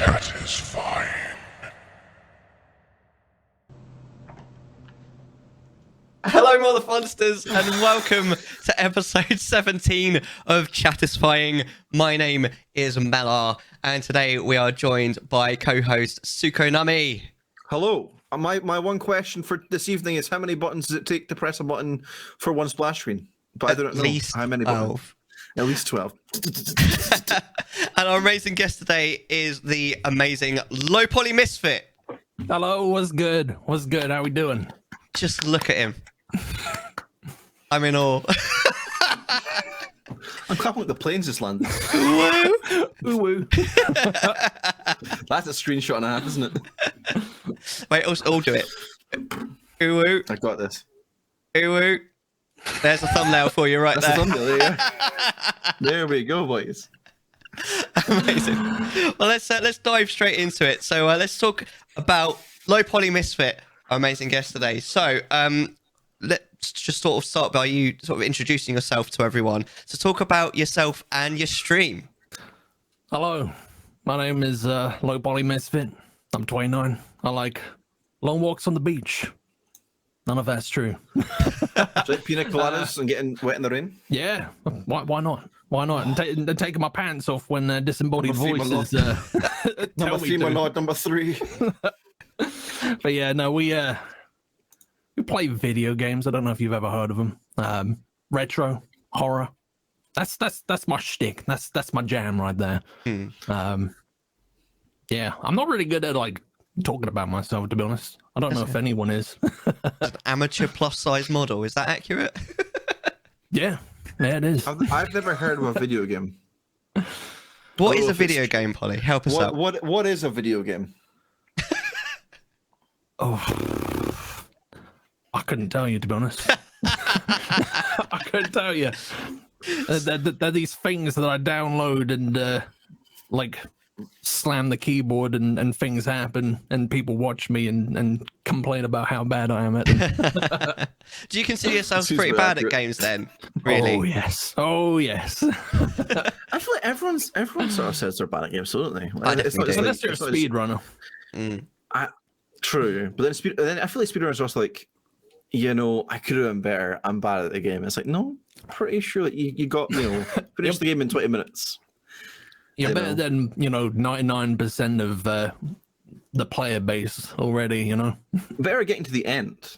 Chattisfying. Hello, motherfunsters, and welcome to episode 17 of Chattisfying. My name is Mellar, and today we are joined by co-host Sukonami. Hello. My one question for this evening is how many buttons does it take to press a button for one splash screen? But I don't know how many buttons. At least 12. And our amazing guest today is the amazing lowpolymisfit. Hello, what's good? What's good? How we doing? Just look at him. I'm in awe. I'm clapping like the planes just landed. Woo! Ooh, woo. That's a screenshot and a half, isn't it? Wait, all do it. Ooh, woo. I got this. Ooh, woo. There's a thumbnail for you right That's there. the thumbnail, there you go. There we go, boys. Amazing. Well, let's dive straight into it. So let's talk about lowpolymisfit, our amazing guest today. So let's just sort of start by you sort of introducing yourself to everyone. So talk about yourself and your stream. Hello, my name is lowpolymisfit. I'm 29. I like long walks on the beach. None of that's true. Drink pina coladas and getting wet in the rain. Yeah, why not? Why not? And taking my pants off when disembodied Number three, voices Number three, my lord. Number three. But yeah, no, we play video games. I don't know if you've ever heard of them. Retro horror. That's my shtick. That's my jam right there. Yeah, I'm not really good at like talking about myself, to be honest. I don't know if anyone is. An amateur plus size model. Is that accurate? Yeah, it is. I've never heard of a video game. What is a video game, Polly? Help us out. What is a video game? Oh, I couldn't tell you, to be honest. I couldn't tell you. They're these things that I download and like slam the keyboard and things happen and people watch me and complain about how bad I am at them. Do you consider yourself pretty bad at games then? Really? Oh yes. I feel like everyone sort of says they're bad at games, don't they? Unless you're a speedrunner. True, but then I feel like speedrunners are also like, you know, I could have been better. I'm bad at the game. It's like, no, pretty sure that you got, you know, finished the game in 20 minutes. You're better than, 99% of the player base already, you know. Better getting to the end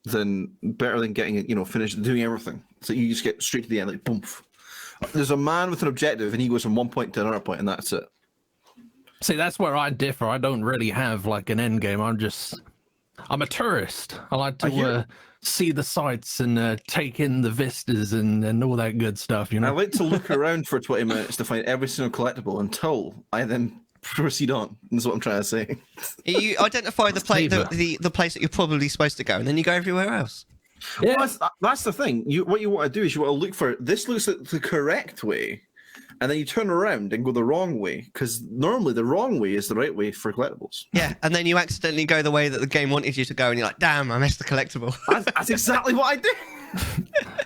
than getting it, finished doing everything. So you just get straight to the end, like boom. There's a man with an objective, and he goes from one point to another point, and that's it. See, that's where I differ. I don't really have like an end game. I'm a tourist. I like to see the sights and take in the vistas and all that good stuff, you know. I like to look around for 20 minutes to find every single collectible until I then proceed on. That's what I'm trying to say. You identify the place that you're probably supposed to go, and then you go everywhere else. Yeah, well, that's the thing. What you want to do is you want to look for this looks like the correct way, and then you turn around and go the wrong way, because normally the wrong way is the right way for collectibles. Yeah, and then you accidentally go the way that the game wanted you to go, and you're like, damn, I missed the collectible. That's exactly what I did.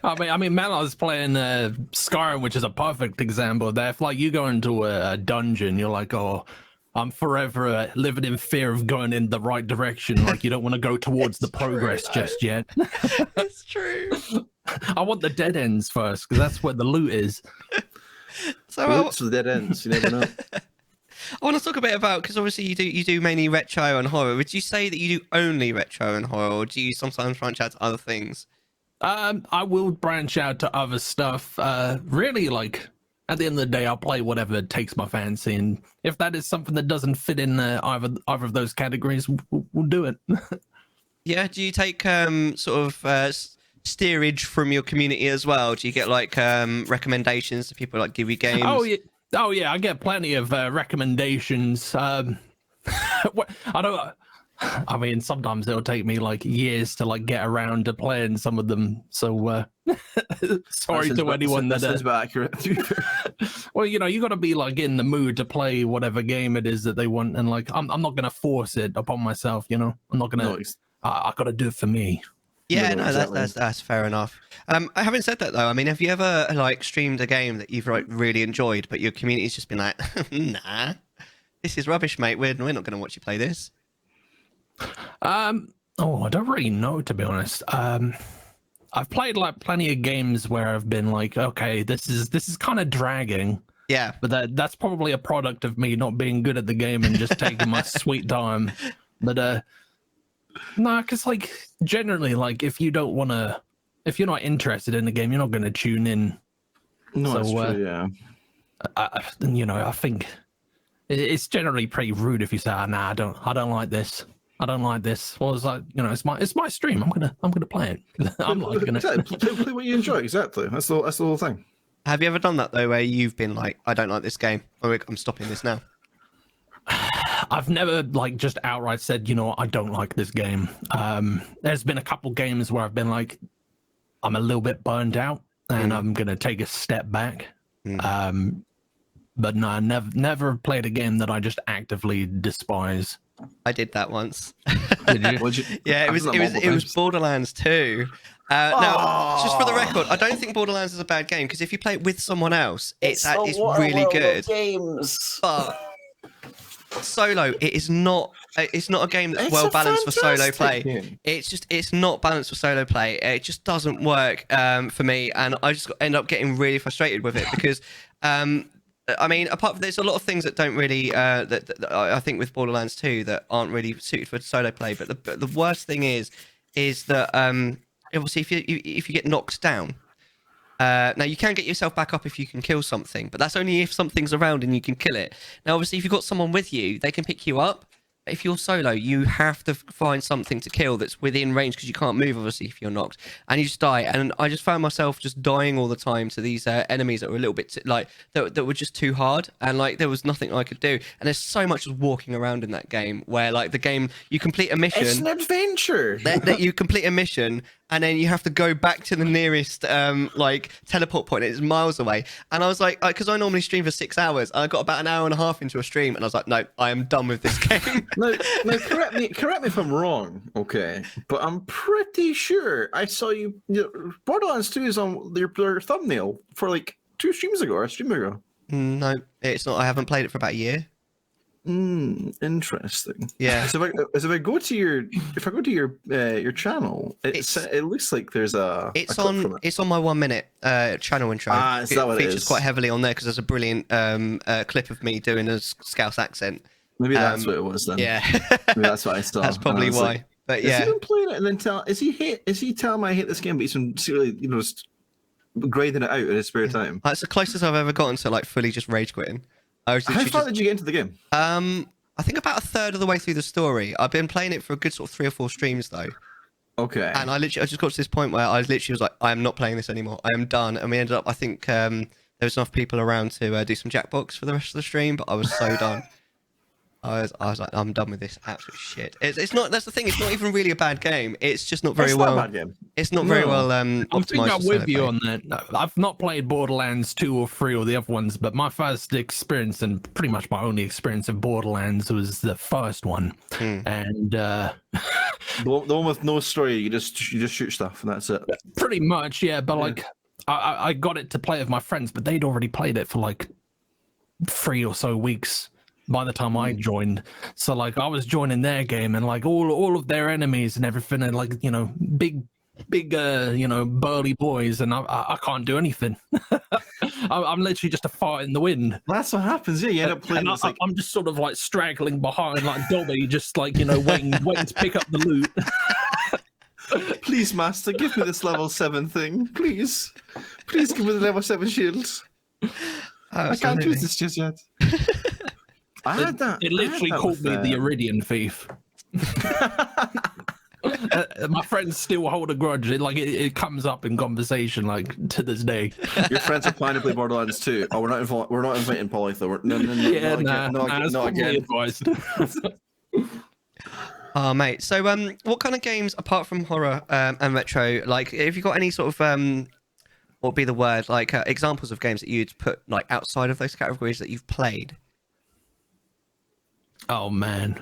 I mean, Mellar's playing Skyrim, which is a perfect example of that. If, like, you go into a dungeon, you're like, oh, I'm forever living in fear of going in the right direction. Like, you don't want to go towards the progress just yet. It's true. I want the dead ends first, because that's where the loot is. So the dead ends, you never know. I want to talk a bit about, because obviously you do mainly retro and horror. Would you say that you do only retro and horror, or do you sometimes branch out to other things? I will branch out to other stuff. Really, like, at the end of the day, I'll play whatever takes my fancy, and if that is something that doesn't fit in either of those categories, we'll do it. Yeah, do you take sort of steerage from your community as well? Do you get like recommendations to people like give you games? Oh yeah, I get plenty of recommendations. I mean, sometimes it'll take me like years to like get around to playing some of them. So sorry to anyone that is accurate. Well, you got to be like in the mood to play whatever game it is that they want, and like I'm not gonna force it upon myself. I'm not gonna. I got to do it for me. Yeah, No, no, exactly. that's fair enough. Having said that, though, I mean, have you ever like streamed a game that you've like really enjoyed, but your community's just been like, nah, this is rubbish, mate. We're not going to watch you play this. Oh, I don't really know, to be honest. I've played like plenty of games where I've been like, okay, this is kind of dragging, Yeah, but that's probably a product of me not being good at the game and just taking my sweet time. But no, because like generally, like if you're not interested in the game, you're not going to tune in. No, So, that's true. Yeah. I think it's generally pretty rude if you say, "Nah, I don't like this. I don't like this." Well, it's like, it's my stream. I'm gonna play it. I'm like gonna Play what you enjoy. Exactly. That's the whole thing. have you ever done that though, where you've been like, I don't like this game, or I'm stopping this now? I've never like just outright said, I don't like this game. There's been a couple games where I've been like, I'm a little bit burned out and I'm gonna take a step back. But no, I never played a game that I just actively despise. I did that once. Did you? What'd you- Yeah, I've done that multiple it was times. Borderlands 2. Now, just for the record, I don't think Borderlands is a bad game because if you play it with someone else, it's really good. Games. But solo, it is not. It's not a game that's It's well a balanced for solo fantastic play. game. It's not balanced for solo play. It just doesn't work for me, and I just end up getting really frustrated with it because. I mean, apart from there's a lot of things that don't really that I think with Borderlands 2 that aren't really suited for solo play. But the worst thing is that obviously if you get knocked down, now you can get yourself back up if you can kill something, but that's only if something's around and you can kill it. Now, obviously, if you've got someone with you, they can pick you up. But if you're solo, you have to find something to kill that's within range because you can't move, obviously, if you're knocked, and you just die. And I just found myself just dying all the time to these enemies that were a little bit that were just too hard, and like there was nothing I could do. And there's so much just walking around in that game where like the game you complete a mission. It's an adventure. that you complete a mission and then you have to go back to the nearest like teleport point. It's miles away. And I was like, because I normally stream for 6 hours, I got about an hour and a half into a stream, and I was like, no, I am done with this game. Now, correct me if I'm wrong, okay? But I'm pretty sure I saw Borderlands 2 is on your thumbnail for like 2 streams ago or a stream ago. No, it's not. I haven't played it for about a year. Interesting. Yeah. So if I go to your channel, it looks like there's a It's clip from it. it's on my 1 minute channel intro. Is that what it features is? quite heavily on there because there's a brilliant clip of me doing a Scouse accent. Maybe that's what it was then. Yeah, Maybe that's what I saw. that's probably And I was why. like, But Is yeah, he been playing it and then is he telling me I hate this game, but he's been secretly, just grading it out in his spare time? that's the closest I've ever gotten to like fully just rage quitting. I was How literally far just, did you get into the game? I think about a third of the way through the story. I've been playing it for a good sort of 3 or 4 streams though. Okay. And I just got to this point where I literally was like, I am not playing this anymore. I am done. And we ended up, I think there was enough people around to do some Jackbox for the rest of the stream, but I was so done. I was like, I'm done with this absolute shit. It's not. That's the thing. It's not even really a bad game. It's just not very It's well. not a bad game. It's not very No. well I think optimized. I'm for with solo you play. on that. I've not played Borderlands 2 or 3 or the other ones, but my first experience and pretty much my only experience of Borderlands was the first one. And The one with no story. You just shoot stuff and that's it. pretty much, yeah. But like, I got it to play with my friends, but they'd already played it for like 3 or so weeks by the time I joined. So like I was joining their game and like all of their enemies and everything are like, big burly boys, and I can't do anything. I'm literally just a fart in the wind. That's what happens. Yeah, you end up playing. And It's like, I'm just sort of like straggling behind like Dobby, just like, waiting to pick up the loot. please, master, give me this level 7 thing, please. Please give me the level 7 shields. I can't use this just yet. I had that. It literally called me the Iridian thief. My friends still hold a grudge. It comes up in conversation like to this day. Your friends are planning to play Borderlands 2. Oh, we're not inviting Polytho. No, Yeah, not not again. advised. Oh, mate. So, what kind of games apart from horror and retro? Like, have you got any sort of what would be the word? Like examples of games that you'd put like outside of those categories that you've played? Oh man,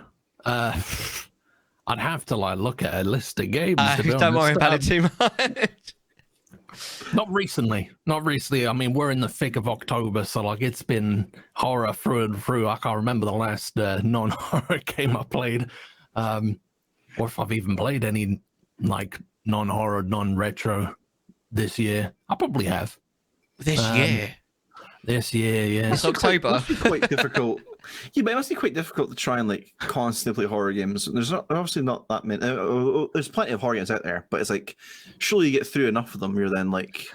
I'd have to like look at a list of games. To be Don't worry honest. about it too much. Not recently. I mean, we're in the thick of October, so like it's been horror through and through. I can't remember the last non-horror game I played, or if I've even played any like non-horror, non-retro this year. I probably have. This year. This year, yeah. It's October. It must be quite difficult. Yeah, but it must be quite difficult to try and like constantly play horror games. There's obviously not that many. There's plenty of horror games out there, but it's like surely you get through enough of them. You're then like.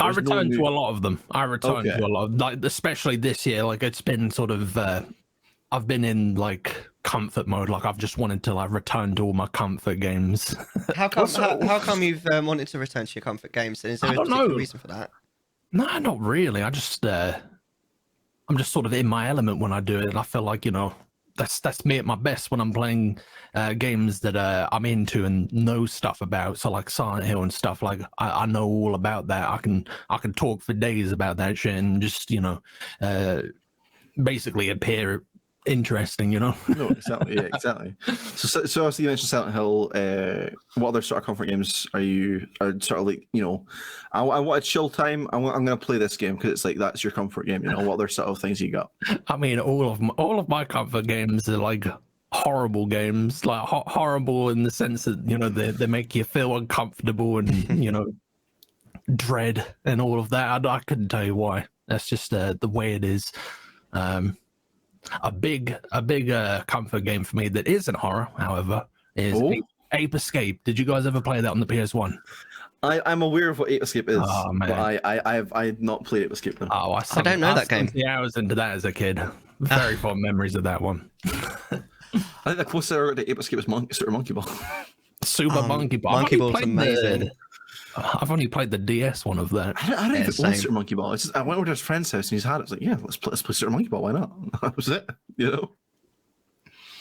I return to a lot of them. To a lot, like especially this year. Like it's been sort of. I've been in like comfort mode. Like I've just wanted to like return to all my comfort games. How come you've wanted to return to your comfort games? Is there a particular reason for that? No, not really. I'm just sort of in my element when I do it. I feel like, you know, that's me at my best when I'm playing games that I'm into and know stuff about. So like Silent Hill and stuff, like I know all about that. I can talk for days about that shit and just, you know, basically appear interesting, you know. No, exactly. Yeah, exactly. So obviously you mentioned Silent Hill. What other sort of comfort games are sort of like, you know, I want a chill time. I'm going to play this game because it's like that's your comfort game. You know, what other sort of things you got? I mean, all of my comfort games are like horrible games, like horrible in the sense that, you know, they make you feel uncomfortable and you know, dread and all of that. I couldn't tell you why. That's just the way it is. A big comfort game for me that isn't horror, however, is Ape Escape. Did you guys ever play that on the PS1? I'm aware of what Ape Escape is, man. But I've not played Ape Escape. Oh, I don't know that game. I was into that as a kid. Very fond memories of that one. I think the closest I ever got to Ape Escape was Super Monkey Ball. Super Monkey Ball. Monkey Ball's amazing. I've only played the DS one of that. I don't even own Super Monkey Ball. It's just, I went over to his friend's house and he's had it. It's like, yeah, let's play Super Monkey Ball. Why not? That was it. You know.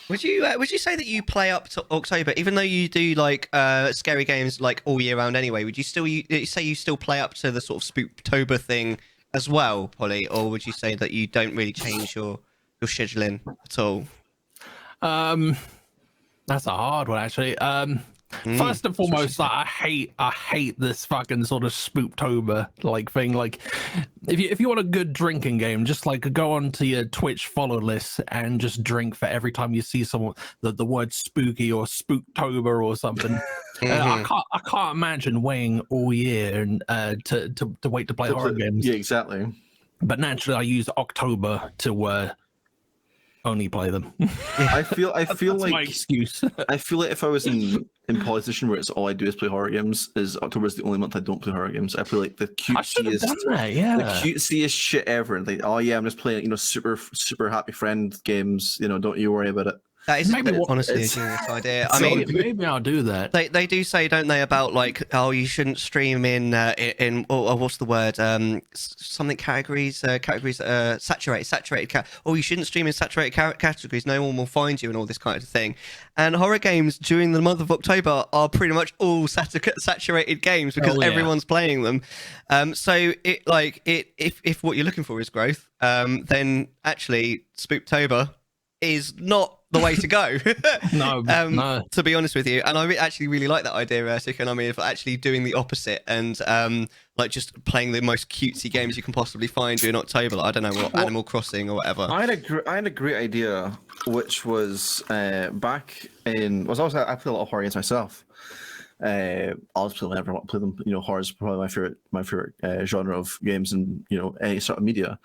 Would you say that you play up to October, even though you do like scary games like all year round anyway? Would you say you still play up to the sort of Spooktober thing as well, Polly, or would you say that you don't really change your scheduling at all? That's a hard one, actually. First and foremost, like, I hate this fucking sort of Spooktober like thing. Like, if you want a good drinking game, just like go onto your Twitch follow list and just drink for every time you see someone the word spooky or Spooktober or something. I can't imagine waiting all year and to wait to play horror games. Yeah, exactly. But naturally, I use October to only play them. I feel That's like my excuse. I feel like if I was in position where it's all I do is play horror games, is October is the only month I don't play horror games. I play like the cutesiest, the cutesiest shit ever. Like, oh yeah, I'm just playing, you know, super happy friend games. You know, don't you worry about it. That is honestly a genius idea. I mean, maybe I'll do that. They do say, don't they, about like, oh, you shouldn't stream in what's the word? Something categories saturated. Oh, you shouldn't stream in saturated categories. No one will find you and all this kind of thing. And horror games during the month of October are pretty much all saturated games because everyone's playing them. So if what you're looking for is growth, then actually Spooktober is not the way to go. No. To be honest with you, and I actually really like that idea, Sukonami, of actually doing the opposite and like just playing the most cutesy games you can possibly find during October. Like, I don't know, Animal Crossing or whatever. I had a great idea, which was back in. I play a lot of horror games myself. I'll just play whenever I want to play them. You know, horror is probably my favorite genre of games and, you know, any sort of media.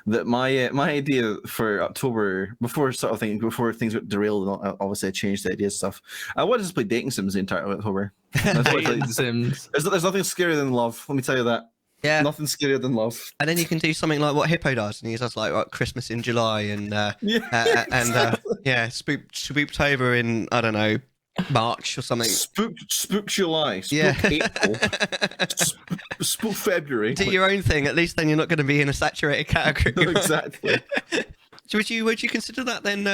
That my idea for October, before things got derailed, and obviously I changed the idea and stuff. I wanted to play dating sims the entire October. Dating sims. There's nothing scarier than love. Let me tell you that. Yeah, nothing scarier than love. And then you can do something like what Hippo does, and he does like Christmas in July and Spooktober in, I don't know, March or something. Spook July. Spook April. Spook February. Do your own thing. At least then you're not going to be in a saturated category. No, exactly. So would you consider that then,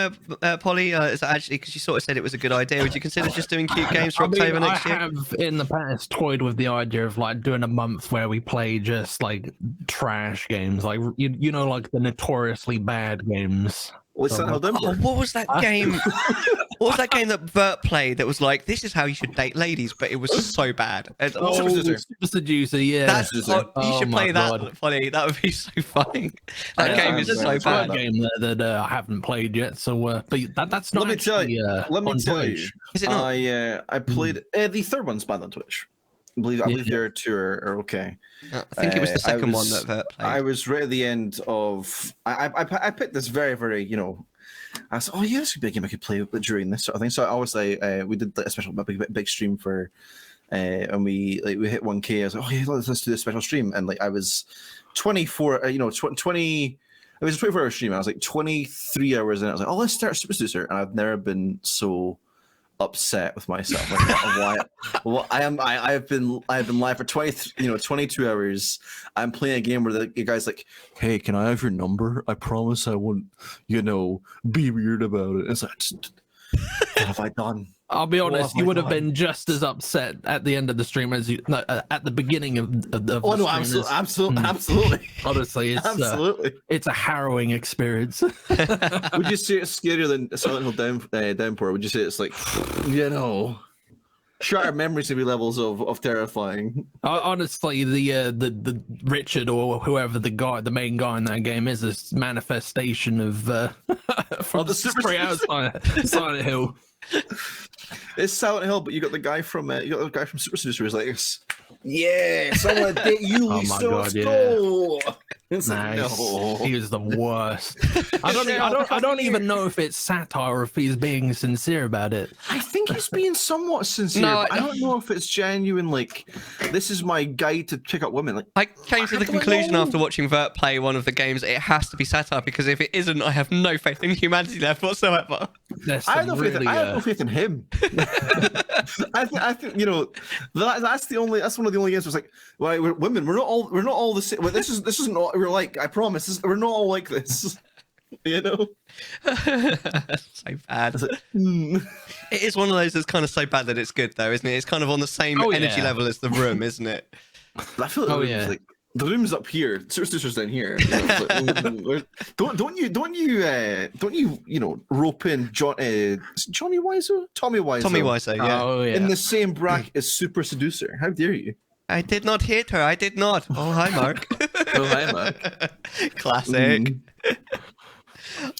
Polly? Is that actually, because you sort of said it was a good idea? Would you consider just doing cute games for October next year? I have in the past toyed with the idea of like doing a month where we play just like trash games, like you know, like the notoriously bad games. What's Silent Hill Oh, Downpour? what was that game? What was that game that Vert played that was like, this is how you should date ladies, but it was so bad. And, Super Seducer. Super Seducer, yeah. that's Seducer. you should Oh play my that. God. Funny, that would be so funny. That Yeah, game is I'm so very bad. A game that I haven't played yet, so but that's not Let me tell actually, you. Let me on tell Twitch. you. Is it not? I played the third one's banned on Twitch. I believe your two are okay. I think it was the second one was- that Vert played. I was right at the end of. I picked this very, very, I said, oh yeah, this would be a game I could play during this sort of thing. So obviously, we did a special big stream for, and we hit 1K. I was like, oh yeah, let's do this special stream. And like I was 24, 20. It was a 24-hour stream. I was like 23 hours in. I was like, oh, let's start Super Seducer. And I've never been so upset with myself. Like, why? I have been live for 22 hours. I'm playing a game where the guy's like, hey, can I have your number? I promise I won't, be weird about it. It's like, what have I done? I'll be honest, you would have done? been just as upset at the end of the stream as at the beginning of the Oh no, stream. absolutely. Honestly, it's Absolutely. it's a harrowing experience. Would you say it's scarier than Silent Hill Downpour? Would you say it's like, shattered memories to be levels of terrifying? Honestly, the Richard or whoever the main guy in that game is a manifestation of from the the Super straight out Silent Hill. It's Silent Hill, but you got the guy from Super Seducer who's like, yes, I want to date you, Oh Lisa. my Let's God, go. It's Nice. like, no. He was the worst. I don't even know if it's satire or if he's being sincere about it. I think he's being somewhat sincere. No, but I don't know if it's genuine. Like, this is my guide to pick up women. Like, I came to the conclusion after watching Vert play one of the games, it has to be satire, because if it isn't, I have no faith in humanity left whatsoever. I have no faith in him. I think that's one of the only games where it's like, well, we're women. We're not all the same. Well, this isn't all we're like. I promise. We're not all like this. So bad. It is one of those that's kind of so bad that it's good, though, isn't it? It's kind of on the same energy level as The Room, isn't it? I feel like like the room's up here, Super Seducer's down here. Don't you rope in Johnny Wiseau? Tommy Wiseau. Tommy Wiseau, yeah. Oh, yeah. In the same bracket as Super Seducer. How dare you? I did not hit her. I did not. Oh, hi, Mark. Oh, hi, Mark. Classic.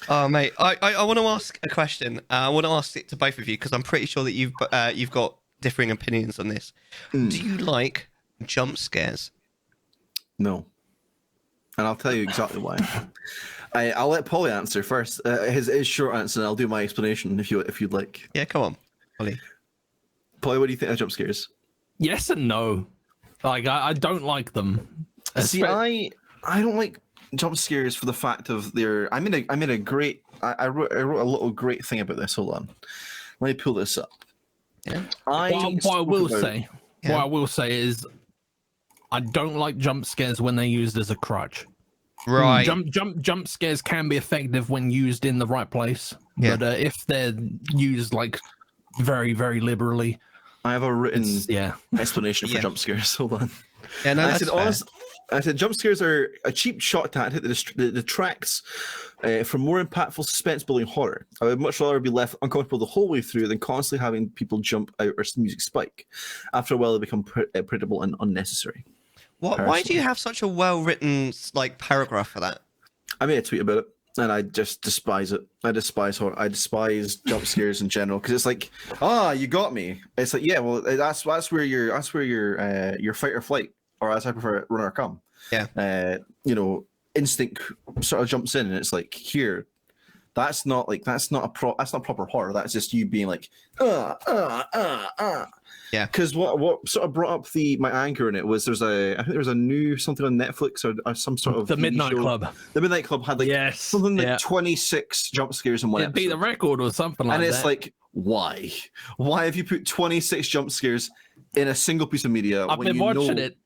Oh, mate. I want to ask a question. I want to ask it to both of you because I'm pretty sure that you've got differing opinions on this. Do you like jump scares? No. And I'll tell you exactly why. I'll let Polly answer first. His short answer, and I'll do my explanation if you'd like. Yeah, come on, Ollie. Polly, what do you think of jump scares? Yes and no. Like I don't like them. See, I don't like jump scares for the fact of their. I wrote a little great thing about this. Hold on, let me pull this up. Yeah. What I will say is, I don't like jump scares when they're used as a crutch. Right. Jump scares can be effective when used in the right place, but if they're used like very, very liberally, I have a written explanation for Yeah. jump scares. Hold on. Yeah, no, I that's fair. I said jump scares are a cheap shot tactic that detracts from more impactful suspense-building horror. I would much rather be left uncomfortable the whole way through than constantly having people jump out or music spike. After a while, they become predictable and unnecessary. Why do you have such a well-written paragraph for that? I made a tweet about it, and I just despise it. I despise horror. I despise jump scares in general because it's like, you got me. It's like, yeah, well, that's where your fight or flight, or as I prefer it, run or come. Yeah. Instinct sort of jumps in, and it's like, here, that's not proper horror. That's just you being like, Yeah. Because what sort of brought up my anger in it was I think there was a new something on Netflix or some sort of the Midnight show. Club. The Midnight Club had something like 26 jump scares in one It'd episode. be the record or something like that. And it's like, why? Why have you put 26 jump scares in a single piece of media? I've been watching it.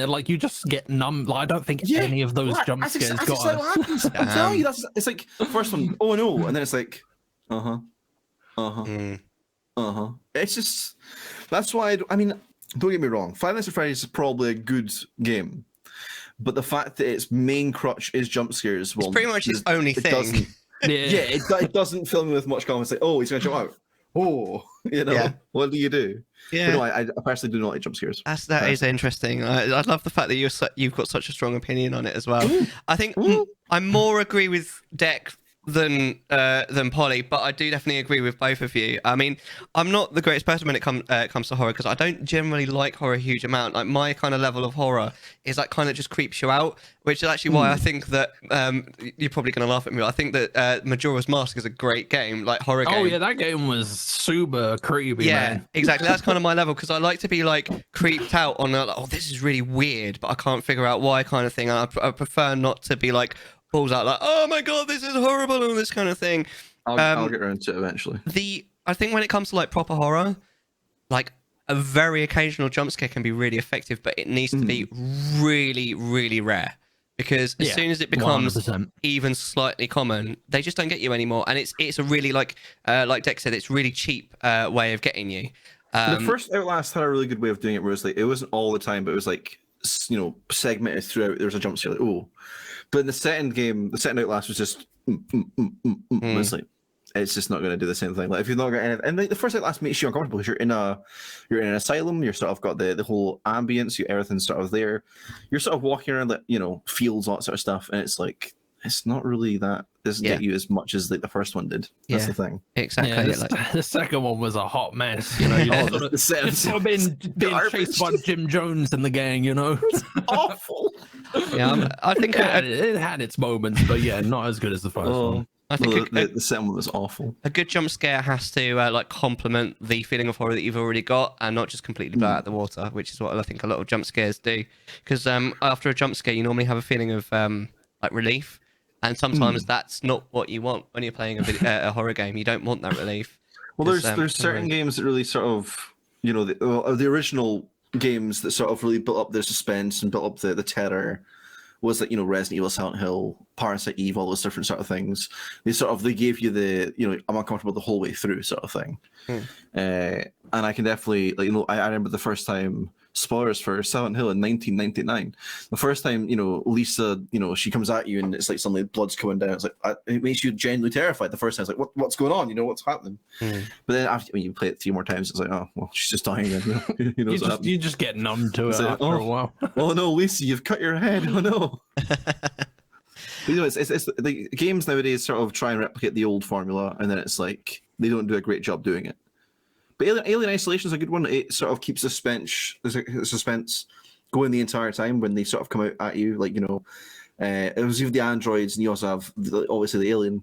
Like, you just get numb. Like, I don't think any of those jump scares got us. I'm telling you, it's like first one, oh no, and then it's like, It's just that's why I mean, don't get me wrong, Five Nights at Freddy's is probably a good game, but the fact that its main crutch is jump scares, well, It's pretty much its only thing. it doesn't fill me with much confidence. Like, oh, he's going to jump out. Oh, what do you do? Yeah. But no, I personally do not like jump scares. That is interesting. I love the fact that you've got such a strong opinion on it as well. I think I more agree with Deck than Polly, but I do definitely agree with both of you. I mean, I'm not the greatest person when it comes to horror because I don't generally like horror a huge amount. Like my kind of level of horror is like kind of just creeps you out, which is actually why I think that you're probably going to laugh at me. I think that Majora's Mask is a great game, like horror game. Oh yeah, that game was super creepy. Man. Exactly. That's kind of my level because I like to be like creeped out on like, oh, this is really weird, but I can't figure out why kind of thing. I prefer not to be like balls out like, oh my god, this is horrible and this kind of thing. I'll get around to it eventually. I think when it comes to like proper horror, like a very occasional jump scare can be really effective, but it needs to be really, really rare. Because as soon as it becomes 100%. even slightly common, they just don't get you anymore. And it's a really like Dex said, it's really cheap way of getting you. The first Outlast had a really good way of doing it, where it's like it wasn't all the time, but it was like segmented throughout. There was a jump scare, like oh. But in the second Outlast was just it's like it's just not going to do the same thing. Like if you've not got anything, and like the first Outlast makes you uncomfortable because you're in an asylum. You're sort of got the whole ambience. Everything's sort of there. You're sort of walking around like fields, all that sort of stuff, and it's like it's not really that. Doesn't get you as much as like the first one did. That's the thing. Exactly. Yeah, the second one was a hot mess. It's sort of been chased by Jim Jones and the gang. It's awful. Yeah, I think it had its moments, but not as good as the first one. I think the second one was awful. A good jump scare has to like complement the feeling of horror that you've already got, and not just completely blow out the water, which is what I think a lot of jump scares do. Because after a jump scare, you normally have a feeling of like relief, and sometimes that's not what you want when you're playing a horror game. You don't want that relief. Well, there's certain games that really sort of the original games that sort of really built up the suspense and built up the terror. Was like Resident Evil, Silent Hill, Parasite Eve, all those different sort of things. They gave you the I'm uncomfortable the whole way through sort of thing. And I can definitely I remember the first time, spoilers for Silent Hill in 1999. The first time Lisa she comes at you and it's like suddenly blood's coming down. It's like it makes you genuinely terrified. The first time it's like what's going on? What's happening? But then after when you play it 3 more times, it's like oh well she's just dying. And, you just get numb to it after a while. Oh no, Lisa, you've cut your head. Oh no. It's the games nowadays sort of try and replicate the old formula, and then it's like they don't do a great job doing it. But Alien Isolation is a good one. It sort of keeps suspense going the entire time when they sort of come out at you. Like it was even the androids, and you also have obviously the alien.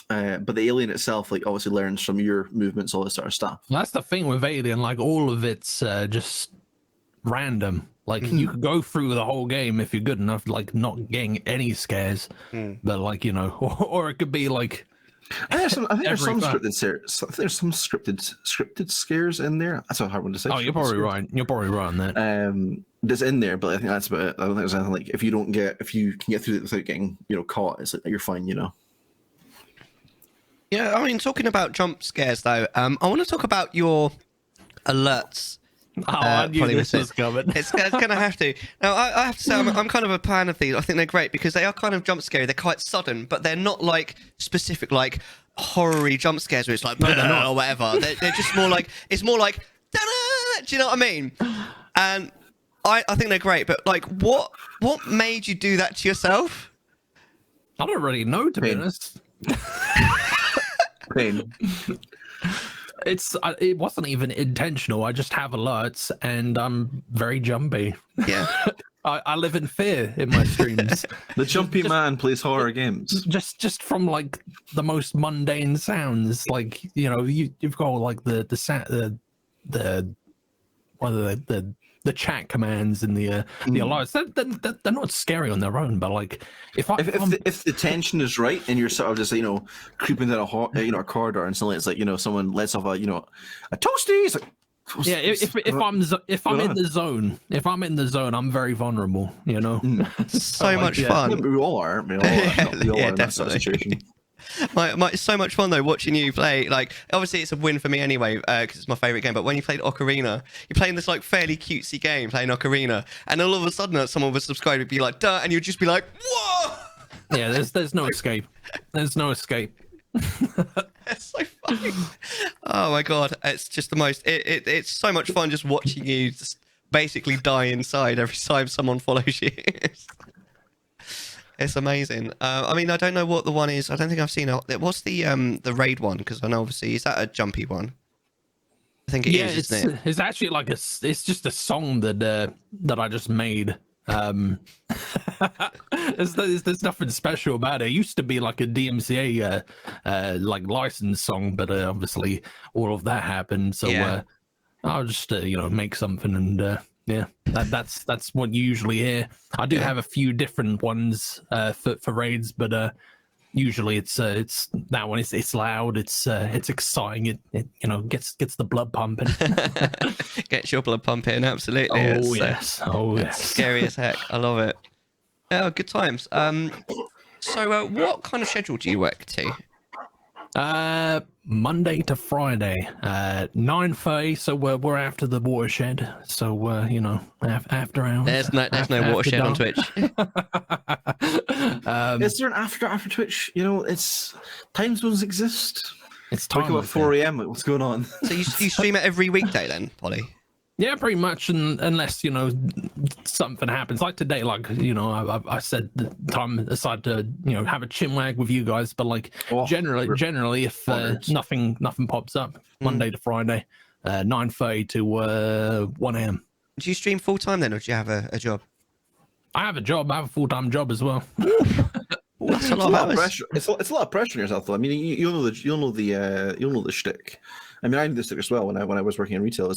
But the alien itself, like obviously learns from your movements, all this sort of stuff. That's the thing with Alien. Like all of it's just random. Like you could go through the whole game if you're good enough, like not getting any scares. But like or it could be like. I think there's some scripted scares. I think there's some scripted scares in there. That's a hard one to say. Oh, you're probably right. You're probably right on that. That's in there, but I think that's about it. I don't think there's anything like if you can get through it without getting caught, it's like you're fine. Yeah, I mean, talking about jump scares though, I want to talk about your alerts. I knew this was coming. It's going to have to. Now, I have to say, I'm kind of a fan of these. I think they're great because they are kind of jump scary. They're quite sudden, but they're not like specific, like horror-y jump scares where it's like, or whatever. They're just more like, it's more like, da-da! Do you know what I mean? And I think they're great, but like, what made you do that to yourself? I don't really know, to be honest. Pain. It wasn't even intentional. I just have alerts and I'm very jumpy. Yeah. I live in fear in my streams. The jumpy man plays horror games. Just from like the most mundane sounds, like you've got like the chat commands and the alerts. They're not scary on their own, but like if the tension is right and you're sort of just creeping down a corridor and suddenly it's like someone lets off a toasty. It's like, yeah, if I'm in the zone, I'm very vulnerable. So much fun. Yeah, we all are. We all are in that sort of situation. It's so much fun though watching you play. Like obviously it's a win for me anyway because it's my favorite game, but when you played Ocarina, you're playing this like fairly cutesy game playing Ocarina, and all of a sudden someone would subscribe and be like duh, and you'd just be like whoa. Yeah, there's no escape. There's no escape. It's so funny. Oh my god, it's just the most. It's so much fun just watching you just basically die inside every time someone follows you. It's amazing. I mean, I don't know what the one is. I don't think I've seen it. What's the raid one? Because I know obviously is that a jumpy one? I think it is, isn't it? It's actually like it's just a song that I just made. There's nothing special about it. It used to be like a DMCA like licensed song, but obviously all of that happened. So I'll just make something, and yeah, that's what you usually hear. I do have a few different ones for raids, but usually it's that one. It's loud. It's exciting. It gets the blood pumping. Gets your blood pumping. Absolutely. Oh yes. Scary as heck. I love it. Oh, good times. So what kind of schedule do you work to? Monday to Friday, 9:30. So we're after the watershed. So after hours. There's no watershed on Twitch. Is there an after Twitch? It's time zones exist. It's Wake up at 4 a.m. What's going on? So you stream it every weekday then, Polly? Yeah, pretty much, unless something happens like today. Like I said the time aside to have a chinwag with you guys, but like generally if nothing pops up, Monday to Friday, 9:30 to 1 a.m. Do you stream full time then, or do you have a job? I have a job. I have a full-time job as well. That's a lot of pressure. It's a lot of pressure on yourself, though. I mean, you'll know the shtick. I mean, I knew this as well when I was working in retail.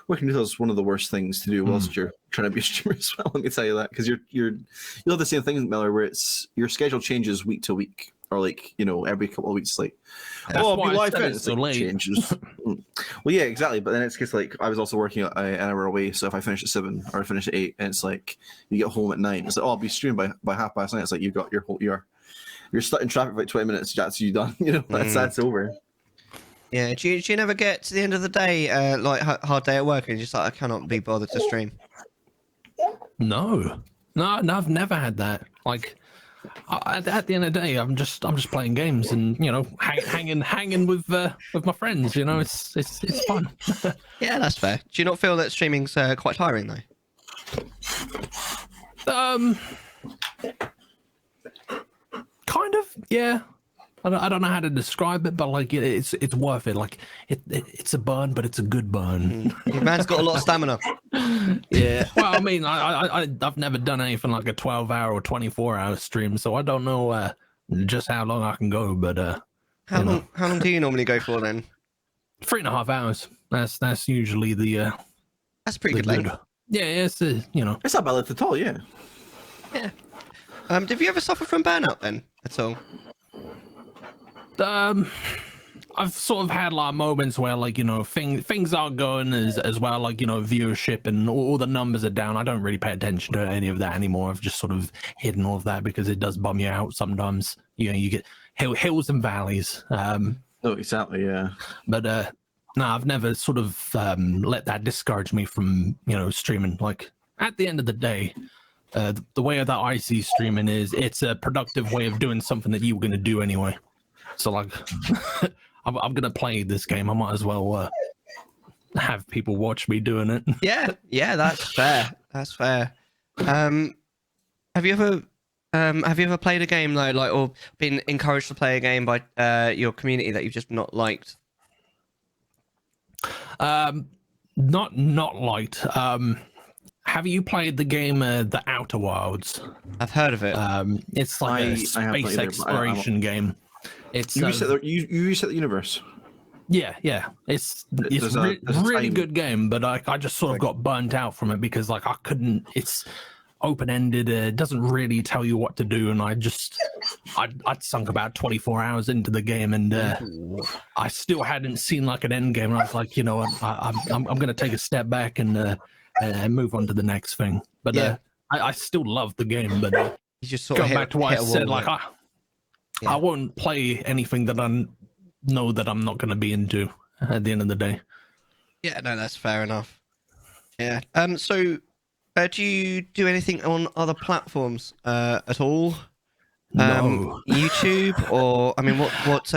Working in retail is one of the worst things to do whilst you're trying to be a streamer as well. Let me tell you that, because you'll have the same thing, Mellar, where it's your schedule changes week to week, or like every couple of weeks. Like, I'll be live in. It's like changes. Well, yeah, exactly. But then it's because like I was also working an hour away, so if I finish at 7 or I finish at 8, and it's like you get home at 9, it's like I'll be streaming by 9:30. It's like you've got you're stuck in traffic for like 20 minutes. That's you done. That's over. Yeah, do you never get to the end of the day, like hard day at work, and you're just like, I cannot be bothered to stream? No, I've never had that. Like, at the end of the day, I'm just playing games and hanging with my friends. It's fun. Yeah, that's fair. Do you not feel that streaming's quite tiring though? Kind of, yeah. I don't know how to describe it, but like it's worth it. Like it's a burn, but it's a good burn. Your man's got a lot of stamina. Yeah. Well, I mean, I've never done anything like a 12-hour or 24-hour stream, so I don't know just how long I can go. But how long do you normally go for then? 3.5 hours. That's usually the. That's pretty good length. Yeah, it's It's not bad at all. Yeah. Yeah. Did you ever suffer from burnout then at all? I've sort of had like moments where like things aren't going as well, like viewership and all the numbers are down. I don't really pay attention to any of that anymore. I've just sort of hidden all of that because it does bum you out sometimes. You get hills and valleys. Oh, exactly, yeah. But no, I've never sort of let that discourage me from streaming. Like at the end of the day, the way that I see streaming is it's a productive way of doing something that you were going to do anyway. So like, I'm going to play this game. I might as well have people watch me doing it. Yeah, that's fair. That's fair. Have you ever played a game though, like, or been encouraged to play a game by your community that you've just not liked? Not liked. Have you played the game The Outer Wilds? I've heard of it. It's like a space exploration game. It's you reset the universe. Yeah. It's really good game, but I just sort of got burnt out from it because like I couldn't. It's open ended. It doesn't really tell you what to do, and I'd sunk about 24 hours into the game, and I still hadn't seen like an end game. And I was like, I'm going to take a step back and move on to the next thing. But I still love the game, but you just sort of back to what I said, like I won't play anything that I know that I'm not going to be into at the end of the day. Yeah, no, that's fair enough. Yeah. So, do you do anything on other platforms at all? No. YouTube, or I mean, what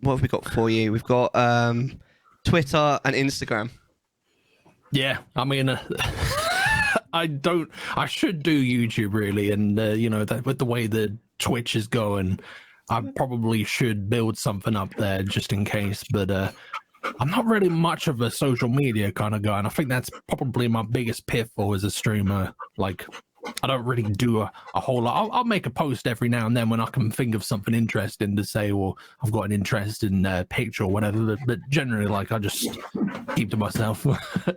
have we got for you? We've got Twitter and Instagram. Yeah, I mean, I should do YouTube really, and you know, that with the way the Twitch is going, I probably should build something up there just in case. But I'm not really much of a social media kind of guy, and I think that's probably my biggest pitfall as a streamer. Like, I don't really do a whole lot. I'll make a post every now and then when I can think of something interesting to say, or I've got an interest in picture or whatever. But generally, like, I just keep to myself.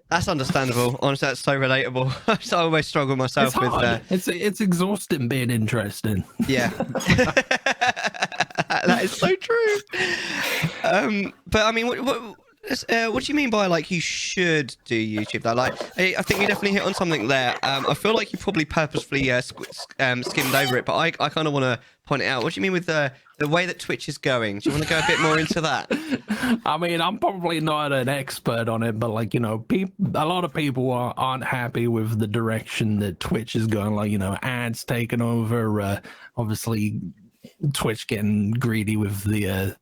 That's understandable. Honestly, that's so relatable. I always struggle myself It's with. hard. It's exhausting being interesting. Yeah. That is so true. But I mean, what do you mean by like you should do YouTube though? Like, I think you definitely hit on something there. I feel like you probably purposefully skimmed over it, but I kind of want to point it out. What do you mean with the way that Twitch is going? Do you want to go a bit more into that? I mean, I'm probably not an expert on it, but like, you know, a lot of people aren't happy with the direction that Twitch is going. Like, you know, ads taking over. Obviously, Twitch getting greedy with the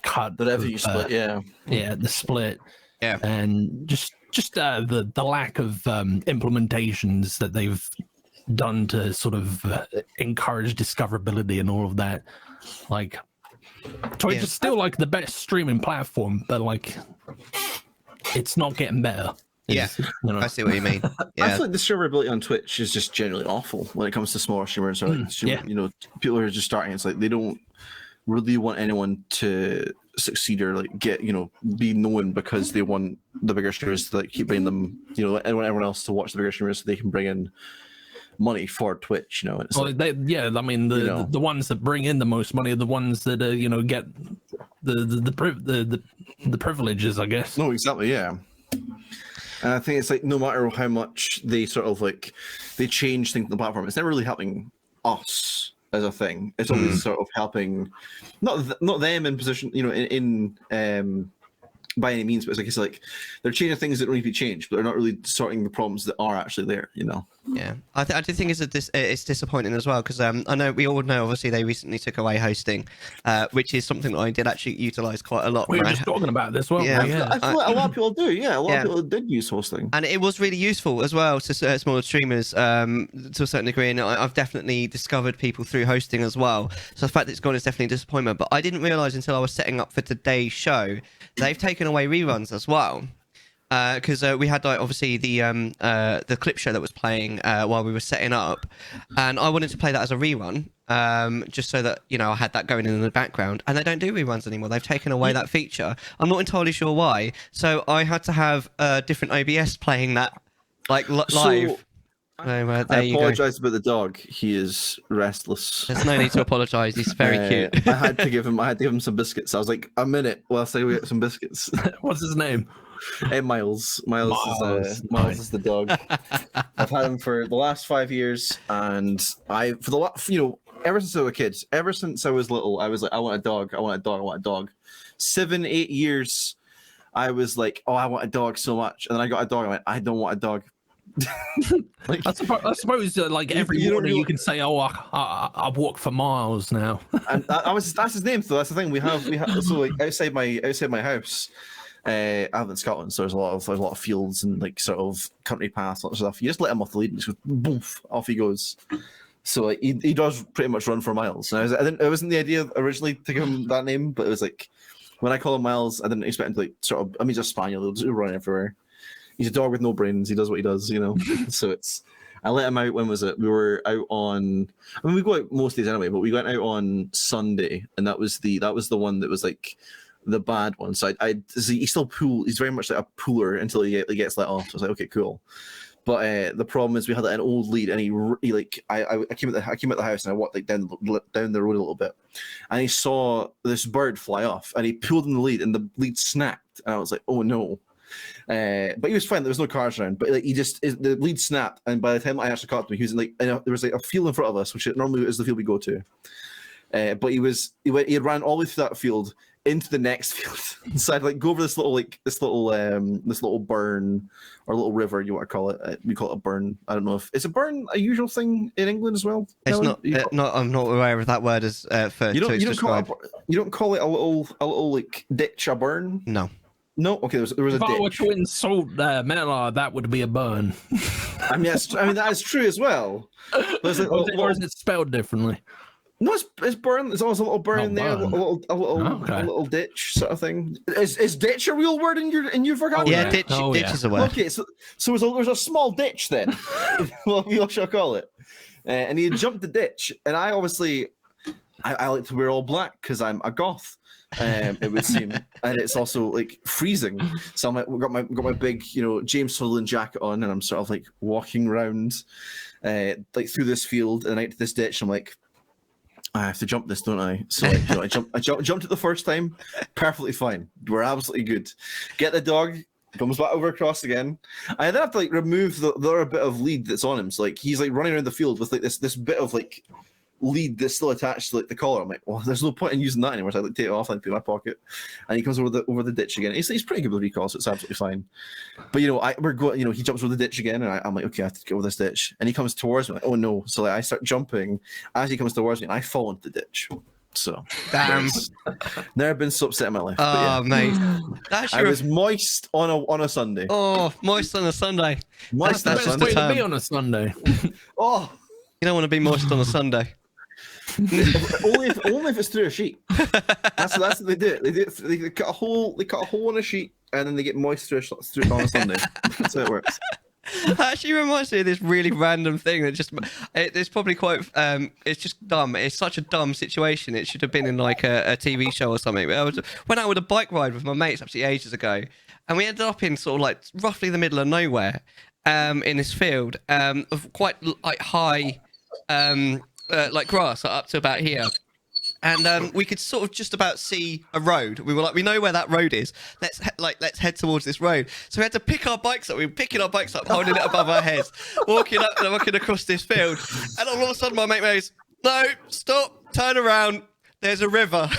cut, the revenue split. Yeah, the split. Yeah, and just the lack of implementations that they've done to sort of encourage discoverability and all of that. Like, Twitch is still like the best streaming platform, but like, it's not getting better. Yeah, you know? I see what you mean. Yeah. I feel like the discoverability on Twitch is just generally awful when it comes to smaller streamers. Or like, you know, people who are just starting. It's like they don't really want anyone to succeed or like get, you know, be known, because they want the bigger streamers to like keep bringing them, you know, everyone else to watch the bigger streamers so they can bring in money for Twitch, you know. It's well, like, I mean, the ones that bring in the most money are the ones that you know, get the privileges, I guess. No, exactly, yeah. And I think it's like, no matter how much they sort of like they change things on the platform, it's never really helping us as a thing. It's always sort of helping not them in position, you know, in by any means, but it's like they're changing things that don't need to be changed, but they're not really sorting the problems that are actually there, you know. Yeah, I do think it's disappointing as well, because I know we all know obviously they recently took away hosting, which is something that I did actually utilize quite a lot. We were just talking about this, weren't we? Yeah. I feel like a lot of people do. Yeah, a lot of people did use hosting, and it was really useful as well to smaller streamers to a certain degree. And I've definitely discovered people through hosting as well. So the fact that it's gone is definitely a disappointment. But I didn't realize until I was setting up for today's show they've taken away reruns as well. Because we had like obviously the clip show that was playing while we were setting up, and I wanted to play that as a rerun, just so that, you know, I had that going in the background. And they don't do reruns anymore. They've taken away that feature. I'm not entirely sure why. So I had to have a different OBS playing that like live. So, there I you go. apologize about the dog. He is restless. There's no need to apologise. He's very cute. I had to give him some biscuits. I was like, a minute whilst I get some biscuits. What's his name? Miles. Miles is the dog. I've had him for the last 5 years, and ever since I was a kid, ever since I was little, I was like, I want a dog. I want a dog. I want a dog. 7-8 years, I was like, oh, I want a dog so much, and then I got a dog. I went, I don't want a dog. Like, I suppose like every morning you can say, oh, I walk for miles now. And that's his name. So that's the thing. We have so like outside my house. I live in Scotland, so there's a lot of fields and like sort of country paths, lots of stuff. You just let him off the lead and just goes boom, off he goes. So like he does pretty much run for miles. And it wasn't the idea originally to give him that name, but it was like when I call him Miles, I didn't expect him to like sort of. I mean, he's a spaniel. He'll just run everywhere. He's a dog with no brains. He does what he does, you know. So I let him out. When was it? We were out on. I mean, we go out most days anyway, but we went out on Sunday, and that was the one that was like the bad one. So he's still he's very much like a pooler until he gets let off. So I was like, okay, cool. But the problem is we had an old lead, and he like I came at the house, and I walked like down the road a little bit, and he saw this bird fly off, and he pulled in the lead, and the lead snapped, and I was like, oh no. But he was fine. There was no cars around. But like the lead snapped, and by the time I actually caught him, he was like, there was like a field in front of us, which normally is the field we go to. But he had ran all the way through that field into the next field. So I'd like go over this little burn or little river, you want to call it. We call it a burn. I don't know if is a burn a usual thing in England as well. It's Helen? not. I'm not aware of that word as for You to don't describe. you don't call it a little like ditch, a burn. No. No, okay. There was a If I were ditch. to insult Mellar, that would be a burn. I mean, that is true as well. There's like, Or is it spelled differently? no, it's burn. There's always a little burn Oh, in there, burn. a little ditch sort of thing. Is ditch a real word in your vocabulary? Yeah, yeah. ditch. Oh, Ditch yeah. is a word. Okay, so there's a small ditch then. What we shall call it. And he jumped the ditch, and I obviously I like to wear all black because I'm a goth. It would seem, and it's also like freezing. So I'm like, got my big, James Sutherland jacket on, and I'm sort of like walking around, like through this field and out to this ditch. I'm like, I have to jump this, don't I? So I jumped it the first time, perfectly fine. We're absolutely good. Get the dog. Comes back over across again. I then have to like remove the other bit of lead that's on him. So like he's like running around the field with like this bit of like lead that's still attached to like the collar. I'm like, well, there's no point in using that anymore. So I like take it off and put it in my pocket. And he comes over the ditch again. He's pretty good with recall, so it's absolutely fine. But we're going. He jumps over the ditch again, and I'm like, okay, I have to get over this ditch. And he comes towards me. Like, oh no! So like, I start jumping as he comes towards me, and I fall into the ditch. So Damn. Never been so upset in my life. Oh, mate. That's I was moist on a Sunday. Oh, moist on a Sunday. Moist that's on a just Way the to be term. on a Sunday. Oh, You don't want to be moist on a Sunday. only if it's through a sheet. That's what they do. They cut a hole. They cut a hole in a sheet, and then they get moist through on a Sunday. That's how it works. That actually reminds me of this really random thing that it's probably quite it's just dumb. It's such a dumb situation. It should have been in like a TV show or something. I went out with a bike ride with my mates absolutely ages ago, and we ended up in sort of like roughly the middle of nowhere in this field of quite like high like grass up to about here. And we could sort of just about see a road. We were like, we know where that road is. Let's head towards this road. So we had to pick our bikes up. We were picking our bikes up, holding it above our heads, walking across this field. And all of a sudden, my mate goes, "No, stop! Turn around. There's a river."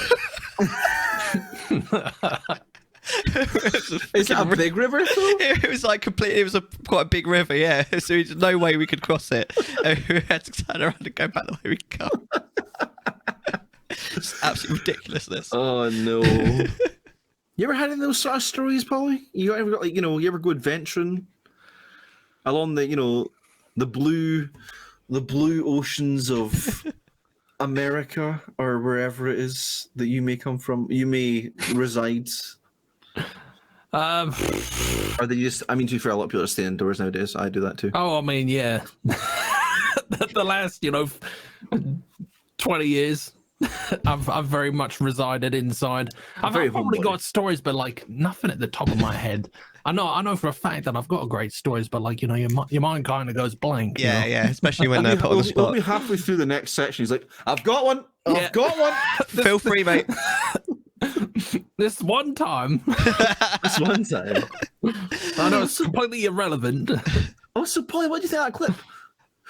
Is it a big river? It was like completely. It was quite a big river, yeah. So there's no way we could cross it. We had to turn around and go back the way we come. It's absolute ridiculousness. Oh no! You ever had any of those sort of stories, Polly? You ever got you ever go adventuring along the blue oceans of America or wherever it is that you may come from, you may reside? Or they just? I mean, to be fair, a lot of people are staying indoors nowadays. I do that too. Oh, I mean, yeah. The last 20 years. I've very much resided inside. I've probably got stories, but like nothing at the top of my head. I know for a fact that I've got great stories, but like your mind kind of goes blank. Yeah, yeah, especially when they're put on the We'll spot. be halfway through the next section. He's like, "I've got one. I've got one." Feel free, mate. This one time, This one time. I know it's completely irrelevant. Oh, so Polly, what do you think of that clip?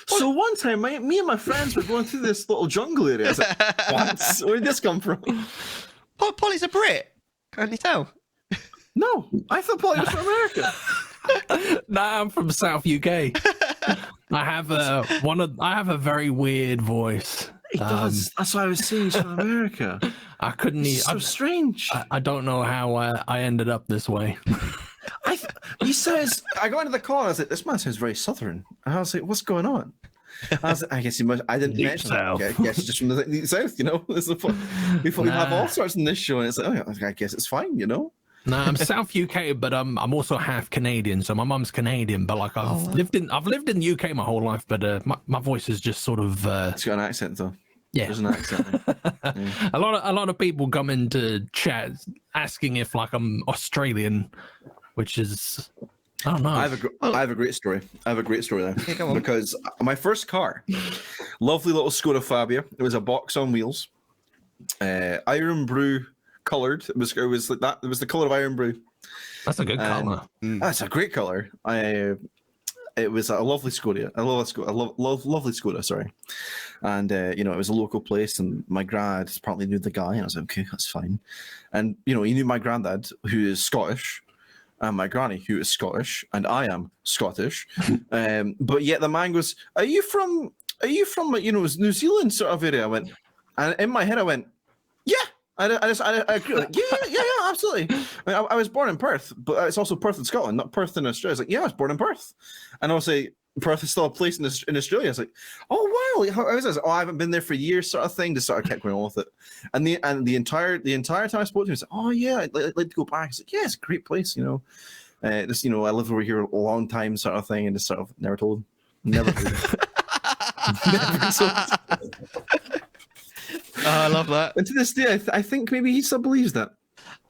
So one time, me and my friends were going through this little jungle area. I was like, what? Where did this come from? Polly's a Brit. Can't you tell? No, I thought Polly was from America. Nah, I'm from South UK. I have a very weird voice. He does. That's why I was saying he's from America. I couldn't. It's so strange. I don't know how I ended up this way. He says, I got into the car and I was like, this man sounds very southern. And I was like, what's going on? I guess he must. I didn't Deep mention south. it. I guess he's just from the deep south, This is we fucking have all sorts in this show, and it's like, I guess it's fine, No, I'm South UK, but I'm also half Canadian. So my mum's Canadian, but like I've lived in the UK my whole life, but my voice is just sort of. It's got an accent though. Yeah, there's an accent. Yeah. A lot of people come into chat asking if like I'm Australian, which is I don't know. I have a great story. I have a great story there. Okay, go on. Because my first car, lovely little Skoda Fabia. It was a box on wheels, Iron Brew coloured. It was like that. It was the colour of Iron Brew. That's a good colour. That's a great colour. it was a lovely Skoda, lovely Skoda, sorry. And you know, it was a local place, and my grad apparently knew the guy, and I was like, okay, that's fine. And you know, he knew my granddad, who is Scottish, and my granny, who is Scottish, and I am Scottish. But yet the man goes, "Are you from you know, New Zealand sort of area?" I went, and in my head I went, "Yeah." I agree. Like, yeah, absolutely. I was born in Perth, but it's also Perth in Scotland, not Perth in Australia. I was like, yeah, I was born in Perth, and I'll say Perth is still a place in Australia. I was like, oh wow, how is this? Oh, I haven't been there for years, sort of thing. Just sort of kept going on with it, and the entire time I spoke to him, I said, oh yeah, I'd like to go back. I was like, yeah, it's a great place, you know. Just, you know, I lived over here a long time, sort of thing, and just sort of never told him, never told him. Never told him. Oh, I love that. And to this day, I think maybe he still believes that.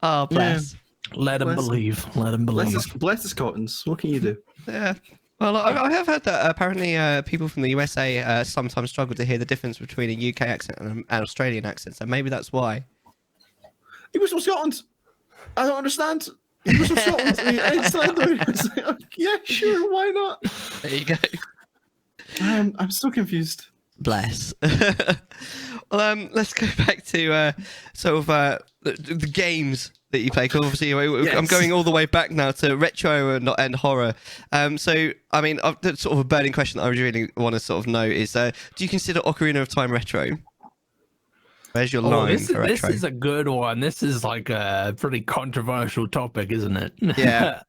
Oh, bless. Yeah. Let him believe. Let him believe. Bless the Scots. What can you do? Yeah. Well, I have heard that apparently people from the USA sometimes struggle to hear the difference between a UK accent and an Australian accent, so maybe that's why. He was from Scotland. I don't understand. He was from Scotland. I was like, yeah, sure, why not? There you go. I'm so confused. Bless. Well, let's go back to sort of the games that you play. 'Cause obviously, Yes. I'm going all the way back now to retro and horror. So, I mean, sort of a burning question that I really want to sort of know is, do you consider Ocarina of Time retro? Where's your line for retro? This is a good one. This is like a pretty controversial topic, isn't it? Yeah.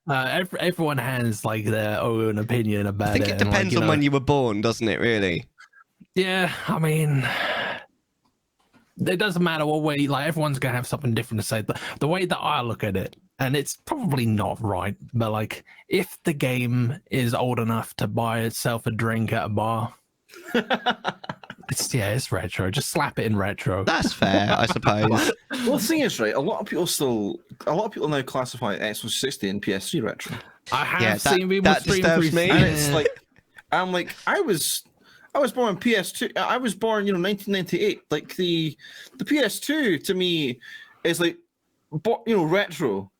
Everyone has like their own opinion about it. I think it depends on when you were born, doesn't it, really? Yeah, I mean, it doesn't matter what way, like, everyone's going to have something different to say. The way that I look at it, and it's probably not right, but like, if the game is old enough to buy itself a drink at a bar, it's retro. Just slap it in retro. That's fair, I suppose. Well, the thing is, right, a lot of people now classify Xbox 60 and PS3 retro. I have seen people that stream disturbs through me. And it's like, I'm like, I was born on PS2. I was born, you know, 1998. Like the PS2 to me is like, you know, retro.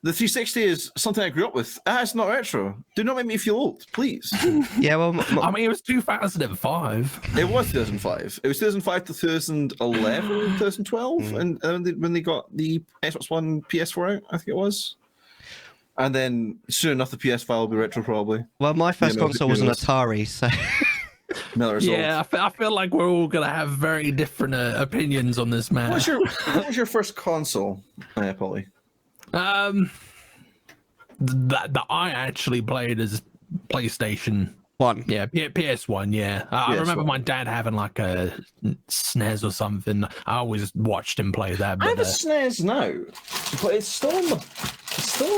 The 360 is something I grew up with. It's not retro. Do not make me feel old, please. Yeah, well, I mean, it was 2005. It was 2005. It was 2005 to 2011, 2012, and when they got the Xbox One, PS4 out, I think it was. And then soon enough, the PS5 will be retro, probably. well, my first console was an Atari, so Mellar Yeah, I feel like we're all going to have very different opinions on this, man. What was your first console, Polly? That I actually played as PlayStation 1. Yeah, PS1. Yeah, I remember my dad having like a SNES or something. I always watched him play that. But, I have a SNES now, but it's still in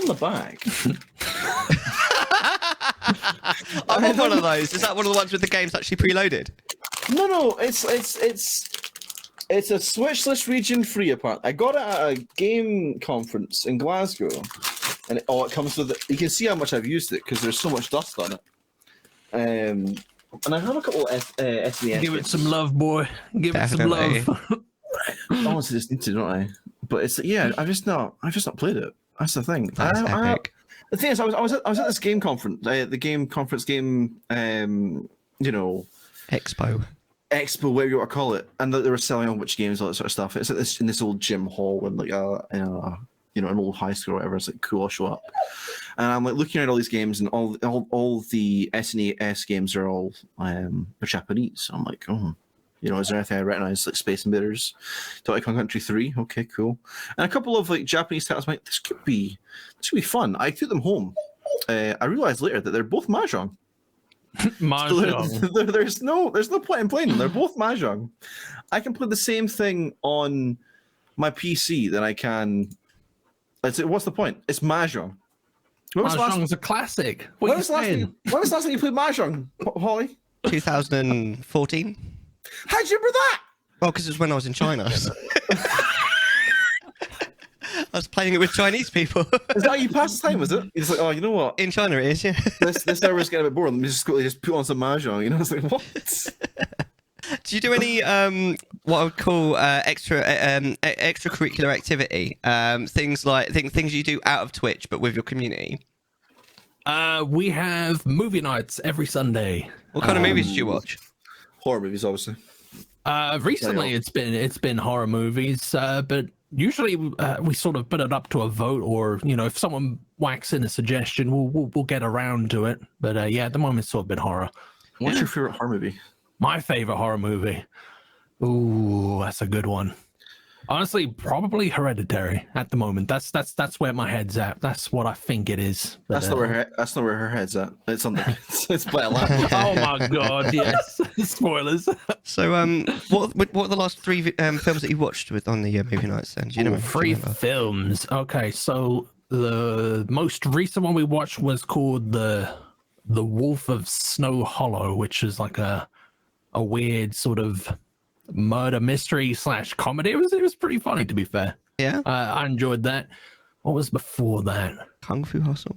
the bag. I want one of those. Is that one of the ones with the games actually preloaded? No, it's a Switchless region free apart. I got it at a game conference in Glasgow, and it comes with it. You can see how much I've used it because there's so much dust on it. And I have a couple of SNES. Give it some love, boy. Give Definitely. it some love. I honestly just need to, don't I? But it's I've just not played it. That's the thing. That's epic. The thing is, I was at this game conference, the game conference game, you know, Expo, whatever you want to call it, and they were selling on which games, all that sort of stuff. It's like in this old gym hall, and like you know, an old high school or whatever. It's like cool, I'll show up, and I'm like looking at all these games, and all the SNES games are all they're Japanese. So I'm like, oh, you know, is there anything I recognize, like Space Invaders, Donkey Kong Country 3? Okay, cool. And a couple of like Japanese titles. I'm like, this could be fun. I took them home. I realized later that they're both mahjong. Mahjong. So there's no point in playing them. They're both mahjong. I can play the same thing on my PC that I can. What's the point? It's mahjong. Mahjong is a classic. When was the last time you played mahjong, Holly? 2014. How'd you remember that? Well, because it was when I was in China. I was playing it with Chinese people. Is that how you passed the time, was it? It's like, oh, you know what? In China it is, yeah. This server's getting a bit boring. Let me just put on some mahjong, you know? It's like, what? Do you do any what I would call extracurricular activity? Things like things you do out of Twitch but with your community? We have movie nights every Sunday. What kind of movies did you watch? Horror movies, obviously. Recently, it's been horror movies, but usually we sort of put it up to a vote, or if someone whacks in a suggestion, we'll get around to it. But yeah, at the moment, it's sort of been horror. What's your favorite horror movie? My favorite horror movie. Ooh, that's a good one. Honestly, probably Hereditary at the moment. That's where my head's at. That's what I think it is. But, that's not where her head's at. It's on the it's by a lamp. Oh my god! Yes, spoilers. So, what are the last three films that you watched on the movie nights? Then do you know? Three films. Okay, so the most recent one we watched was called the Wolf of Snow Hollow, which is like a weird sort of murder mystery / comedy. It was pretty funny, to be fair. Yeah, I enjoyed that. What was before that? Kung Fu Hustle.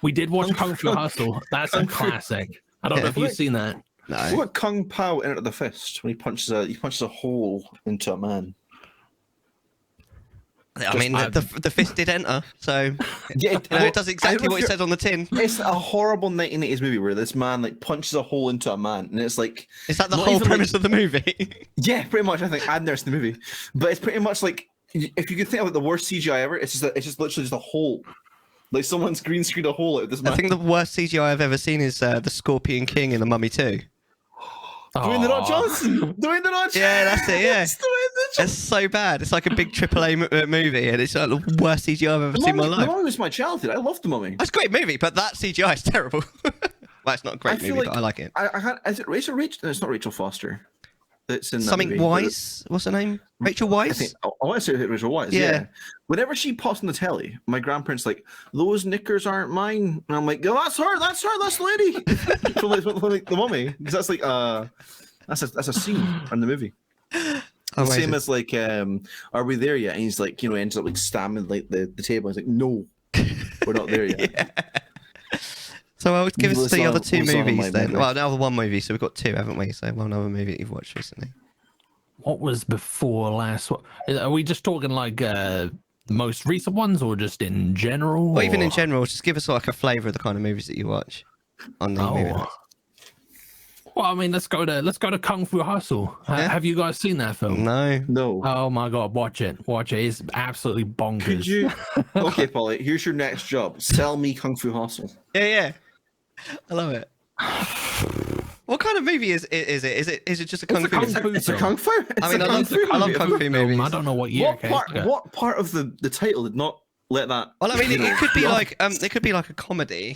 We did watch Kung Fu Hustle. That's a classic. I don't know if you've seen that. No. What Kung Pao Enter the Fist when he punches a hole into a man? I mean, the fist did enter, so Yeah, it does exactly what it said on the tin. It's a horrible 1980s movie where this man like punches a hole into a man, and it's like, is that the whole premise of the movie? Yeah, pretty much. I think I've never seen the movie, but it's pretty much like, if you could think of the worst CGI ever, it's just literally just a hole, like someone's green screened a hole out of this man. I think the worst CGI I've ever seen is the Scorpion King in The Mummy 2. Dwayne The Rock Johnson. Dwayne The Rock. Yeah, that's it. Yeah, It's it's so bad. It's like a big AAA movie, and it's like the worst CGI I've ever seen in my life. The Mummy was my childhood. I loved The Mummy. It's a great movie, but that CGI is terrible. Well, it's not a great I feel movie, like but I like it. Is it Rachel? No, it's not Rachel Foster. It's in that Something movie, Wise. What's her name? Rachel I Wise. think I want to say Rachel Wise. Yeah. Yeah. Whenever she pops on the telly, my grandparents like, those knickers aren't mine, and I'm like, oh, that's the lady from like The Mummy, because that's like that's a scene in the movie. The same as like, are we there yet? And he's like, ends up like stabbing like the table. He's like, no, we're not there yet. Yeah. So I would give us the other two movies then. memory. Well, now the one movie, so we've got two, haven't we? So one other movie that you've watched recently. What was before last? Are we just talking like the most recent ones, or just in general? Or even in general, just give us like a flavour of the kind of movies that you watch on the movie nights. Well, I mean, let's go to Kung Fu Hustle. Yeah. Have you guys seen that film? No. Oh my god, watch it! It's absolutely bonkers. Could you? Okay, Polly. Here's your next job. Sell me Kung Fu Hustle. Yeah. I love it. What kind of movie is it? Is it just a kung fu? It's a Kung Fu. I mean, I love kung fu movies. I don't know what year. What part of the title did not let that? Well, I mean, it could be like it could be like a comedy.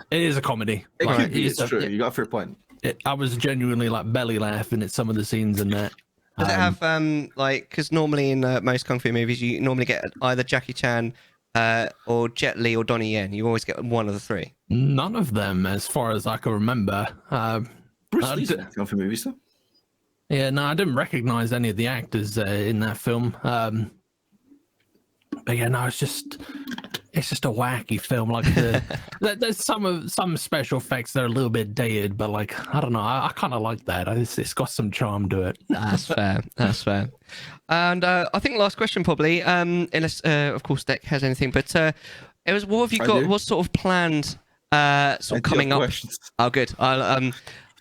It is a comedy. It could be. It's true. You got a fair point. I was genuinely like belly laughing at some of the scenes in that. Does it have like, because normally in most kung fu movies you normally get either Jackie Chan or Jet Li or Donnie Yen. You always get one of the three. None of them, as far as I can remember. Bruce Lee's in kung fu movies though. Yeah, no, I didn't recognize any of the actors in that film. But yeah, no, it's just a wacky film. Like there's some special effects that are a little bit dated, but like I don't know, I kind of like that. It's got some charm to it. That's fair. And I think last question probably, unless of course Deck has anything, but it was, what have you got? What sort of planned sort of coming up? Questions. Oh, good.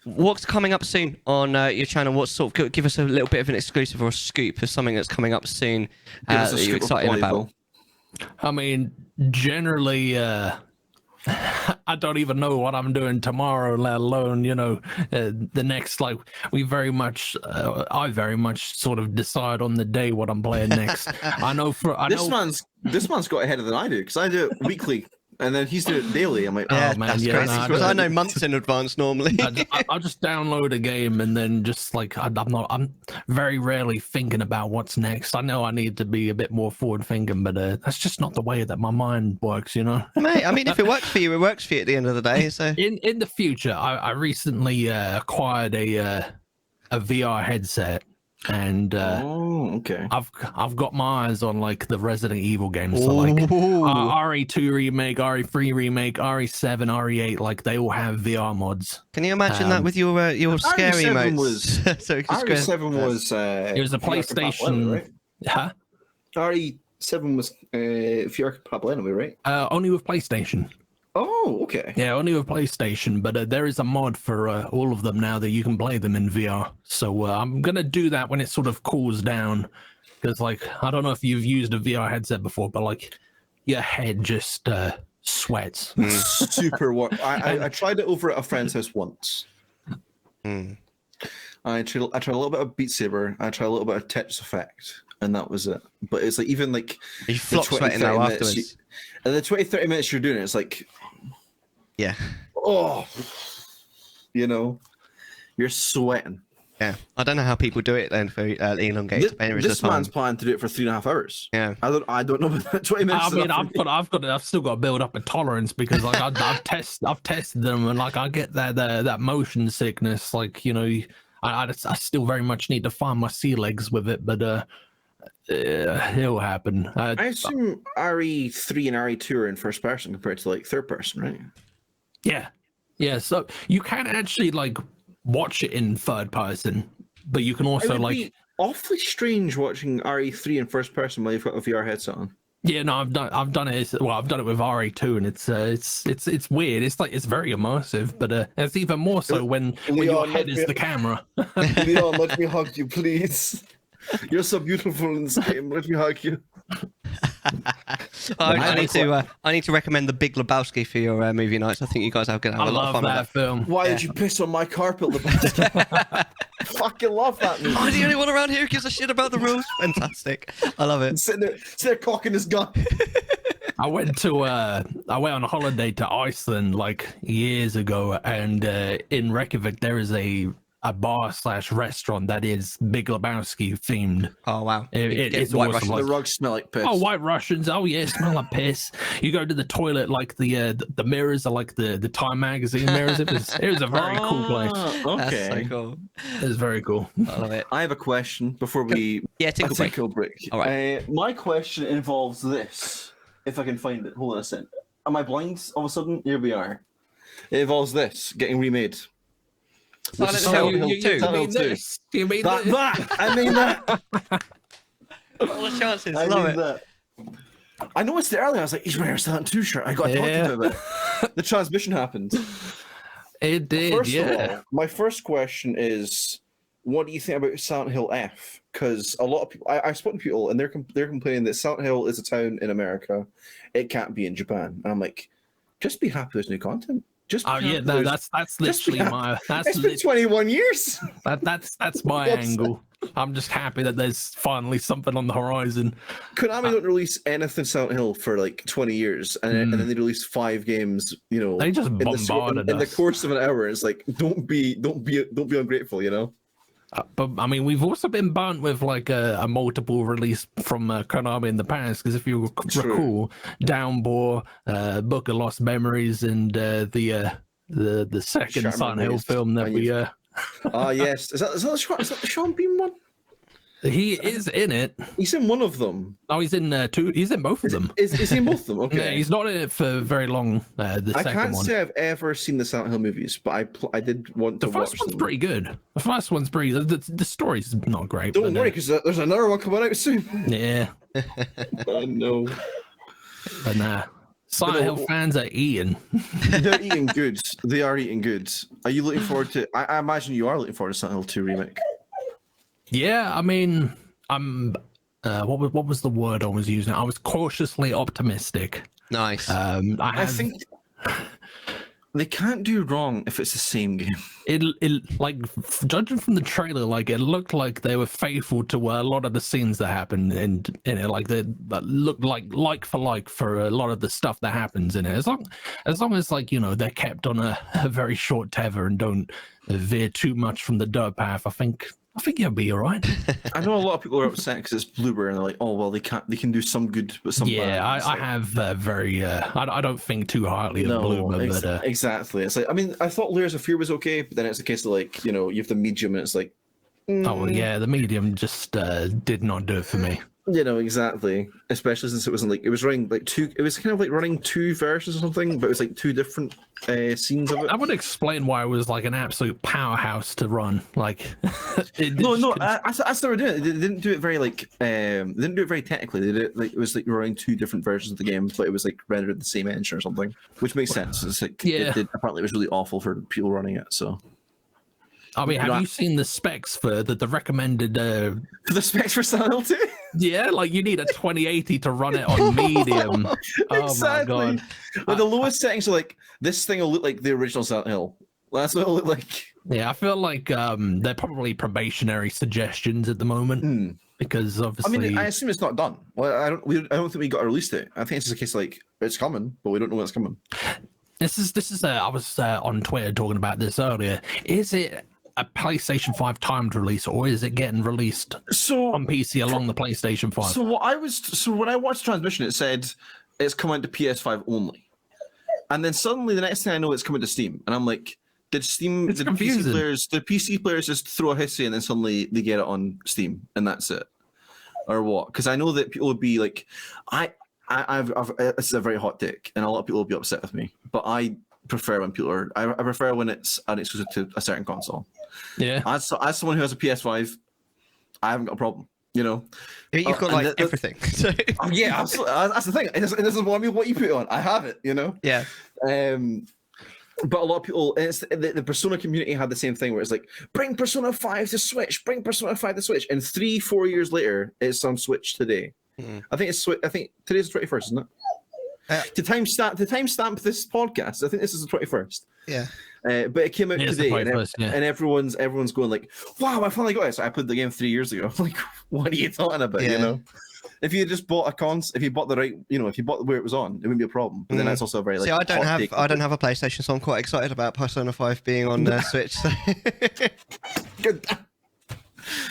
What's coming up soon on your channel? What sort of, give us a little bit of an exclusive or a scoop of something that's coming up soon that you're excited about? I mean, generally, I don't even know what I'm doing tomorrow, let alone, the next, like, I very much sort of decide on the day what I'm playing next. This man's got ahead of than I do, because I do it weekly. And then he's doing it daily. I'm like, yeah, oh man, that's crazy. Because I know months in advance normally. I'll just download a game and then just like I'm very rarely thinking about what's next. I know I need to be a bit more forward thinking, but that's just not the way that my mind works, Mate, I mean, if it works for you, it works for you at the end of the day. So in the future, I recently acquired a VR headset. And okay. I've got my eyes on like the Resident Evil games, so like RE2 remake, RE3 remake, RE7, RE8, like they all have VR mods. Can you imagine that with your scary emotes? So RE7 was it was a PlayStation, right? Huh? RE7 was VR compatible anyway, right? Only with PlayStation. Oh, okay. Yeah, only with PlayStation, but there is a mod for all of them now that you can play them in VR. So I'm gonna do that when it sort of cools down, because like I don't know if you've used a VR headset before, but like your head just sweats. Super warm. I tried it over at a friend's house once. I tried a little bit of Beat Saber. I tried a little bit of Tetris Effect, and that was it. But it's like even like You flop sweating now afterwards. And the 20-30 minutes you're doing it, it's like, Yeah. oh, you know, you're sweating. Yeah. I don't know how people do it then for elongated periods of This time. man's planning to do it for 3.5 hours. Yeah. I don't know about 20 minutes. I mean, I've still got to build up a tolerance because like I've tested them and like I get that motion sickness. Like, you know, I still very much need to find my sea legs with it, but it'll happen. I assume RE3 and RE2 are in first person compared to like third person, right? Yeah. So you can actually like watch it in third person, but you can also like awfully strange watching RE3 in first person while you've got a VR headset on. Yeah, no, I've done it. Well, I've done it with RE2, and it's weird. It's like it's very immersive, but it's even more so when your head is the camera. Leon, let me hug you, please. You're so beautiful in this game. Let me hug you. I need to recommend The Big Lebowski for your movie nights. I think you guys are going to have a lot of fun with that film. Why did you piss on my carpet, Lebowski? Fucking love that movie. I'm the only one around here who gives a shit about the rules. Fantastic. I love it. Sitting there cocking his gun. I went on a holiday to Iceland like years ago, and in Reykjavik there is a bar/restaurant that is Big Lebowski themed. Oh wow! It's White awesome. The rugs smell like piss. Oh, White Russians! Oh yeah, smell like piss. You go to the toilet, like the mirrors are like the Time magazine mirrors. It was a very cool place. Okay, that's so cool. It was very cool. I love it. I have a question before we take a break. All right. My question involves this. If I can find it, hold on a second. Am I blind? All of a sudden, here we are. It involves this getting remade. Silent Hill 2. You mean that? I mean that. All the chances. I Love mean it. that. I noticed it earlier. I was like, he's wearing a Silent 2 shirt. I got to talk to him about it. The transmission happened. It did. First of all, my first question is, what do you think about Silent Hill F? Because a lot of people, I've spoken to people, and they're complaining that Silent Hill is a town in America. It can't be in Japan. And I'm like, just be happy there's new content. Just that's literally my. It's been 21 years. That's my angle. I'm just happy that there's finally something on the horizon. Konami don't release anything Silent Hill for like 20 years, and then they release 5 games. You know, they just bombarded in the course of an hour. It's like don't be ungrateful. You know. But I mean, we've also been burnt with like a multiple release from Konami in the past. Because if you recall, Downbore, Book of Lost Memories, and the second Silent Hill film that we. Yes, is that the Sean Bean one? He is in it. He's in one of them. Oh, he's in two. He's in both of them. Is he in both of them? Okay. Yeah, he's not in it for very long. I can't say I've ever seen the Silent Hill movies, but I did want to watch them. The first one's pretty good. The first one's pretty. The story's not great. Don't worry, because there's another one coming out soon. Yeah. I know. But nah. Silent Hill fans are eating. They're eating good. They are eating good. Are you looking forward to? I imagine you are looking forward to Silent Hill 2 remake. Yeah, I mean, I'm. What was the word I was using? I was cautiously optimistic. Nice. I think they can't do wrong if it's the same game. It like judging from the trailer, like it looked like they were faithful to a lot of the scenes that happened in it. Like they looked like for a lot of the stuff that happens in it. As long as like, you know, they're kept on a very short tether and don't veer too much from the dirt path, I think you'll be all right. I know a lot of people are upset because it's Bloober and they're like, oh well, they can do some good but some bad. I have I don't think too highly of Bloober, but exactly. It's like, I mean, I thought Layers of Fear was okay, but then it's a case of like, you know, you have the medium and it's like oh yeah, the medium just did not do it for me. You know, exactly. Especially since it wasn't like it was running like two. It was kind of like running two versions or something, but it was like two different scenes of it. That would explain why it was like an absolute powerhouse to run. Like, as they were doing it, they didn't do it very like. They didn't do it very technically. They did it like it was like running two different versions of the game, but it was like rendered in the same engine or something, which makes sense. It's like apparently it was really awful for people running it. So. I mean, have you seen the specs for the recommended? For the specs for Silent Hill 2? Yeah, like you need a 2080 to run it on medium. Exactly. Oh my god! Like the lowest settings are like this thing will look like the original Silent Hill. That's what it'll look like. Yeah, I feel like they're probably probationary suggestions at the moment because obviously. I mean, I assume it's not done. Well, I don't think we got a release date. I think it's just a case like it's coming, but we don't know when it's coming. This is. I was on Twitter talking about this earlier. Is it a PlayStation 5 timed release, or is it getting released on PC along the PlayStation 5? So when I watched Transmission, it said it's coming to PS5 only, and then suddenly the next thing I know, it's coming to Steam, and I'm like, did PC players just throw a hissy and then suddenly they get it on Steam and that's it, or what? Because I know that people would be like, I've this is a very hot take, and a lot of people will be upset with me, but I prefer when people are. I prefer when it's an exclusive to a certain console. Yeah. As someone who has a PS5, I haven't got a problem. You know, you've got like everything. So. Oh, yeah, absolutely. That's the thing. It doesn't bother me what you put on. I have it. You know. Yeah. But a lot of people, it's the Persona community had the same thing where it's like, bring Persona 5 to Switch, bring Persona 5 to Switch, and 3-4 years later, it's on Switch today. I think today's the 21st, isn't it? To timestamp this podcast, I think this is the 21st. Yeah. But it came out today, and everyone's going like, "Wow, I finally got it!" So I played the game 3 years ago. I'm like, what are you talking about? Yeah. You know, if you just bought if you bought the right, if you bought where it was on, it wouldn't be a problem. But then that's also a very like. See, I don't have a PlayStation, so I'm quite excited about Persona 5 being on Switch. So. Good.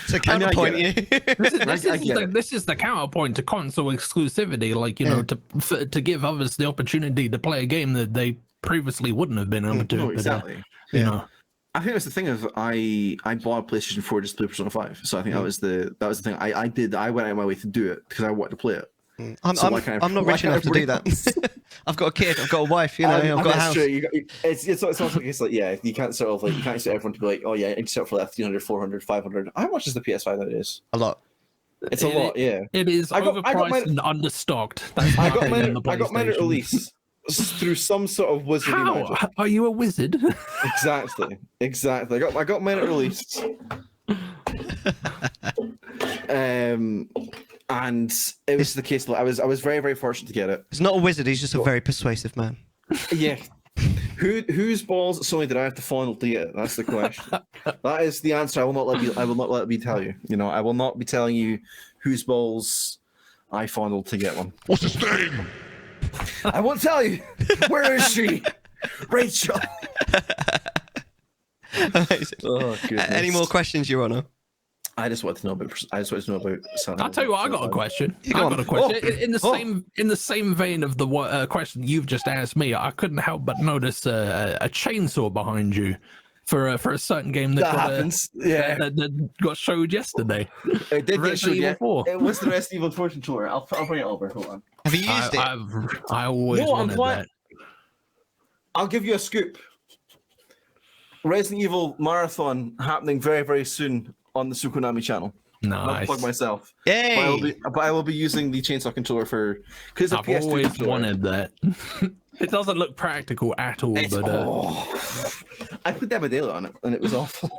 So counterpoint you. This is the counterpoint to console exclusivity, like to give others the opportunity to play a game that they previously wouldn't have been able to. No, exactly. You know, I think that's the thing of I bought a PlayStation 4 just to play Persona 5, so I think that was the thing I went out of my way to do it because I wanted to play it. I'm not rich enough to do that. I've got a kid, I've got a wife, I've got a house. True. It's also like it's like you can't sort of like you can't expect everyone to be like, oh yeah, I can sell for that 300, 400, 500. How much is the PS5 that it is? A lot. It's a lot, yeah. It is overpriced and understocked. I got mine at release through some sort of wizardry magic. How are you a wizard? Exactly. I got mine at release. And it was the case. I was very, very fortunate to get it. He's not a wizard. He's just a very persuasive man. Yeah. Whose balls Sony did I have to fondle to get it? That's the question. That is the answer. I will not let me tell you. I will not be telling you whose balls I fondled to get one. What's his name? I won't tell you. Where is she? Rachel. Amazing. Oh, goodness. Any more questions, Your Honor? I just wanted to know about. I'll tell you what. I got a question. In the same vein of the question you've just asked me, I couldn't help but notice a chainsaw behind you for a certain game that got showed yesterday. It did get showed. It was the Resident Evil 4 controller. I'll bring it over. Hold on. Have you used it? I always wanted that. I'll give you a scoop. Resident Evil Marathon happening very, very soon on the Sukonami channel. Nice. I'll plug myself. Yay! But I will be using the chainsaw controller because I've always wanted that. It doesn't look practical at all, I put Demadale on it and it was awful.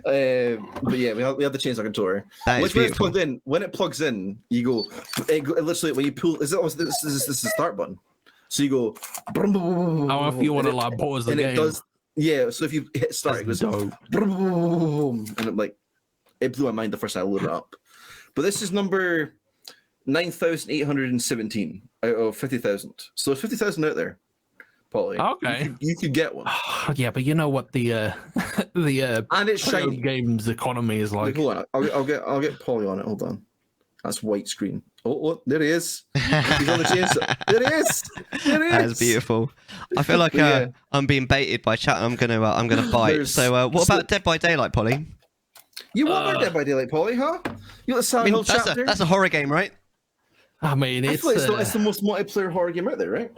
But yeah, we have the chainsaw controller. Which when it's plugged in, when it plugs in, you go. It literally when you pull. This is the start button. So you go. How if you want to pause the game? It does. Yeah, so if you hit start, it goes boom, and it blew my mind the first time I loaded it up. But this is number 9,817 out of 50,000. So there's 50,000 out there, Polly. Okay, you could get one. Yeah, but you know what the and it's shiny games economy is like. Hold on, I'll get Polly on it. Hold on, that's white screen. Oh, there he is. He's on the chainsaw. There he is. That's beautiful. I feel like I'm being baited by chat. I'm gonna bite. So what about Dead by Daylight, Polly? You want Dead by Daylight, Polly, huh? You got the Silent Hill chapter? That's a horror game, right? I mean, I feel like it's the most multiplayer horror game out there, right?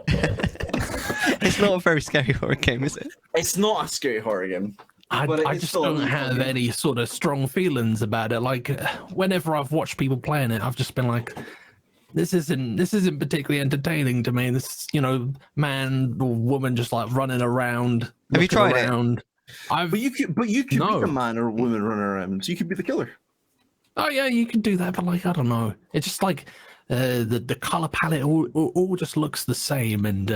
It's not a very scary horror game, is it? It's not a scary horror game. I just don't have any sort of strong feelings about it. Like, whenever I've watched people playing it, I've just been like, this isn't particularly entertaining to me. This, man or woman just like running around. Have you tried it? But you could be a man or a woman running around. So you could be the killer. Oh yeah, you can do that, but like, I don't know. It's just like the color palette all just looks the same, and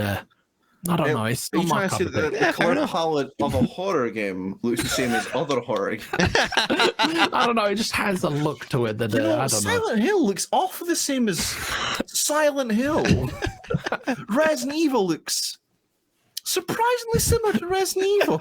I don't know. It's not my cup of tea. The color palette of a horror game looks the same as other horror games. I don't know. It just has a look to it that I don't know. Silent Hill looks awfully the same as Silent Hill. Resident Evil looks surprisingly similar to Resident Evil.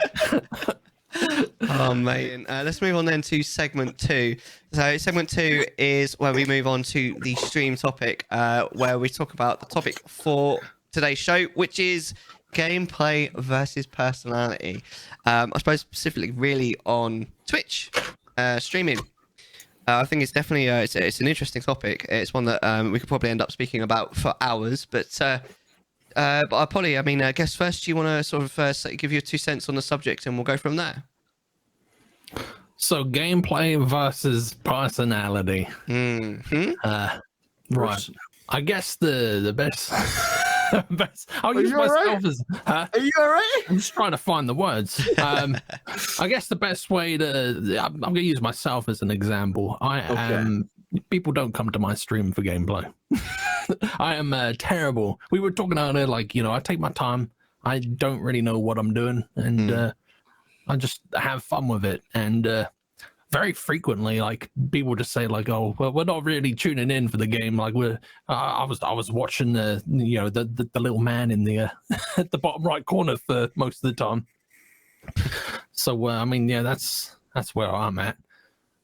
Oh, mate. Let's move on then to segment 2. So segment 2 is where we move on to the stream topic, where we talk about the topic for today's show, which is gameplay versus personality. I suppose specifically really on Twitch streaming. I think it's definitely it's an interesting topic. It's one that we could probably end up speaking about for hours, but Polly, I mean, I guess first you want to sort of give your 2 cents on the subject, and we'll go from there. So gameplay versus personality. Right. I guess the best. I'll use myself as. Are you all right? I'm just trying to find the words. I guess the best way to. I'm going to use myself as an example. I am. People don't come to my stream for gameplay. I am terrible. We were talking earlier, like, I take my time. I don't really know what I'm doing, and I just have fun with it. And very frequently, like, people just say, like, "Oh, well, we're not really tuning in for the game." Like, I was watching the little man in the at the bottom right corner for most of the time. So I mean, yeah, that's where I'm at.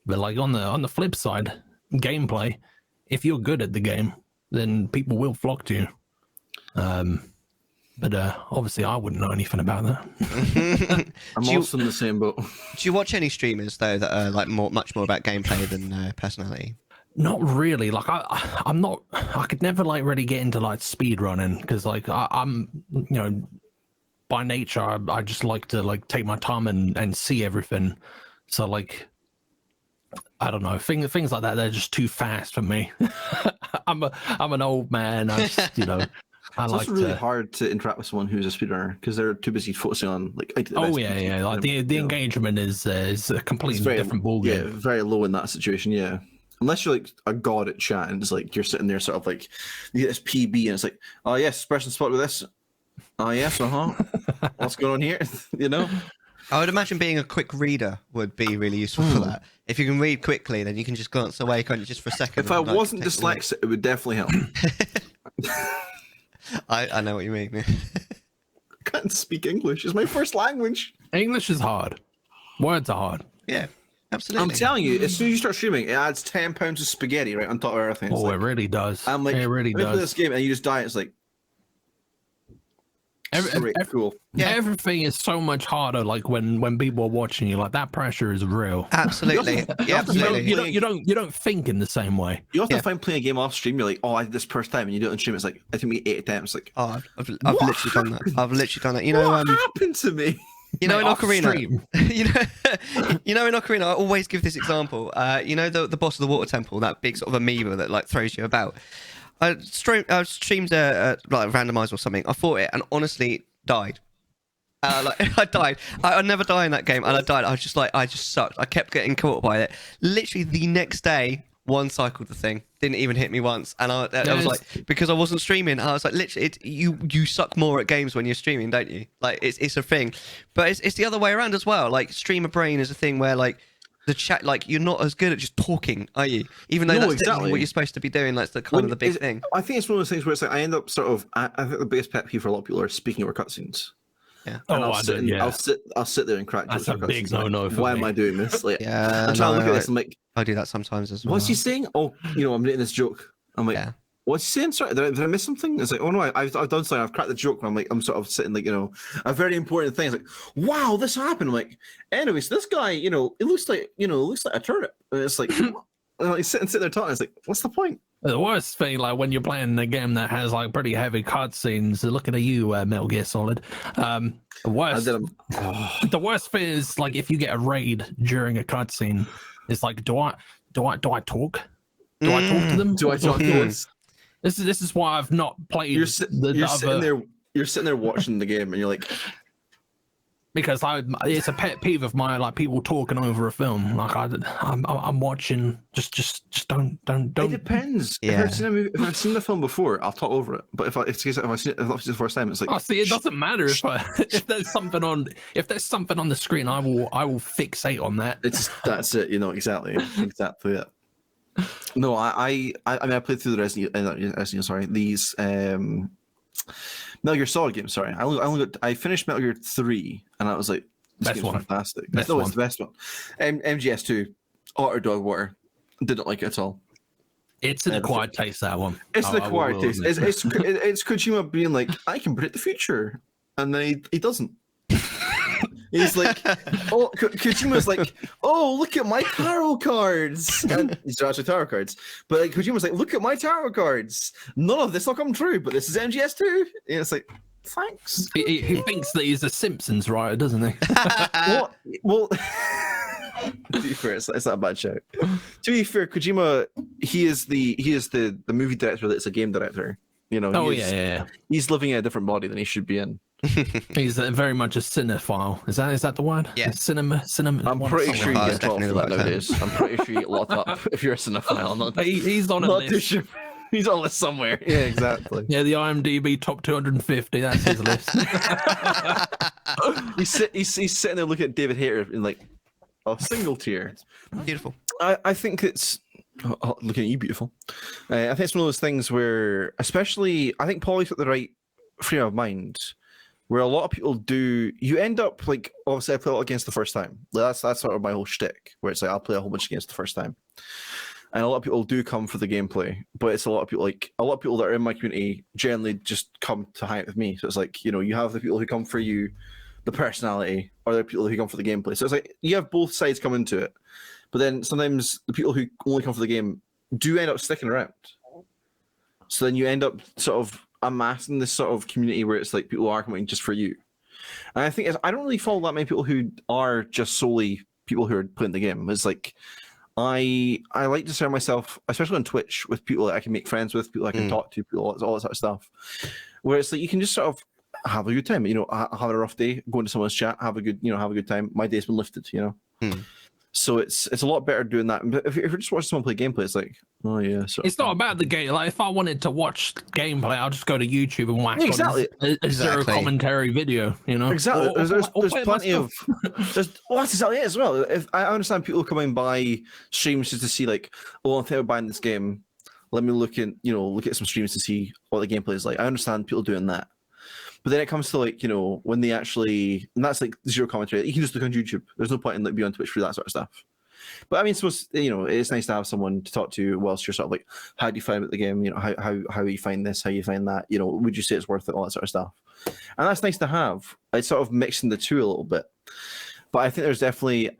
But like on the flip side, gameplay, if you're good at the game, then people will flock to you. But obviously I wouldn't know anything about that. I'm also in the same boat. Do you watch any streamers though that are like much more about gameplay than personality? Not really. Like I'm not. I could never like really get into like speed running because like I'm by nature I just like to like take my time and see everything. So like I don't know, things like that, they're just too fast for me. I'm an old man. I just It's also really hard to interact with someone who's a speedrunner because they're too busy focusing on like. Yeah. Like the engagement is a completely different ballgame. Yeah, very low in that situation. Yeah, unless you're like a god at chat and it's like you're sitting there sort of like you get this PB and it's like, oh yes, this person spotted with this. Oh yes, what's going on here? I would imagine being a quick reader would be really useful for that. If you can read quickly, then you can just glance away, can't you, just for a second? If I wasn't dyslexic, it would definitely help. I know what you mean. I can't speak English. It's my first language. English is hard. Words are hard. Yeah, absolutely. I'm telling you, as soon as you start streaming, it adds 10 pounds of spaghetti right on top of everything. It really does. I'm like, it really does. This game, and you just die. It's like, cool. Yeah. Everything is so much harder. Like when people are watching you, like that pressure is real. Absolutely. You don't think in the same way. You often find playing a game off stream, you're like, oh, I did this first time, and you do it on stream. It's like, it took me 8 attempts. Like, oh, I've literally done that. I've literally done that. What happened to me? In Ocarina, in Ocarina, I always give this example. The boss of the water temple, that big sort of amoeba that like throws you about. I streamed like randomize or something. I fought it and honestly died. I died. I never die in that game, and I died. I just sucked. I kept getting caught by it. Literally the next day, one cycled the thing. Didn't even hit me once, and I was like, because I wasn't streaming. I was like, literally, you suck more at games when you're streaming, don't you? Like it's a thing, but it's the other way around as well. Like streamer brain is a thing where like. The chat, like you're not as good at just talking, are you? Even though that's exactly what you're supposed to be doing. That's the kind of the big thing. I think it's one of those things where it's like I end up sort of. I think the biggest pet peeve for a lot of people are speaking over cutscenes. Yeah. I'll sit there and crack. That's a big no-no. Why am I doing this? Like, yeah. I'm trying to look at this. I'm like, I do that sometimes as well. What's he saying? Oh, I'm making this joke. I'm like, What's he saying? Sorry, did I miss something? It's like, oh no, I've done something. I've cracked the joke. And I'm sort of sitting like, a very important thing. It's like, wow, this happened. I'm like, anyways, this guy, it looks like a turnip. And it's like, he's sitting there talking. It's like, what's the point? The worst thing, like when you're playing a game that has like pretty heavy cutscenes, looking at you, Metal Gear Solid. The worst thing is like if you get a raid during a cutscene, it's like, do I talk? Do I talk to them? Do I talk to them? This is why I've not played. You're sitting there watching the game, and you're like, because it's a pet peeve of mine, like people talking over a film. Like I'm watching, just don't. It depends. Yeah. If I've seen the film before, I'll talk over it. But if I've seen it the first time, it's like, oh, see, it doesn't matter if there's something on the screen, I will fixate on that. That's it. Exactly it. No, I mean, I played through the these Metal Gear Solid games. Sorry, I finished Metal Gear 3, and I was like, this game's fantastic. It's the best one. MGS2, Otter Dog Water, didn't like it at all. It's an acquired taste, that one. It's an acquired taste. It's Kojima being like, I can predict the future, and then he doesn't. He's like, Kojima's like, oh, look at my tarot cards. And these are actually tarot cards. But like, Kojima's like, look at my tarot cards. None of this will come true, but this is MGS2. And it's like, thanks. He thinks that he's a Simpsons writer, doesn't he? Well, to be fair, it's not a bad shout. To be fair, Kojima, he is the movie director that's a game director. He's living in a different body than he should be in. He's very much a cinephile. Is that the word? Yeah. Cinema. I'm pretty sure you get definitely for that nowadays. I'm pretty sure you get locked up if you're a cinephile. He's on a list. Sure. He's on a list somewhere. Yeah, exactly. Yeah, the IMDb top 250. That's his list. He's sitting there looking at David Hayter in like a single tear. Beautiful. I think it's. Looking at you, beautiful. I think it's one of those things where, especially, I think Paul's got the right frame of mind. Where a lot of people do, you end up like, obviously I play a lot against the first time. That's sort of my whole shtick, where it's like I'll play a whole bunch against the first time, and a lot of people do come for the gameplay, but it's a lot of people that are in my community generally just come to hang out with me. So it's like, you have the people who come for you, the personality, or the people who come for the gameplay. So it's like you have both sides come into it, but then sometimes the people who only come for the game do end up sticking around. So then you end up sort of amassing this sort of community where it's like people are coming just for you. And I think I don't really follow that many people who are just solely people who are playing the game. It's like I like to surround myself, especially on Twitch, with people that I can make friends with, people I can talk to, people, all that sort of stuff. Where it's like you can just sort of have a good time. Have a rough day, go into someone's chat, have a good time. My day's been lifted. So it's a lot better doing that. But if you're just watching someone play gameplay, it's like, oh yeah. It's not about the game. Like if I wanted to watch gameplay, I'll just go to YouTube and whack on a zero commentary video. Exactly. There's plenty of. That's exactly it as well. If I understand people coming by streams just to see like, oh, I'm thinking of buying this game. Let me look at some streams to see what the gameplay is like. I understand people doing that. But then it comes to like, when they actually, and that's like zero commentary. You can just look on YouTube. There's no point in like being on Twitch for that sort of stuff. But I mean, it's nice to have someone to talk to whilst you're sort of like, how do you find the game? How you find this? How you find that? Would you say it's worth it? All that sort of stuff. And that's nice to have. It's sort of mixing the two a little bit. But I think there's definitely,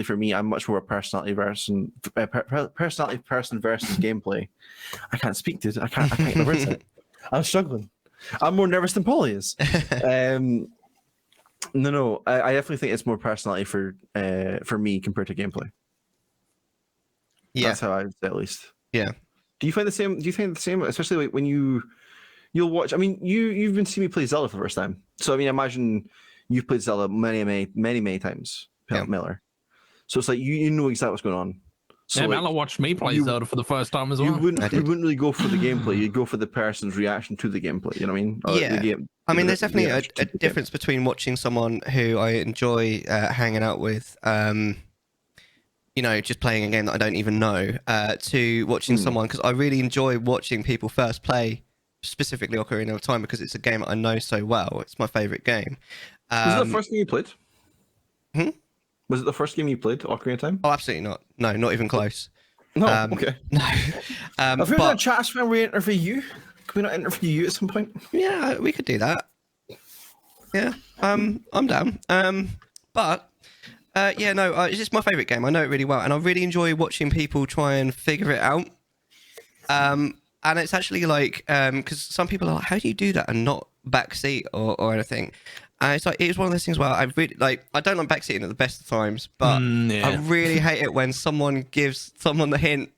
for me, I'm much more a personality person versus gameplay. I can't speak, dude. I can't get the words out. I'm struggling. I'm more nervous than Polly is. No. I definitely think it's more personality for me compared to gameplay. Yeah, that's how I would say, at least. Yeah. Do you find the same? Especially like when you'll watch. I mean, you've been seeing me play Zelda for the first time, so I mean, imagine you've played Zelda many times, Mellar. So it's like you know exactly what's going on. So yeah, Mellar watched me play Zelda for the first time as well. You wouldn't really go for the gameplay. You'd go for the person's reaction to the gameplay. You know what I mean? I mean, there's definitely a difference between watching someone who I enjoy hanging out with, just playing a game that I don't even know, to watching someone, because I really enjoy watching people first play, specifically Ocarina of Time, because it's a game that I know so well. It's my favorite game. Was it the first game you played? Was it the first game you played, Ocarina of Time? Oh, absolutely not. No, not even close. No, okay. No. If we're going to Chattisfying, we interview you. Can we not interview you at some point? Yeah, we could do that. Yeah, I'm down. But it's just my favorite game. I know it really well, and I really enjoy watching people try and figure it out. And it's actually like, because some people are like, how do you do that and not backseat or anything? And it's like, it's one of those things where I really like, I don't like backseating at the best of times, but I really hate it when someone gives someone the hint.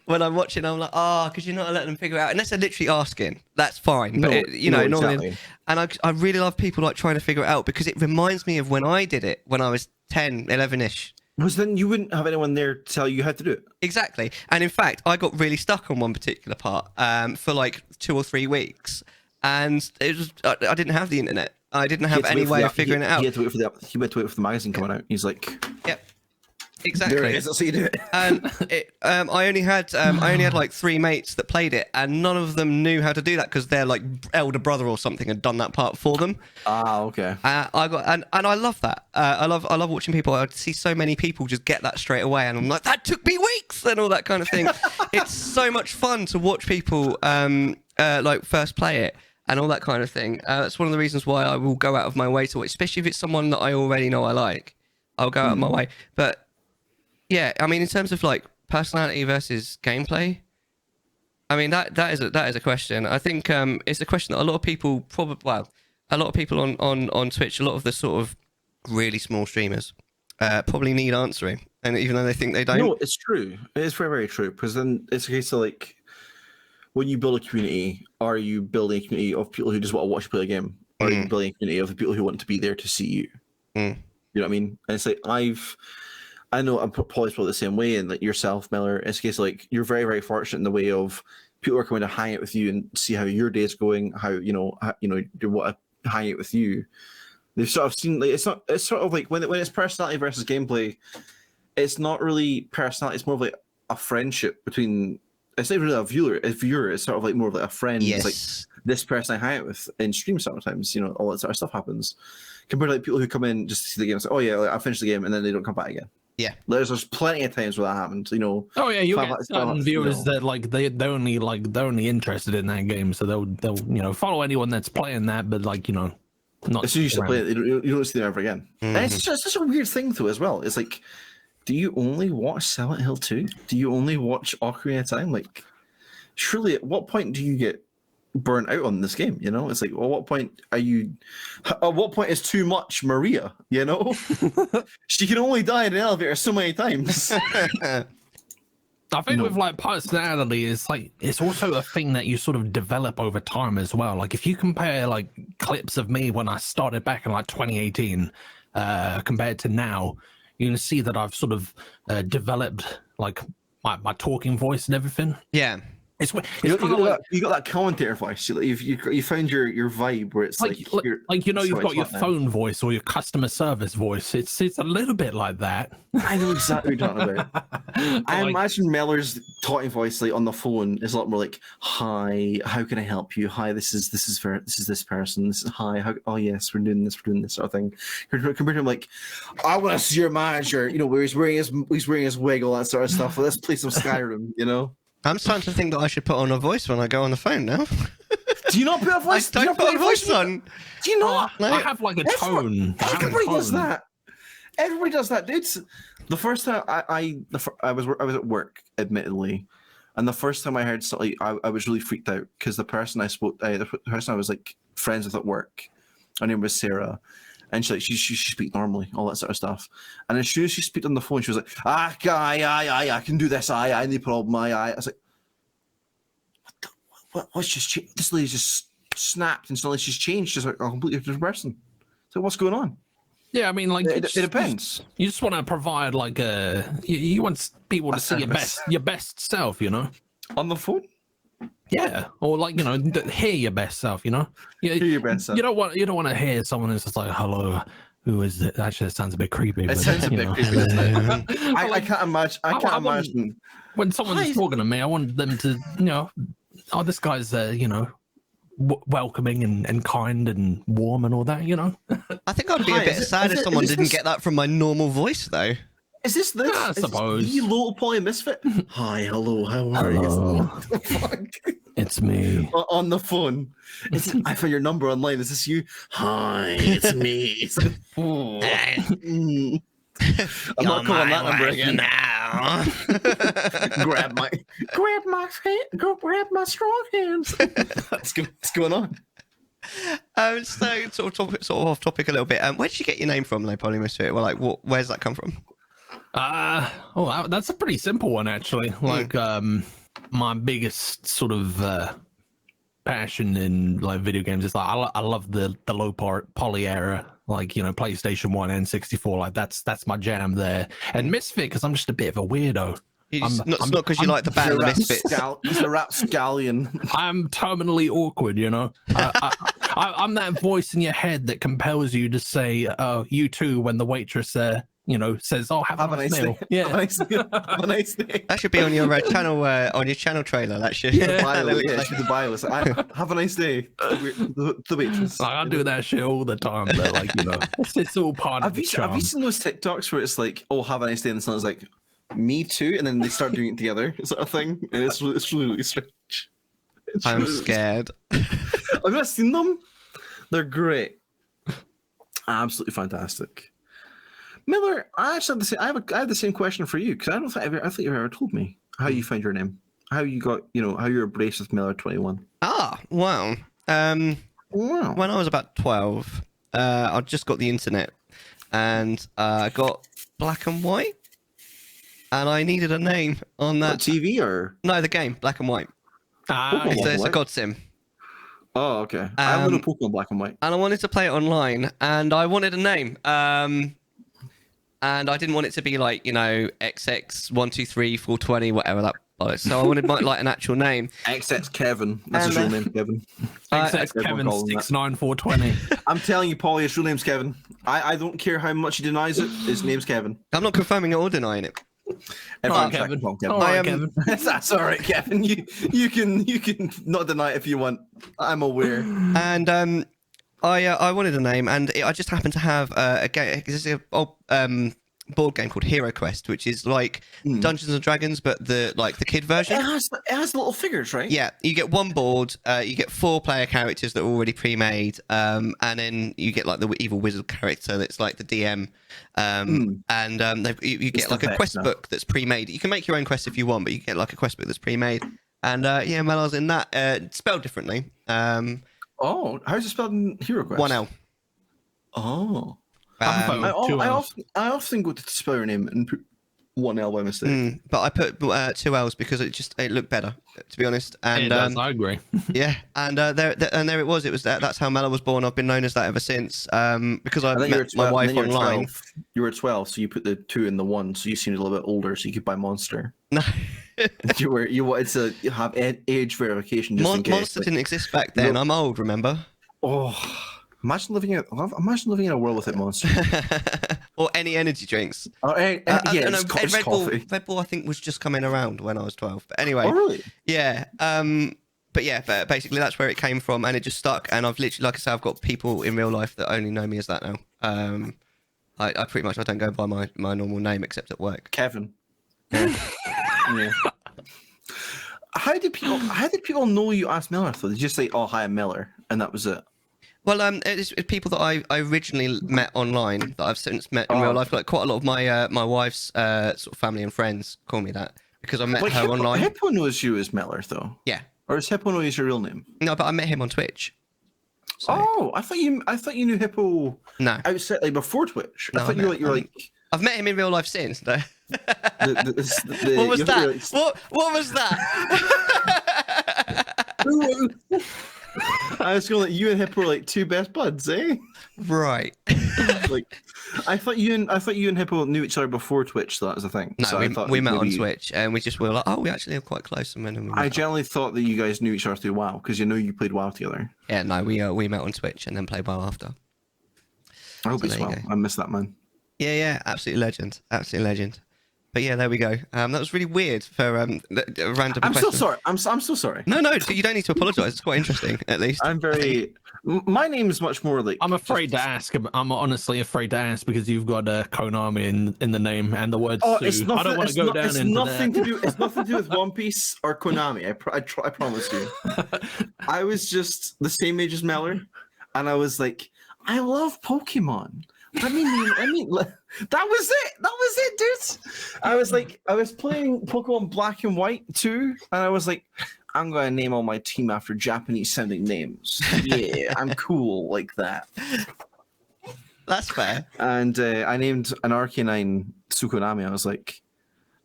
When I'm watching, I'm like, could you not let them figure it out? Unless they're literally asking, that's fine. But normally, exactly. and I really love people like trying to figure it out because it reminds me of when I did it when I was 10, 11-ish. Because then you wouldn't have anyone there to tell you how to do it. Exactly. And in fact, I got really stuck on one particular part for like 2 or 3 weeks. And it was I didn't have the internet. I didn't have any way of figuring it out. He had to wait for the magazine coming out. He's like, yep. Exactly. There it is. That's how you do it. And I only had like 3 mates that played it, and none of them knew how to do that because their like elder brother or something had done that part for them. Okay. And I love that. I love watching people. I see so many people just get that straight away, and I'm like, that took me weeks and all that kind of thing. It's so much fun to watch people like first play it and all that kind of thing. That's one of the reasons why I will go out of my way to watch, especially if it's someone that I already know I like. I'll go out of my way, but. Yeah, I mean, in terms of like personality versus gameplay, I mean that is a question. I think it's a question that a lot of people on Twitch, a lot of the sort of really small streamers, probably need answering, and even though they think they don't. No, it's true. It is very, very true. Because then it's a case of like, when you build a community, are you building a community of people who just want to watch you play a game, or are you building a community of the people who want to be there to see you? You know what I mean? And it's like I know I'm probably the same way, and like yourself, Mellar, it's a case of like you're very, very fortunate in the way of people are coming to hang out with you and see how your day's going, how you want to hang out with you. They've sort of seen like it's sort of like when it's personality versus gameplay, it's not really personality. It's more of like a friendship between. It's not really a viewer. It's sort of like more of like a friend. Yes. It's like this person I hang out with in stream sometimes. All that sort of stuff happens. Compared to like people who come in just to see the game and say, "Oh yeah, like, I finished the game," and then they don't come back again. Yeah, there's plenty of times where that happened. Oh yeah, you get certain viewers that like they're only interested in that game, so they'll follow anyone that's playing that, but like not. As soon as you start playing it, you don't see them ever again. And it's just such a weird thing though as well. It's like, do you only watch Silent Hill 2? Do you only watch Ocarina of Time? Like, surely at what point do you get burnt out on this game? It's like, well, at what point is too much Maria? She can only die in an elevator so many times. I think with like personality, it's also a thing that you sort of develop over time as well. Like if you compare like clips of me when I started back in like 2018 compared to now, you can see that I've sort of developed like my talking voice and everything. Yeah. You got that commentator voice. You found your vibe where it's you've got your phone voice or your customer service voice. It's a little bit like that. I know exactly what you're talking about. I imagine Mellar's talking voice like on the phone is a lot more like, "Hi, how can I help you? Hi, this is this person. This is hi. Oh yes, we're doing this sort of thing." Compared to him like, "I want to see your manager." Where he's wearing his wig, all that sort of stuff. Let's play some Skyrim. I'm starting to think that I should put on a voice when I go on the phone now. Do you not put a voice? I don't put a voice on. Do you not? I have like a tone. Everybody does that. Everybody does that, dude. The first time I was at work, admittedly, and the first time I heard something, I was really freaked out because the person the person I was like friends with at work, her name was Sarah. And she speak normally, all that sort of stuff. And as soon as she speak on the phone, she was like, I can do this, no problem, I was like, what's just changed? This lady just snapped and suddenly she's changed. She's like a completely different person. So what's going on? Yeah, I mean, like it depends. You just want to provide like you want people to see your best self, on the phone. Yeah, or like hear your best self. Hear your best self. You don't want to hear someone who's just like, "Hello, who is it?" Actually, it sounds a bit creepy. It sounds a bit creepy. Doesn't it? I can't imagine. I can't imagine when someone's talking to me. I want them to, oh, this guy's welcoming and kind and warm and all that. I think I'd be a bit sad if someone didn't get that from my normal voice, though. Is this? I suppose. The lowpolymisfit? Hi, hello, how are Hello. you? Fuck. It's me. On the phone. I found your number online. Is this you? Hi, it's me. It's like, oh. I'm not calling that number again. Now. grab my strong hands. What's going on? So sort of off topic a little bit. Where did you get your name from, lowpolymisfit? Well, like, where's that come from? That's a pretty simple one actually. Like, my biggest sort of passion in like video games is like I love the low poly era, like, you know, PlayStation 1 and 64. Like that's my jam there. And Misfit because I'm just a bit of a weirdo. It's not because you like the band The Misfits. He's a rapscallion. I'm terminally awkward, you know. I'm that voice in your head that compels you to say you too when the waitress you know, says, "Oh, have a nice meal." day. Yeah, have a nice day. That should be on your channel, on your channel trailer. That should. The bio. Have a nice day. The waitress. Like, I do that shit all the time. But like, you know, it's all part of the charm. Have you seen those TikToks where it's like, "Oh, have a nice day," and someone's like, "Me too," and then they start doing it together, sort of thing, and it's really strange. I'm scared. I've not seen them. They're great. Absolutely fantastic. Miller, I actually have the same question for you because I think you've ever told me how you found your name, how you got, you know, how you're embraced with Mellar 21. Wow. Wow. When I was about 12, I just got the internet and I got Black and White, and I needed a name on that. What, TV or no, the game Black and White. It's a God Sim. Oh, okay. I have a little Pokemon Black and White, and I wanted to play it online, and I wanted a name. And I didn't want it to be like, you know, XX123 whatever that was. So I wanted like an actual name. XX Kevin. That's his real name, Kevin. XX Kevin 69420. I'm telling you, Paulie, his real name's Kevin. I don't care how much he denies it. His name's Kevin. I'm not confirming it or denying it. Kevin. Kevin. That's all right, Kevin. You can not deny it if you want. I'm aware. And I wanted a name, and I just happened to have a game. There's an old board game called Hero Quest, which is like Dungeons and Dragons, but the kid version. It has little figures, right? Yeah, you get one board. You get 4 player characters that are already pre-made, and then you get like the evil wizard character that's like the DM, and you get like a quest book that's pre-made. You can make your own quest if you want, but you get like a quest book that's pre-made. And yeah, Mellar's in that, spelled differently. Oh, how's it spelled in Hero Quest? 1L. Oh. I often go to spell your name and put 1L by mistake. But I put 2 L's because it looked better, to be honest. And it does, I agree. Yeah, and there it was. It was that's how Mellar was born. I've been known as that ever since. Because I met my wife online. You were 12, so you put the 2 in the 1, so you seemed a little bit older, so you could buy Monster. No. you wanted to have age verification just in case. Monster didn't exist back then. I'm old, remember? Oh, imagine living in a world without Monster. Or any energy drinks. Oh, it's coffee. Red Bull, I think, was just coming around when I was 12. But anyway. Oh, really? Yeah. But basically that's where it came from, and it just stuck. And I've literally, like I said, I've got people in real life that only know me as that now. I pretty much don't go by my normal name except at work. Kevin. Yeah. How did people know you asked Mellar though? Did you just say, "Oh, hi, I'm Mellar," and that was it? Well, it's people that I originally met online that I've since met in real life. Like quite a lot of my wife's sort of family and friends call me that because I met her online. Hippo knows you as Mellar though. Yeah. Or does Hippo know you as your real name? No, but I met him on Twitch. So. Oh, I thought you knew Hippo. No. Outside, like before Twitch. No, I thought you're like. I've met him in real life since. What was that? What was that? I was going like you and Hippo were like 2 best buds, eh? Right. Like, I thought you and Hippo knew each other before Twitch. So that was the thing. No, so we met on Twitch, and we were like, oh, we actually are quite close. And I generally thought that you guys knew each other through WoW because you played WoW together. Yeah, no, we met on Twitch and then played WoW after. I hope it's WoW. I miss that man. Yeah, absolutely legend. But yeah, there we go. That was really weird for a random. I'm so sorry. I'm so sorry. No, you don't need to apologise. It's quite interesting, at least. I'm very. My name is much more like. I'm afraid to ask. I'm honestly afraid to ask because you've got Konami in the name and the word Oh, Sue. it's nothing. I don't want to go down it's into nothing that. to do. It's nothing to do with One Piece or Konami. I promise you. I was just the same age as Mellar, and I was like, I love Pokemon. I mean, that was it, dude. I was like, I was playing Pokemon Black and White too, and I was like, I'm gonna name all my team after Japanese sounding names. Yeah, I'm cool like that. That's fair. And I named an Arcanine Sukonami. I was like,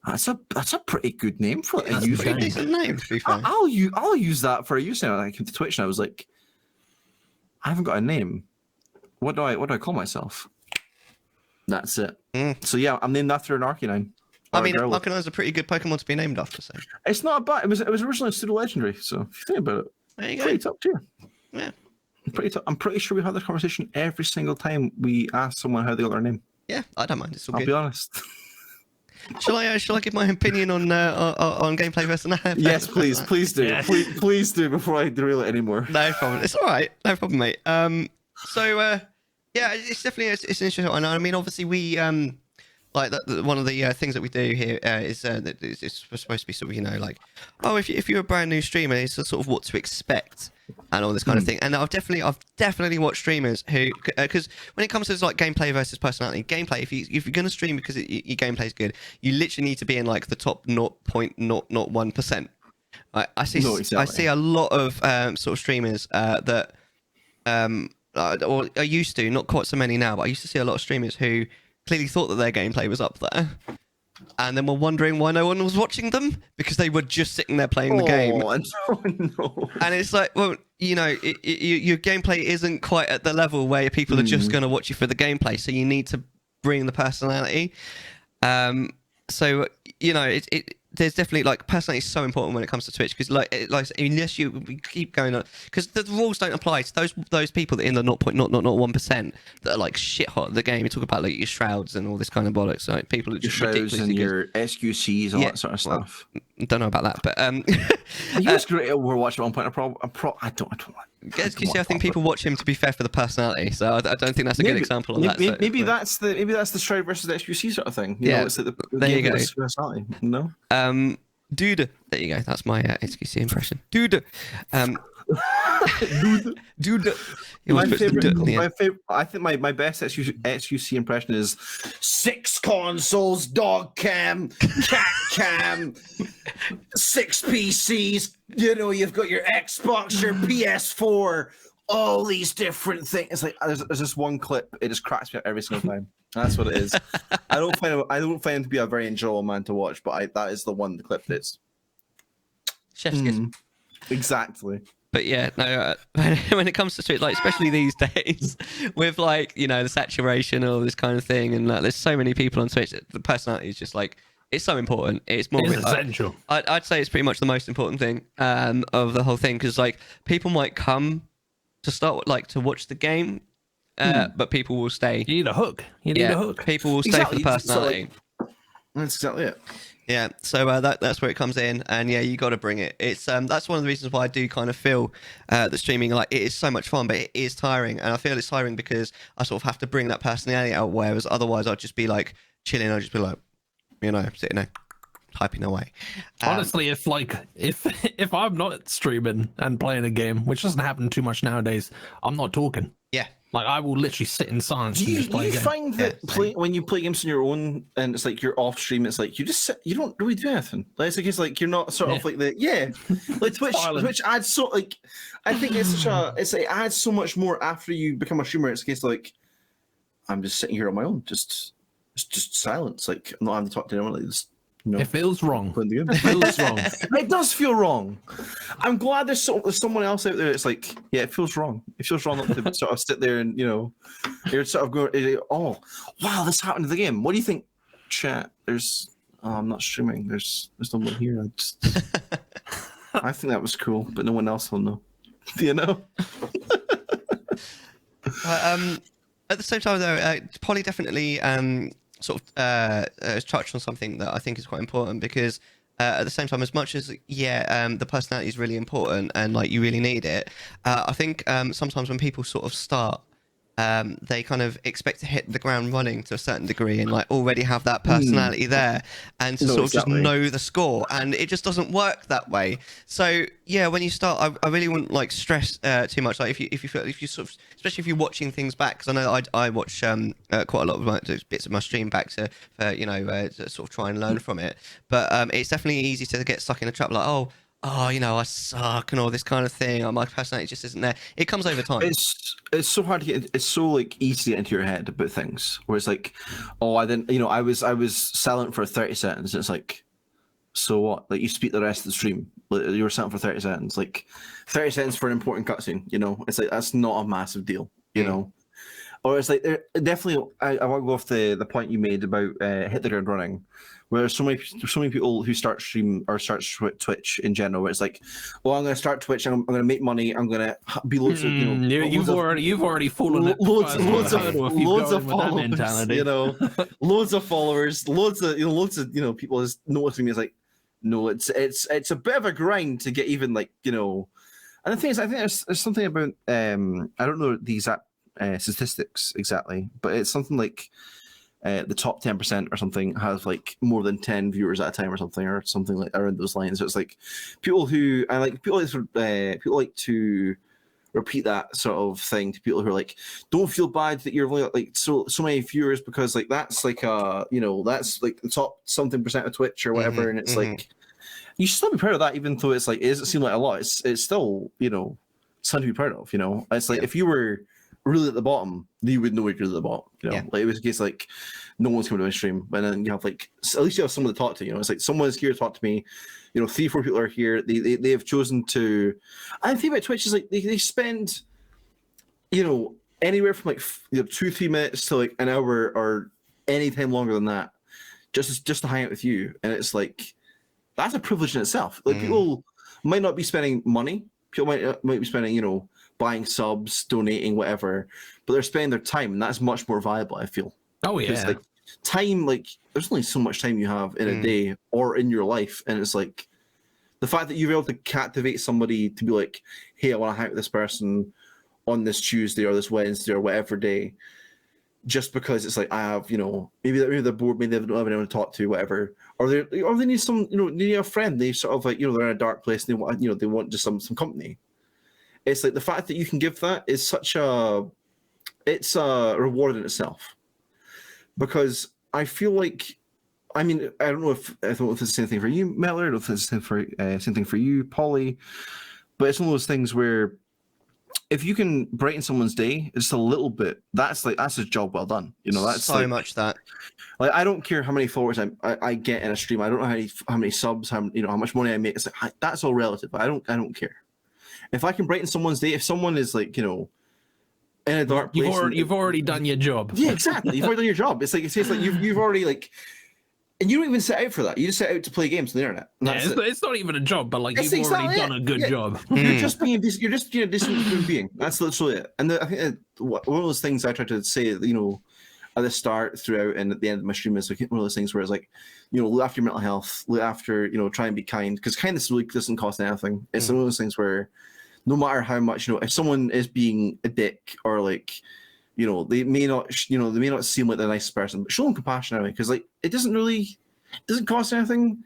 that's a pretty good name for a That's a user. pretty decent name, to be fair. I'll use that for a user. And I came to Twitch and I was like, I haven't got a name. What do I call myself? That's it. So yeah, I'm named after an Arcanine. I mean, Arcanine's a pretty good Pokemon to be named after. So It's not bad. It was originally a pseudo legendary. So if you think about it, there you go. pretty top tier. Yeah. I'm pretty sure we had this conversation every single time we asked someone how they got their name. Yeah, I don't mind. It's all I'll good. be honest. Shall I give my opinion on gameplay versus? Yes, please do. Yeah. Please do before I derail it anymore. No problem. It's all right. No problem, mate. Yeah, it's definitely it's an interesting one. I mean, obviously we like one of the things that we do here is that it's supposed to be sort of like, oh, if you're a brand new streamer, it's sort of what to expect and all this kind of thing. And I've definitely watched streamers who, because when it comes to like gameplay versus personality, gameplay, if you're gonna stream because your gameplay is good, you literally need to be in like the top 0.001%. I see a lot of sort of streamers that or I used to, not quite so many now, but I used to see a lot of streamers who clearly thought that their gameplay was up there, and then were wondering why no one was watching them because they were just sitting there playing the game. No. And it's like, well, your gameplay isn't quite at the level where people are just going to watch you for the gameplay, so you need to bring the personality. So there's definitely like personality is so important when it comes to Twitch because like unless you keep going on, because the rules don't apply to those people that are in the 0.001% that are like shit hot at the game. You talk about like your shrouds and all this kind of bollocks. Like people are just Your shrouds and ridiculously your SQCs, all that sort of stuff. Don't know about that, but He was great at Overwatch at one point. I don't I think people watch him to be fair for the personality, so I don't think that's a good example on that. Maybe that's the Shroud versus the SQC sort of thing. It's like the there you go. Personality, no? Dude, there you go. That's my SQC impression. Dude, dude. My favorite. I think my best SQC impression is 6 consoles, dog cam, cat cam, 6 PCs. You've got your Xbox, your PS4, all these different things. It's like there's this one clip. It just cracks me up every single time. That's what it is. I don't find him to be a very enjoyable man to watch, but that is the clip that is. Chef's kiss. Exactly. But yeah, no. When it comes to Twitch, like especially these days, with like the saturation and all this kind of thing, and like, there's so many people on Twitch, the personality is just like it's so important. It's more essential. I'd say it's pretty much the most important thing of the whole thing because like people might come to start like to watch the game, but people will stay. You need a hook. You need a hook. People will stay for the personality. That's exactly it. Yeah, so that's where it comes in, and yeah, you got to bring it. It's that's one of the reasons why I do kind of feel that streaming, like, it is so much fun, but it is tiring, and I feel it's tiring because I sort of have to bring that personality out, whereas otherwise I'd just be like chilling, I'd just be like, sitting there typing away. Honestly, if I'm not streaming and playing a game, which doesn't happen too much nowadays, I'm not talking. Yeah. Like, I will literally sit in silence and just play a game. Find that when you play games on your own and it's like you're off stream, it's like you just sit, you don't really do anything. Like, it's like you're not sort of like like Twitch adds so like I think it adds so much more after you become a streamer. It's a case like I'm just sitting here on my own, just silence. Like I'm not having to talk to anyone. Like this. It feels wrong. It feels wrong. It does feel wrong. I'm glad there's someone else out there. It's like, yeah, it feels wrong. It feels wrong not to sort of sit there and you're sort of going, oh, wow, this happened to the game. What do you think, chat? I'm not streaming. There's no one here. I think that was cool, but no one else will know. At the same time, though, Polly definitely sort of touched on something that I think is quite important because at the same time, as much as the personality is really important and like you really need it, I think sometimes when people sort of start, they kind of expect to hit the ground running to a certain degree and like already have that personality there and to No, sort of just exactly. know the score, and it just doesn't work that way. So yeah, when you start, I really wouldn't like stress too much. Like if you sort of, especially if you're watching things back, because I know I watch quite a lot of bits of my stream back to to sort of try and learn from it. But it's definitely easy to get stuck in a trap like, oh, I suck and all this kind of thing. My personality just isn't there. It comes over time. It's so hard to get. It's so like easy to get into your head about things. Where it's like, oh, I didn't. I was silent for 30 seconds. And it's like, so what? Like you speak the rest of the stream. Like, you were silent for 30 seconds. Like 30 seconds for an important cutscene. It's like that's not a massive deal. Or it's like definitely. I want to go off the point you made about hit the ground running. Where there's so many people who start stream or start Twitch in general, where it's like, well, I'm going to start Twitch, I'm going to make money, I'm going to be loads of you've already fallen loads of loads of followers, loads of followers, loads of people just noticing me. It's like, no, it's a bit of a grind to get even like And the thing is, I think there's something about I don't know the exact statistics exactly, but it's something like. The top 10% or something have like more than 10 viewers at a time or something like around those lines. So it's like people like to repeat that sort of thing to people who are like, don't feel bad that you're only like so many viewers, because like that's like that's like the top something percent of Twitch or whatever, and it's like you should still be proud of that, even though it's like it doesn't seem like a lot. It's still something to be proud of. It's like if you were really at the bottom, you would know you're at the bottom. Like it was a case like no one's coming to my stream, and then you have like at least you have someone to talk to. It's like someone's here to talk to me. 3-4 people are here. They have chosen to. I think about Twitch is like they spend anywhere from like 2-3 minutes to like an hour or any time longer than that, just to hang out with you, and it's like that's a privilege in itself. Like people might not be spending money. People might be spending buying subs, donating, whatever, but they're spending their time, and that's much more valuable, I feel. Oh yeah. Like time, like there's only so much time you have in a day or in your life, and it's like the fact that you're able to captivate somebody to be like, hey, I want to hang out with this person on this Tuesday or this Wednesday or whatever day, just because it's like I have, maybe they're bored, maybe they don't have anyone to talk to, whatever, or they need some, they need a friend. They sort of like, they're in a dark place and they want, they want just some company. It's like the fact that you can give that is it's a reward in itself, because I feel like, I don't know if it's the same thing for you, Mellar. I don't know if it's the same thing for you, Polly, but it's one of those things where if you can brighten someone's day just a little bit, that's a job well done. That's so much that. Like I don't care how many followers I get in a stream. I don't know how many subs, how much money I make. It's like that's all relative. I don't care. If I can brighten someone's day, if someone is like, in a dark place, you've already done your job. Yeah, exactly. You've already done your job. It's like you've already like, and you don't even set out for that. You just set out to play games on the internet. It's not even a job, but like you've already done a good job. You're just being you're just a decent human being. That's literally it. And I think one of those things I try to say, at the start, throughout, and at the end of my stream is like one of those things where it's like, look after your mental health, look after, try and be kind, because kindness really doesn't cost anything. It's one of those things where no matter how much, if someone is being a dick or like, they may not seem like the nicest person, but show them compassion anyway, because like it doesn't cost anything.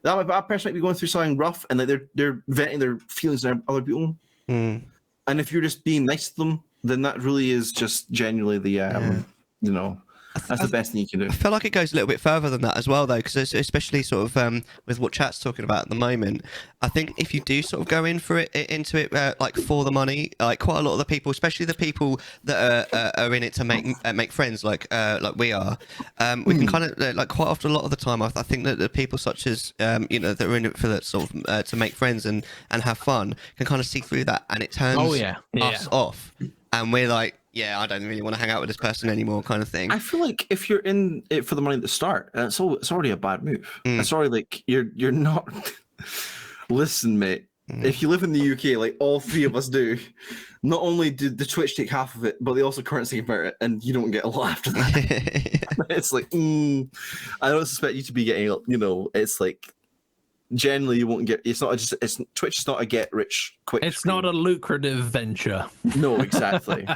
That person might be going through something rough, and like they're venting their feelings on other people. And if you're just being nice to them, then that really is just genuinely the that's the best thing you can do. I feel like it goes a little bit further than that as well, though, because especially sort of with what chat's talking about at the moment, I think if you do sort of go into it like for the money, like quite a lot of the people, especially the people that are in it to make friends, like we are, we can kind of like quite often a lot of the time. I think that the people such as that are in it for that sort of to make friends and have fun can kind of see through that, and it turns us off, and we're like, yeah, I don't really want to hang out with this person anymore, kind of thing. I feel like if you're in it for the money at the start, it's already a bad move. It's already like you're not. Listen, mate. If you live in the UK, like all three of us do, not only did the Twitch take half of it, but they also currency convert it, and you don't get a lot after that. It's like, I don't suspect you to be getting, it's like generally you won't get. It's not just. It's Twitch is not a get rich quick. It's scheme. not a lucrative venture. No, exactly.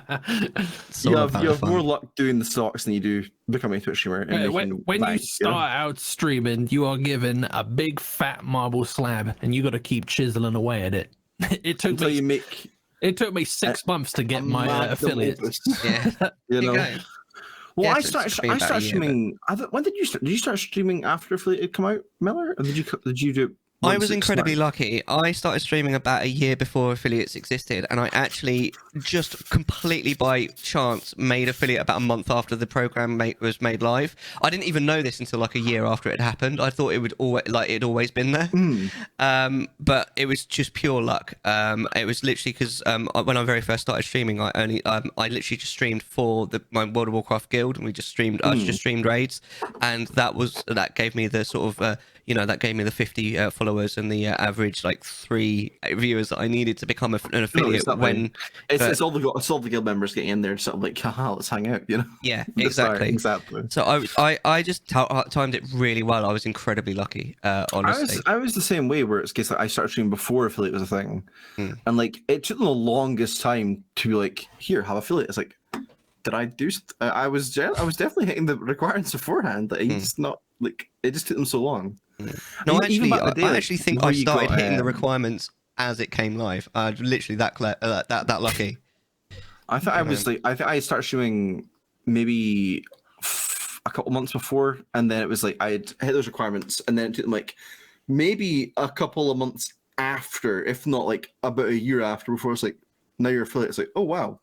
you have more luck doing the stocks than you do becoming a Twitch streamer. And When you start out streaming, you are given a big fat marble slab, and you got to keep chiseling away at it. It took me 6 months to get my affiliates. Yeah, you know. Well, Yeah, I started streaming. When did you start? Did you start streaming after Affiliate had come out, Mellar? Or did you do it? I was incredibly lucky. I started streaming about a year before Affiliates existed, and I actually just completely by chance made Affiliate about a month after the program was made live. I didn't even know this until like a year after it happened. I thought it would it'd always been there, but it was just pure luck. It was literally because when I very first started streaming, I literally just streamed for my World of Warcraft guild, and we just streamed. I just streamed raids, and that gave me the sort of that gave me the 50 followers and the average like 3 viewers that I needed to become an affiliate. It's all the guild members getting in there and sort of like, haha, let's hang out, you know? Yeah, exactly. So I just timed it really well. I was incredibly lucky, honestly. I was the same way, where it's case like I started streaming before affiliate was a thing, and like it took them the longest time to be like, here, have affiliate. It's like, did I do? I was definitely hitting the requirements beforehand. That it's not like it just took them so long. No, I actually think I started hitting the requirements as it came live. Literally that lucky. I thought I was like, I think I started streaming maybe a couple months before, and then it was like I had hit those requirements, and then it took them like maybe a couple of months after, if not like about a year after, before it's like, now you're affiliate. It's like, oh wow.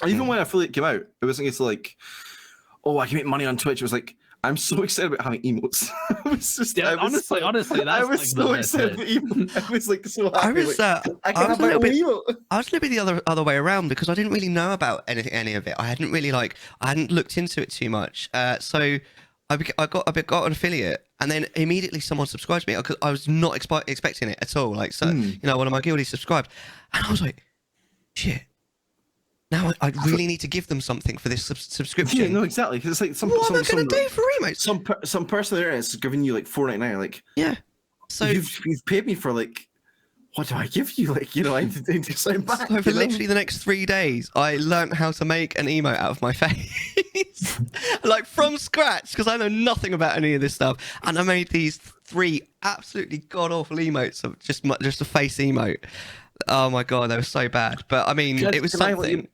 And even when affiliate came out, it wasn't just like, oh, I can make money on Twitch. It was like, I'm so excited about having emotes. Honestly, that's I was so excited about emotes. I was like so happy. I was a little bit the other way around, because I didn't really know about any of it. I hadn't looked into it too much. So I got an affiliate, and then immediately someone subscribed to me, because I was not expecting it at all. Like, so one of my guildies subscribed, and I was like, shit. Now I really need to give them something for this subscription. Yeah, no, exactly. Because it's like what am I going to do for emotes? Some person there is giving you like $4.99. Like, yeah. So you've paid me for like, what do I give you? Like, I need to sign back. So for literally the next 3 days, I learned how to make an emote out of my face, like from scratch, because I know nothing about any of this stuff. And I made these 3 absolutely god awful emotes of just a face emote. Oh my god, they were so bad. But I mean, it was something.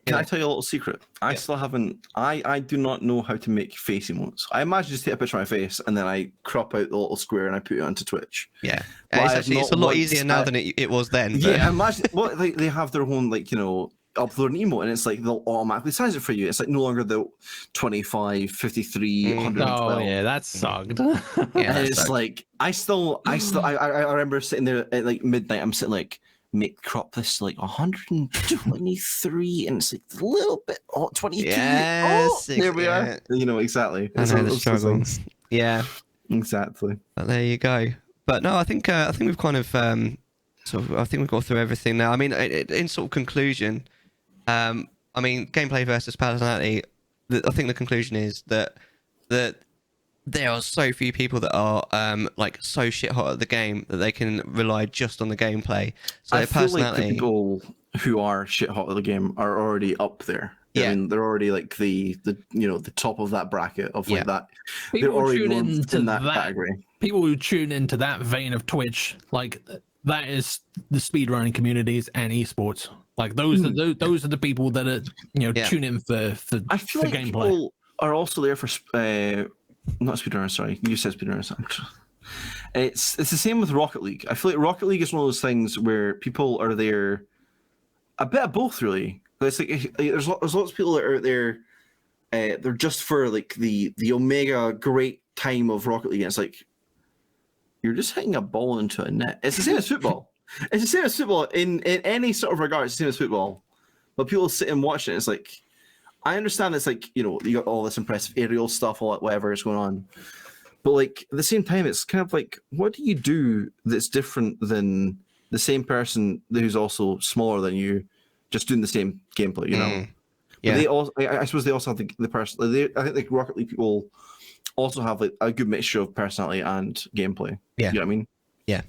Can I tell you a little secret? I still haven't. I do not know how to make face emotes. I imagine just take a picture of my face and then I crop out the little square and I put it onto Twitch. Yeah, it's a lot easier now than it was then. But... Yeah, imagine they have their own upload an emote, and it's like they'll automatically size it for you. It's like no longer the 25, 53, 112. Oh yeah, that sucked. Yeah, and it's like I remember sitting there at like midnight. I'm sitting like, crop this to like 123, and it's like a little bit 22. Yes, there we are. Exactly. I know the struggle. Yeah, exactly. But there you go. But no, I think we've kind of I think we've got through everything now. I mean, in sort of conclusion, I mean, gameplay versus personality. I think the conclusion is that there are so few people that are like so shit hot at the game that they can rely just on the gameplay. So I their feel personality. Like the people who are shit hot at the game are already up there. Yeah. I mean, they're already like the top of that bracket of like that. People they're already into that category. People who tune into that vein of Twitch, like that is the speedrunning communities and esports. Like those are the people that are tune in for I feel like gameplay. People are also there for not speedrunners. Sorry, you said speedrunners. It's the same with Rocket League. I feel like Rocket League is one of those things where people are there, a bit of both really. It's like there's lots of people that are there. They're just for like the omega great time of Rocket League. And it's like you're just hitting a ball into a net. It's the same as football. It's the same as football in any sort of regard. It's the same as football. But people sit and watch it. It's like, I understand it's like, you got all this impressive aerial stuff, all that, whatever is going on. But like at the same time, it's kind of like, what do you do that's different than the same person who's also smaller than you, just doing the same gameplay, Yeah. But they also, I suppose they also have the person. I think like Rocket League people also have like a good mixture of personality and gameplay. Yeah. You know what I mean? Yeah.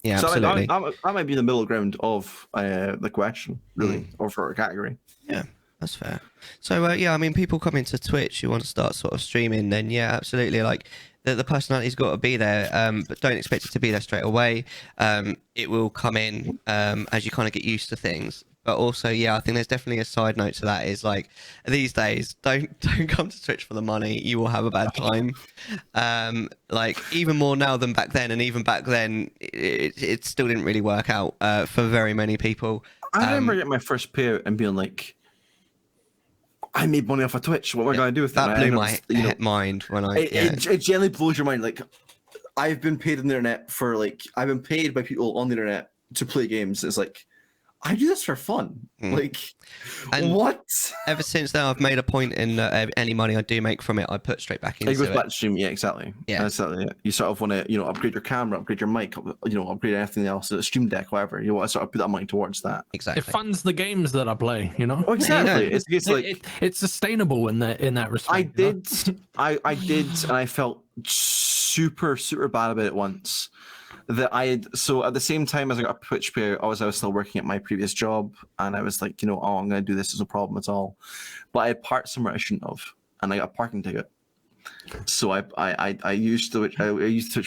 Yeah, So absolutely. that might be the middle ground of the question, really, or for a category. Yeah, that's fair. So yeah, I mean, people come into Twitch, you want to start sort of streaming, then yeah, absolutely. Like the personality's got to be there, but don't expect it to be there straight away. It will come in as you kind of get used to things. But also, yeah, I think there's definitely a side note to that. Is like these days, don't come to Twitch for the money. You will have a bad time. Like even more now than back then, and even back then, it still didn't really work out for very many people. I remember getting my first payout and being like, I made money off of Twitch. What am I going to do with that? That blew my mind when I. It generally blows your mind. Like, I've been paid on the internet for I've been paid by people on the internet to play games. It's like, I do this for fun. Like, and what? Ever since then, I've made a point in any money I do make from it, I put straight back into it. It goes back to stream. Yeah, exactly. Yeah. Exactly. Yeah. You sort of want to, upgrade your camera, upgrade your mic, upgrade anything else, a stream deck, whatever. You want to sort of put that money towards that. Exactly. It funds the games that I play, Oh, exactly. It's like it's sustainable in that respect. I did, and I felt super bad about it once. So at the same time as I got a Twitch payout, I was still working at my previous job, and I was like, I'm going to do this, as no problem at all. But I had parked somewhere I shouldn't have, and I got a parking ticket. So I used the Twitch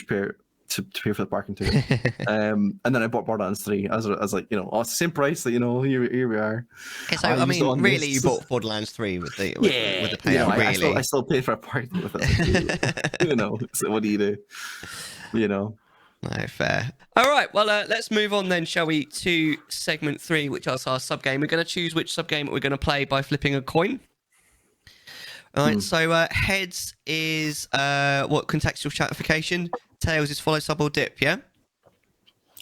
payout to pay for the parking ticket, and then I bought Borderlands 3. I was like, it's the same price. That here we are. Okay, so I mean, really, you bought Borderlands 3 with the payout. Really, I still paid for a parking with it. So what do you do? No, fair. All right, well, let's move on then, shall we, to segment 3, which is our sub-game. We're going to choose which sub-game we're going to play by flipping a coin. All right, so heads is contextual chattification. Tails is follow, sub, or dip, yeah?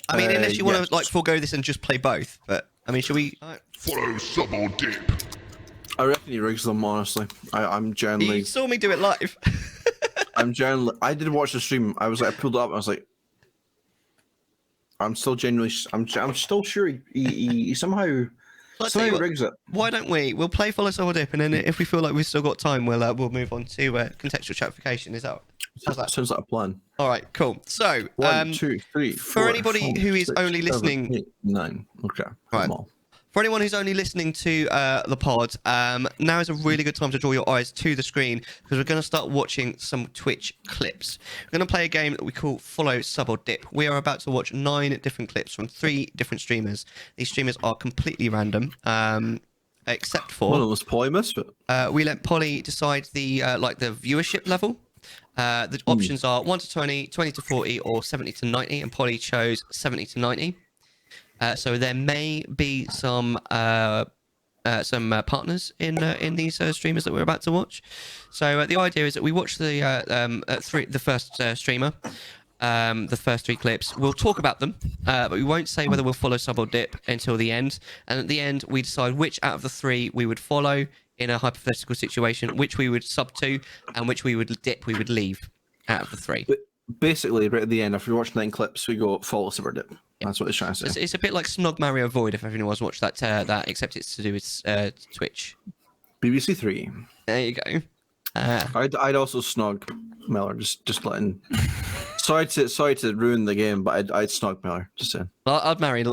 I mean, unless you want to forego this and just play both. But, I mean, should we... Follow, sub, or dip. I reckon he rigs them, honestly. I'm generally... You saw me do it live. I did watch the stream. I pulled it up and I was like, I'm still genuinely, I'm still sure he somehow rigs it. Why don't we'll play follow, sub, or dip, and then if we feel like we've still got time, we'll move on to contextual chattification. Is that? Sounds like a plan. All right, cool. So 1, 2, 3, 4, for anybody 5, who is 6, only 7, listening, 8, 9. Okay, right. For anyone who's only listening to the pod, now is a really good time to draw your eyes to the screen because we're going to start watching some Twitch clips. We're going to play a game that we call Follow, Sub, or Dip. We are about to watch 9 different clips from 3 different streamers. These streamers are completely random, except for... One of them was lowpolymisfit. We let Polly decide the viewership level. The options are 1 to 20, 20 to 40, or 70 to 90, and Polly chose 70 to 90. So there may be some partners in these streamers that we're about to watch. So the idea is that we watch the first streamer, the first 3 clips. We'll talk about them, but we won't say whether we'll follow, sub, or dip until the end. And at the end, we decide which out of the 3 we would follow in a hypothetical situation, which we would sub to, and which we would dip, we would leave out of the 3. Basically, right at the end, after we watch 9 clips, we go follow, sub, or dip. That's what it's trying to say. It's a bit like Snog, Mario, Void, if everyone was watched that, except it's to do with Twitch. BBC 3. There you go. I'd also snog Mellar, just letting... sorry to ruin the game, but I'd snog Mellar, just saying. Well, I'd marry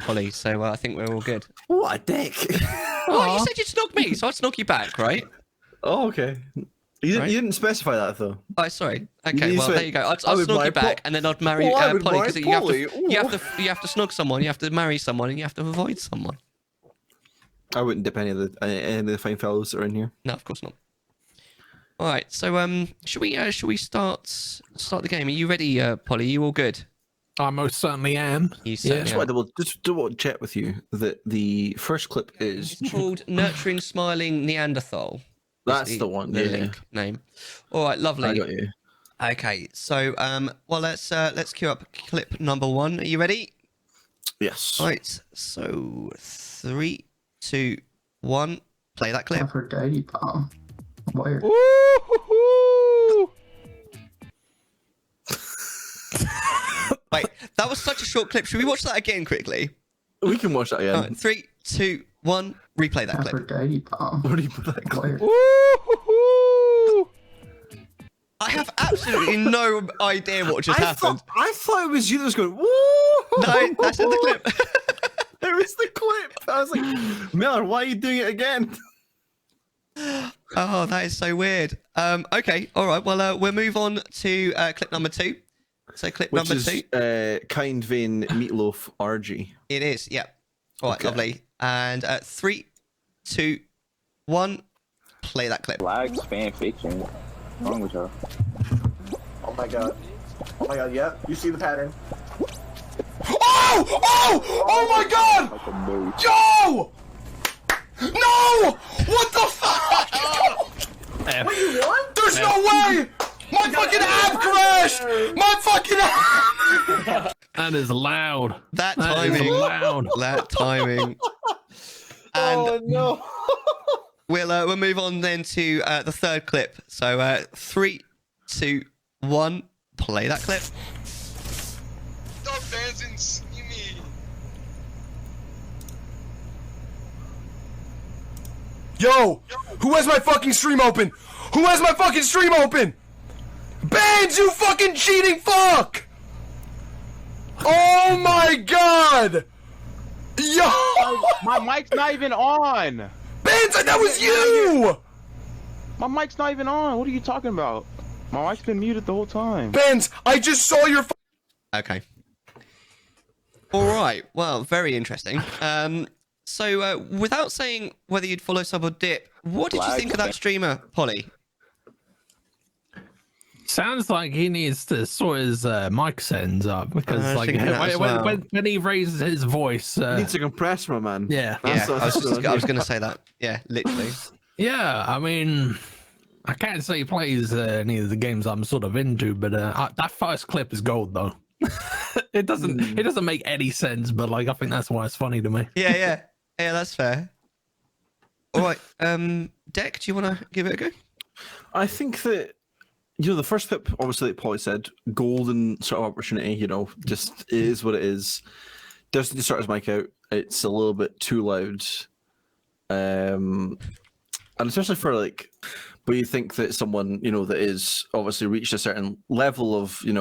Polly, so I think we're all good. What a dick! Oh, you said you'd snog me, so I'd snog you back, right? Oh, okay. You didn't specify that though. Oh, sorry. Okay, well there you go. I'd snog you back, and then I'd marry Polly because you have to snog someone, you have to marry someone, and you have to avoid someone. I wouldn't dip any of the fine fellows that are in here. No, of course not. All right, so should we start the game? Are you ready, Polly? Are you all good? I most certainly am. You certainly am. Just to chat with you that the first clip is called "Nurturing Smiling Neanderthal." That's the one. The link name. All right, lovely. I got you. Okay, so well, let's cue up clip number 1. Are you ready? Yes. All right. So 3, 2, 1. Play that clip. Aphrodite bomb. Where? Wait, that was such a short clip. Should we watch that again quickly? We can watch that again. Right, 3, 2, 1. Replay that clip. Aphrodite bomb. What do you put that clip? Where? I have absolutely no idea what just happened. I thought it was you that was going, woo! No, that's in the clip. There is the clip. I was like, Mellar, why are you doing it again? Oh, that is so weird. Okay, all right. Well, we'll move on to clip number 2. So clip Which number is 2. Kind Vein Meatloaf RG. It is, yeah. All right, Okay. lovely. And 3, 2, 1, play that clip. Flags, fan fiction. What's wrong with y'all? Oh my god. Oh my god, yeah. You see the pattern. Oh! Oh! Oh my god! Like a mood. Yo! No! What the fuck? Wait, you won? There's no way! My fucking app crashed! My fucking app! That is loud. That That is timing. loud. That timing. And Oh no. we'll move on then to the third clip. So 3, 2, 1, play that clip. Stop dancing, see me. Yo! Who has my fucking stream open? Who has my fucking stream open? Bands, you fucking cheating fuck! Oh my god! Yo! My mic's not even on. Bands, that was you! My mic's not even on. What are you talking about? My mic's been muted the whole time. Bands, I just saw your Okay. All right. Well, very interesting. So without saying whether you'd follow, sub, or dip, what did you Flag. think of that streamer, Polly? Sounds like he needs to sort his mic settings up because, I was like, thinking that as well. when he raises his voice, Needs a compressor, man. yeah, Yeah, I was what going to say that. Yeah, literally. yeah. I mean, I can't say he plays any of the games I'm sort of into, but that first clip is gold, though. It doesn't make any sense, but like, I think that's why it's funny to me. Yeah, that's fair. All right, Deck, do you want to give it a go? I think that, the first clip, obviously, like Polly said, golden sort of opportunity, just is what it is. Doesn't just sort his mic out. It's a little bit too loud. And especially for, like, but you think that someone, that is obviously reached a certain level of, there's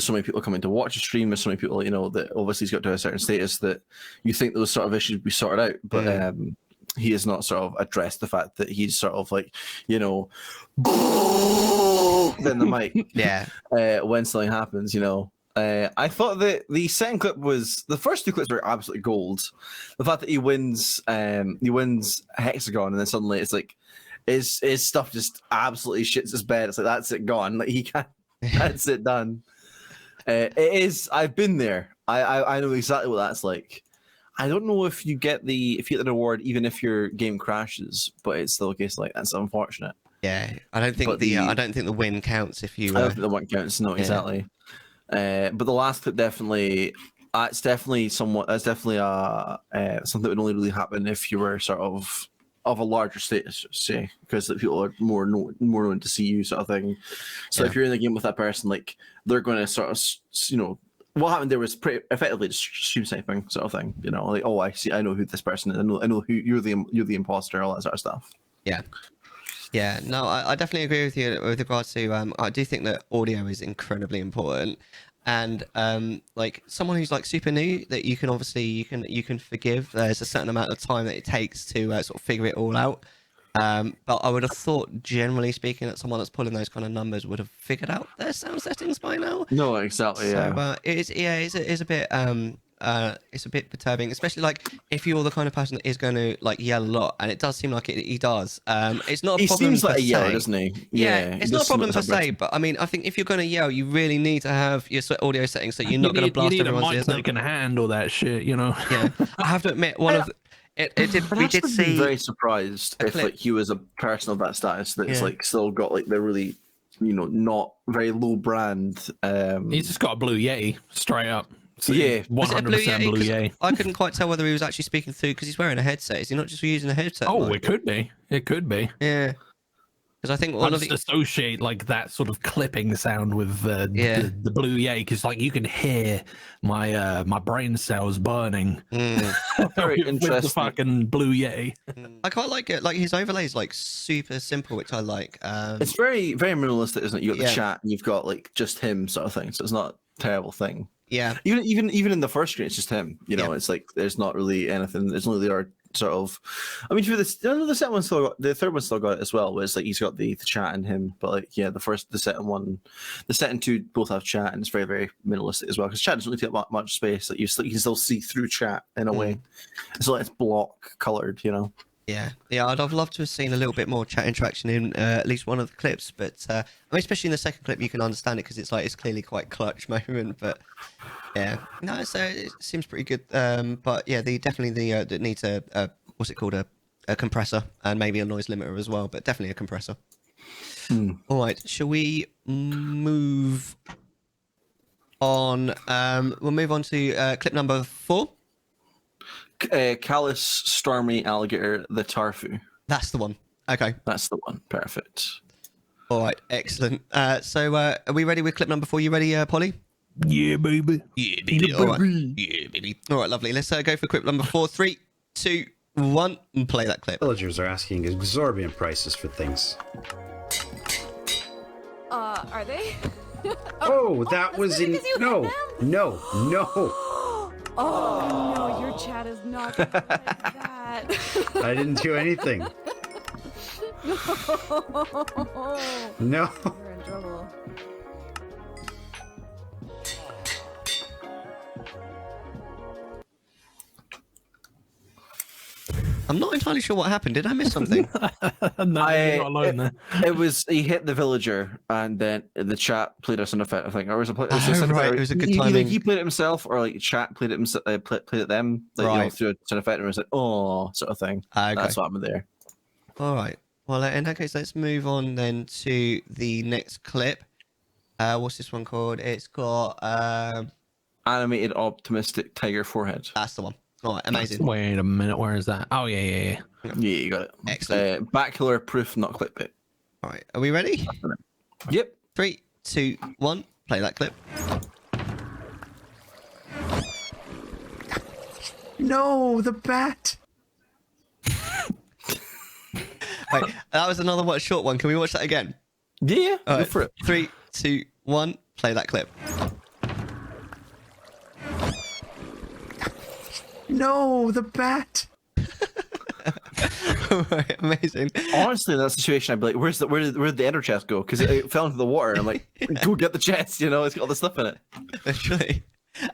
so many people coming to watch a stream, there's so many people, that obviously he's got to a certain status that you think those sort of issues be sorted out, but he has not sort of addressed the fact that he's sort of like, then the mic. Yeah. When something happens, I thought that the second clip the first 2 clips were absolutely gold. The fact that he wins Hexagon, and then suddenly it's like his stuff just absolutely shits his bed. It's like, that's it, gone. Like, he can't. That's it, done. It is. I've been there. I know exactly what that's like. I don't know if you get the reward even if your game crashes, but it's still a case like that's unfortunate. Yeah, I don't think I don't think the win counts if you. I don't think the win counts. No, exactly. But the last clip definitely. It's definitely somewhat. That's definitely something that would only really happen if you were sort of a larger status, say, because people are more known to see you, sort of thing. So if you're in the game with that person, like, they're going to sort of, what happened there was pretty effectively just stream sniping, sort of thing. Like, oh, I know who this person is. I know who you're the imposter, all that sort of stuff. Yeah. Yeah, no, I definitely agree with you with regards to. I do think that audio is incredibly important, and like someone who's like super new, that you can obviously you can forgive. There's a certain amount of time that it takes to sort of figure it all out. But I would have thought, generally speaking, that someone that's pulling those kind of numbers would have figured out their sound settings by now. No, exactly. So, Yeah. it's a bit it's a bit perturbing, especially like if you're the kind of person that is going to like yell a lot, and it does seem like he does. It's not a He problem seems like per a yeller, se. doesn't he? Yeah, it's he not a does problem per seem like se, but I mean, I think if you're going to yell, you really need to have your audio settings so you're not going to blast you need a everyone's mic ears that out. can handle that shit, Yeah, I have to admit, we did I'd see. be very surprised if clip. like he was a person of that status that's Yeah. like still got like the really, not very low brand. He's just got a blue Yeti straight up. So Yeah. Was it a 100% Blue Yeti? blue 'Cause Yeti. I couldn't quite tell whether he was actually speaking through because he's wearing a headset. Is he not just using a headset? Oh, mic? it could be. It could be. Yeah. Because I think I one of just the associate like that sort of clipping sound with the blue yay, because like you can hear my my brain cells burning Very with the interesting. fucking blue yay. I quite like it. Like his overlay is like super simple, which I like. It's very, very minimalistic, isn't it? You got the Yeah. chat, and you've got like just him sort of thing. So it's not a terrible thing. Yeah, Even in the first screen, it's just him. You know, Yeah. it's like there's not really anything. There's only the sort of. I mean, for this, the second one still got, the third one still got it as well. Where it's like he's got the chat and him, but like the second one, the second two both have chat, and it's very, very minimalistic as well. Because chat doesn't really take much space. Like you can still see through chat in a way. It's like it's block colored, you know. yeah. I'd have loved to have seen a little bit more chat interaction in at least one of the clips, but I mean, especially in the second clip, you can understand it because it's like it's clearly quite clutch moment. But yeah, no, so it seems pretty good. But yeah, it needs a what's it called, a compressor and maybe a noise limiter as well, but definitely a compressor. All right, shall we move on? We'll move on to clip number 4. Callous, stormy alligator, the Tarfu. That's the one. Okay. That's the one. Perfect. All right. Excellent. So are we ready with clip number 4? You ready, Polly? Yeah, baby. Yeah, baby. All right. Yeah, baby. All right, lovely. Let's go for clip number 4. 3, 2, 1, and play that clip. Villagers are asking exorbitant prices for things. Are they? Oh, that was in. No. Oh no, your chat is not gonna like that. I didn't do anything. No. You're in trouble. I'm not entirely sure what happened. Did I miss something? No, you're not alone there. It was he hit the villager, and then the chat played us an effect. I think, or was it? Right, it was a good either timing. he played it himself, or like chat played it himself. Played it them, like, Right. through a sound effect, and it was like, oh, sort of thing. Okay. That's what happened there. All right. Well, in that case, let's move on then to the next clip. What's this one called? It's got Animated optimistic tiger forehead. that's the one. All right, amazing. Wait a minute, where is that? Oh yeah. Yeah, you got it. Excellent. Backler proof, not clickbait. All right, are we ready? Yep. 3, 2, 1, play that clip. No, the bat. Wait, that was another short one. Can we watch that again? Yeah, All go right, for it. 3, 2, 1, play that clip. No, the bat. All right, amazing. Honestly, in that situation, I'd be like, where did the ender chest go? Because it fell into the water. And I'm like, go get the chest. You know, it's got all the stuff in it. Literally.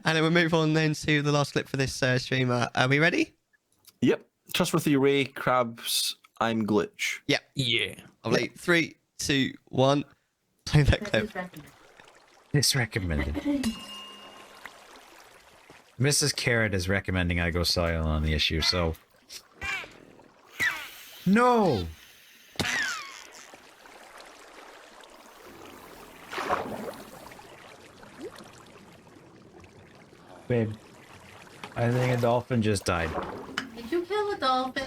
And then we'll move on then to the last clip for this streamer. Are we ready? Yep. Trustworthy Ray Crabs. I'm glitch. Yeah. Yeah. Lovely. 3, 2, 1, play that clip. It's recommended. Mrs. Carrot is recommending I go silent on the issue, so. No! Babe, I think a dolphin just died. Did you kill a dolphin?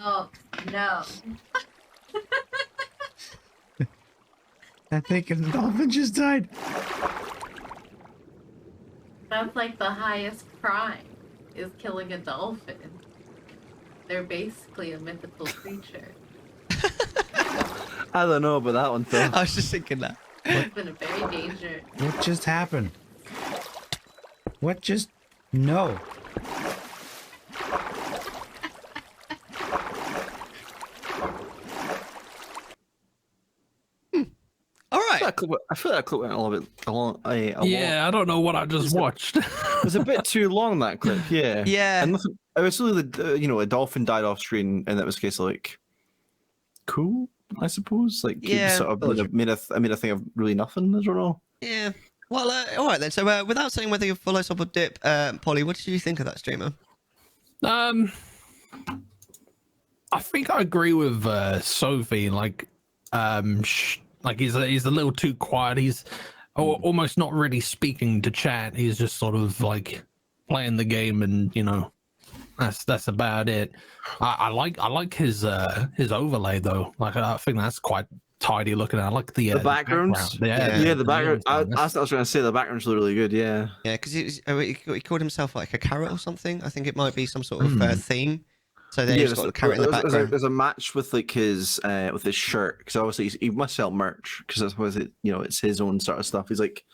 Oh, no. I think a dolphin just died. That's like the highest crime, is killing a dolphin. They're basically a mythical creature. I don't know about that one, Phil. I was just thinking that. It's been a very dangerous. What just happened? What just... No. All right. I feel that clip went a little bit long. Yeah, I don't know what I just watched. It was a bit too long, that clip. Yeah. Yeah. And nothing, it was really a dolphin died off screen, and that was a case of like, cool, I suppose. Like, Yeah. sort of made a thing of really nothing. I don't know. Yeah. Well, all right then. So, without saying whether you follow Sub or Dip, Polly, what did you think of that streamer? I think I agree with Sophie. Like he's a little too quiet. He's almost not really speaking to chat. He's just sort of like playing the game and That's about it. I like his overlay though. Like I think that's quite tidy looking. I like the backgrounds. background. The background. That's what I was trying to say. The background's really good. Yeah. Yeah, because he called himself like a carrot or something. I think it might be some sort of theme. So there he's got a carrot in the background. There's a match with like his shirt, because obviously he must sell merch, because that's what it's his own sort of stuff. He's like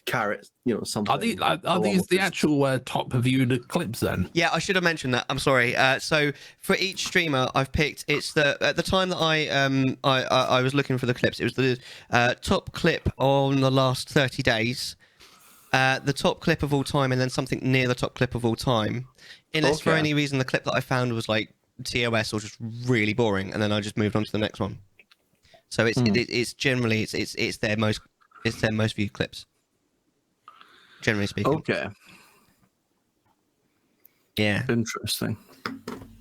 carrot, something. Are these the actual top viewed clips then? Yeah, I should have mentioned that. I'm sorry. So for each streamer I've picked, it's at the time that I was looking for the clips, it was the top clip on the last 30 days, the top clip of all time, and then something near the top clip of all time. Unless for any reason the clip that I found was like TOS or just really boring, and then I just moved on to the next one. So it's generally it's their most viewed clips, generally speaking. Okay. Yeah. Interesting.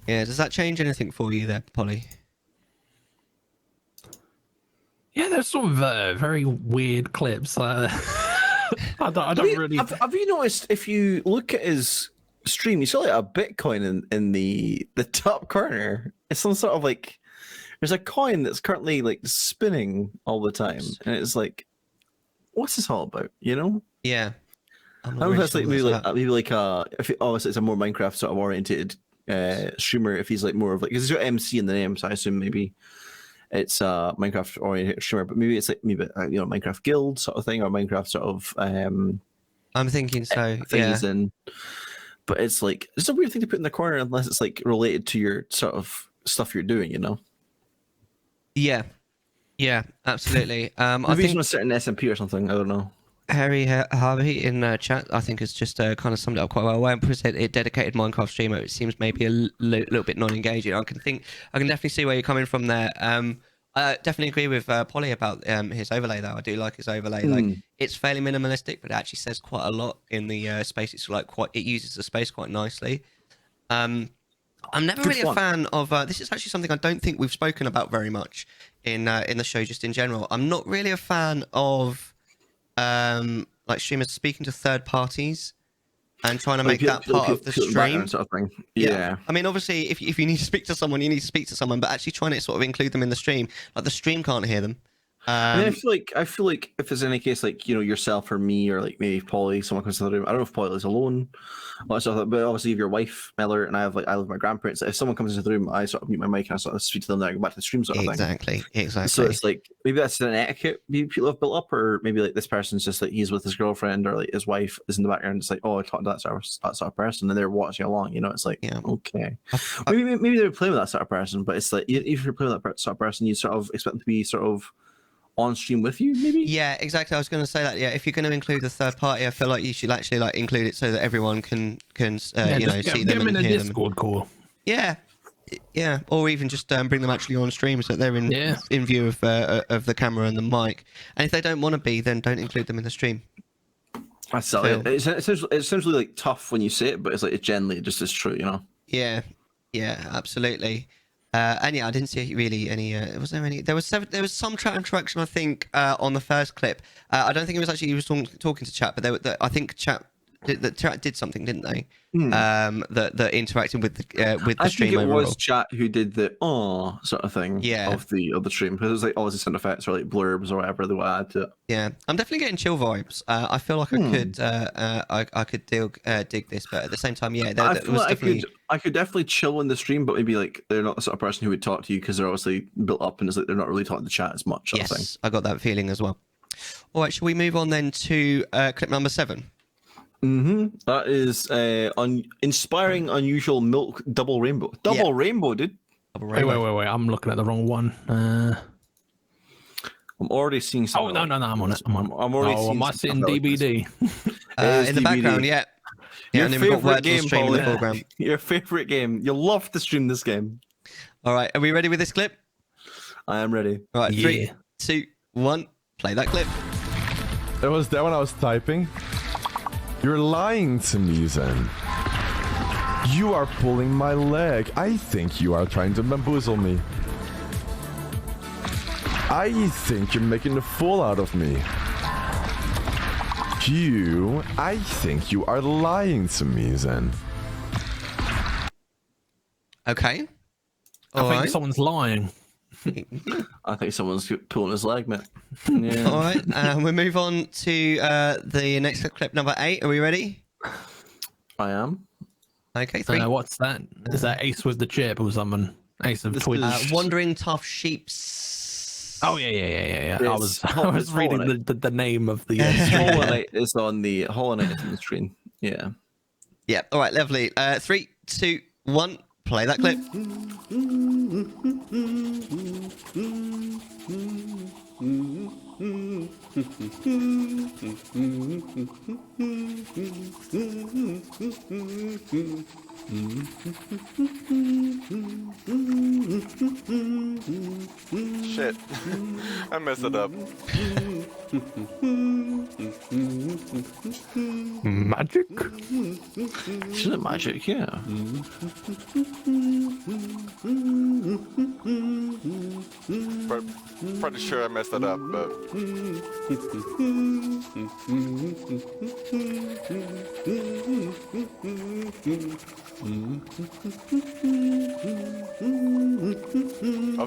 Yeah. Does that change anything for you there, Polly? Yeah, they're sort of very weird clips. I don't really. Have you noticed, if you look at his stream, you saw like a Bitcoin in the top corner? It's some sort of like, there's a coin that's currently like spinning all the time, and it's like, what's this all about? Yeah. I don't know if that's like maybe if obviously it's a more Minecraft sort of oriented streamer. If he's like more of like, because he's got MC in the name, so I assume maybe it's a Minecraft oriented streamer, but maybe it's like Minecraft guild sort of thing, or Minecraft sort of I'm thinking so. Things in. But it's like, it's a weird thing to put in the corner unless it's like related to your sort of stuff you're doing, Yeah, absolutely. I maybe think it's a certain SMP or something. I don't know. Harry Harvey in chat, I think, has just kind of summed it up quite well. When it said it dedicated Minecraft streamer, it seems maybe a little bit non-engaging. I can definitely see where you're coming from there. I definitely agree with Polly about his overlay, though. I do like his overlay. Like, it's fairly minimalistic, but it actually says quite a lot in the space. It's like it uses the space quite nicely. I'm never really a fan of. This is actually something I don't think we've spoken about very much in the show, just in general. I'm not really a fan of like streamers speaking to third parties and trying to make that part of the stream. Sort of thing. Yeah. I mean, obviously, if you need to speak to someone, you need to speak to someone, but actually trying to sort of include them in the stream, like the stream can't hear them. I feel like if there's any case, like yourself or me, or like maybe Polly, someone comes to the room. I don't know if Polly is alone, but obviously if your wife Mellar and I live with my grandparents. If someone comes into the room, I sort of mute my mic and I sort of speak to them, then I go back to the stream sort of thing. Exactly. So it's like, maybe that's an etiquette people have built up, or maybe like this person's just like, he's with his girlfriend, or like his wife is in the background. It's like, oh, I talked to that sort of person, and they're watching along. It's like, okay, maybe they're playing with that sort of person, but it's like, if you're playing with that sort of person, you sort of expect them to be sort of on stream with you, maybe. Yeah, exactly. I was going to say that. Yeah, if you're going to include the third party, I feel like you should actually like include it so that everyone can see them and hear them. Discord call. Yeah, or even just bring them actually on stream so that they're in view of the camera and the mic. And if they don't want to be, then don't include them in the stream. That's it. It's essentially like tough when you say it, but it's like it generally just is true, Yeah, absolutely. And yeah, I didn't see really any. Was there any? There was some chat interaction, I think, on the first clip. I don't think it was actually he was talking to chat, but I think chat did something, didn't they? That interacted with the stream. I think it overall. was chat who did the sort of thing of the stream, because it was like all the sound effects or like blurbs or whatever they would add to it. Yeah, I'm definitely getting chill vibes. I feel like I could dig this, but at the same time, I could definitely chill in the stream, but maybe like they're not the sort of person who would talk to you because they're obviously built up and it's like they're not really talking to chat as much. Sort of thing. I got that feeling as well. All right, shall we move on then to clip number 7? That is inspiring unusual milk double rainbow. Rainbow, dude. Wait. I'm looking at the wrong one. I'm already seeing something. Oh, no, I'm on it. I'm already seeing am I sitting DBD? In the background, yeah. Your and then we've got favorite game, stream in the foreground. Your favorite game. You'll love to stream this game. All right, are we ready with this clip? I am ready. All right, 3, 2, 1, play that clip. It was that when I was typing. You're lying to me, Zen. You are pulling my leg. I think you are trying to bamboozle me. I think you're making a fool out of me. I think you are lying to me, Zen. Okay. I think someone's lying. I think someone's pulling his leg, mate. Yeah. All right. We move on to the next clip, number 8. Are we ready? I am. Okay. 3. What's that? Is that Ace with the chip or something? Ace of Twitch. Wandering Tough Sheeps. Oh yeah. I was reading the name of the. Hollow Knight is on the screen. Yeah. Yeah. All right. Lovely. 3, 2, 1. Play that clip. Shit. I messed it up. Magic? Isn't it magic? Yeah. Pretty sure I messed it up, but... I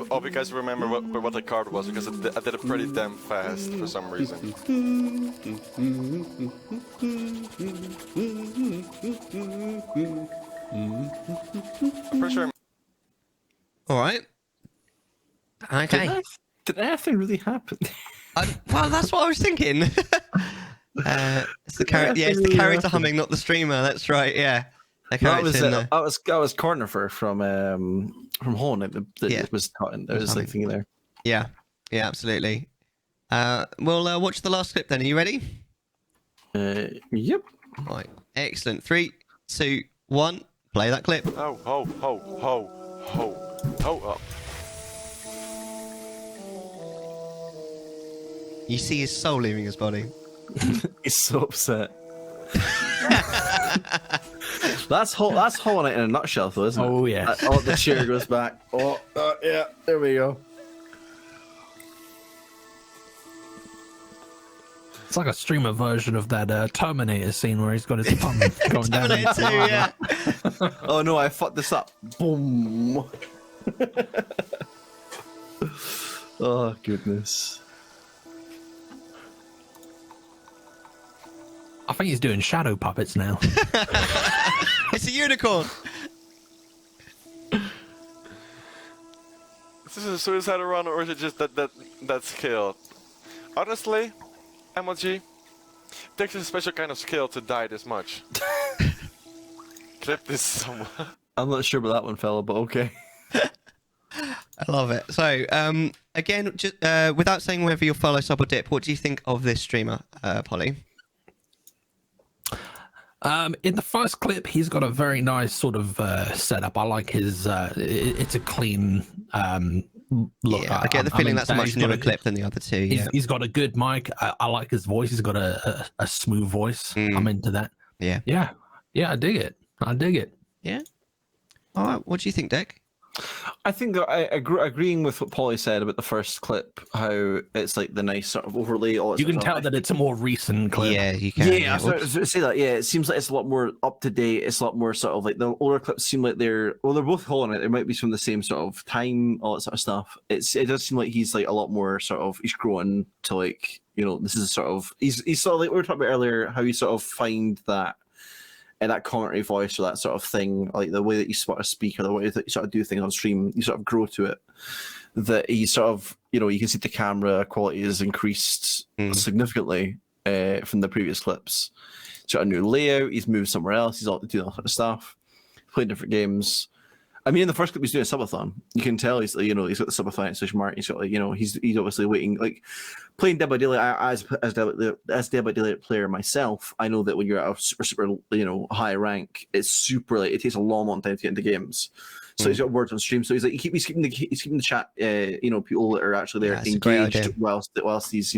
hope you guys remember what the card was, because I did it pretty damn fast for some reason. I'm pretty sure. All right. Okay. Did anything really happen? Well, that's what I was thinking. It's the character. Yeah, it's the character humming, not the streamer. That's right. Yeah. That was Cornifer from Hollow Knight that was cutting. There was like thingy there. Yeah. Yeah. Absolutely. We'll watch the last clip then. Are you ready? Yep. All right. Excellent. 3, 2, 1. Play that clip. Ho up. You see his soul leaving his body. He's so upset. That's Hollow Knight in a nutshell, though, isn't it? Oh yeah. The chair goes back. Yeah. There we go. It's like a streamer version of that Terminator scene where he's got his thumb going down. Terminator 2, yeah. Oh no, I fucked this up. Boom. Oh goodness. I think he's doing shadow puppets now. It's a unicorn. Is this a suicide run, or is it just that's killed? Honestly, MLG, takes a special kind of skill to die this much. Clip this somewhere. I'm not sure about that one, fella, but okay. I love it. So, again, just without saying whether you'll follow, sub, or dip, what do you think of this streamer, Polly? In the first clip, he's got a very nice sort of setup. I like his. It's a clean look. Yeah, I get the feeling that's a much newer clip than the other two. Yeah. He's got a good mic. I like his voice. He's got a smooth voice. I'm into that. Yeah. I dig it. Yeah. All right. What do you think, Dick? I think that agreeing with what Polly said about the first clip, how it's like the nice sort of overlay. You can tell that it's a more recent clip. Yeah, you can. Yeah, I say that. Yeah, it seems like it's a lot more up to date. It's a lot more sort of like the older clips seem like they're both Hollow Knight. They might be from the same sort of time, all that sort of stuff. It does seem like he's like a lot more sort of he's growing to like this is sort of he's sort of like we were talking about earlier how you sort of find that. That commentary voice or that sort of thing, like the way that you sort of speak or the way that you sort of do things on stream, you sort of grow to it. That he sort of, you can see the camera quality has increased significantly from the previous clips. He's got a new layout, he's moved somewhere else, he's all doing all that sort of stuff, playing different games. I mean, in the first clip, he's doing a subathon. You can tell he's, he's got the subathon at Social Mart. He's got, he's obviously waiting, like playing Dead by Daylight. As Dead by Daylight player myself, I know that when you're at a super, high rank, it's super it takes a long time to get into games. So he's got words on stream. So he's like he's keeping the chat, people that are actually there engaged whilst he's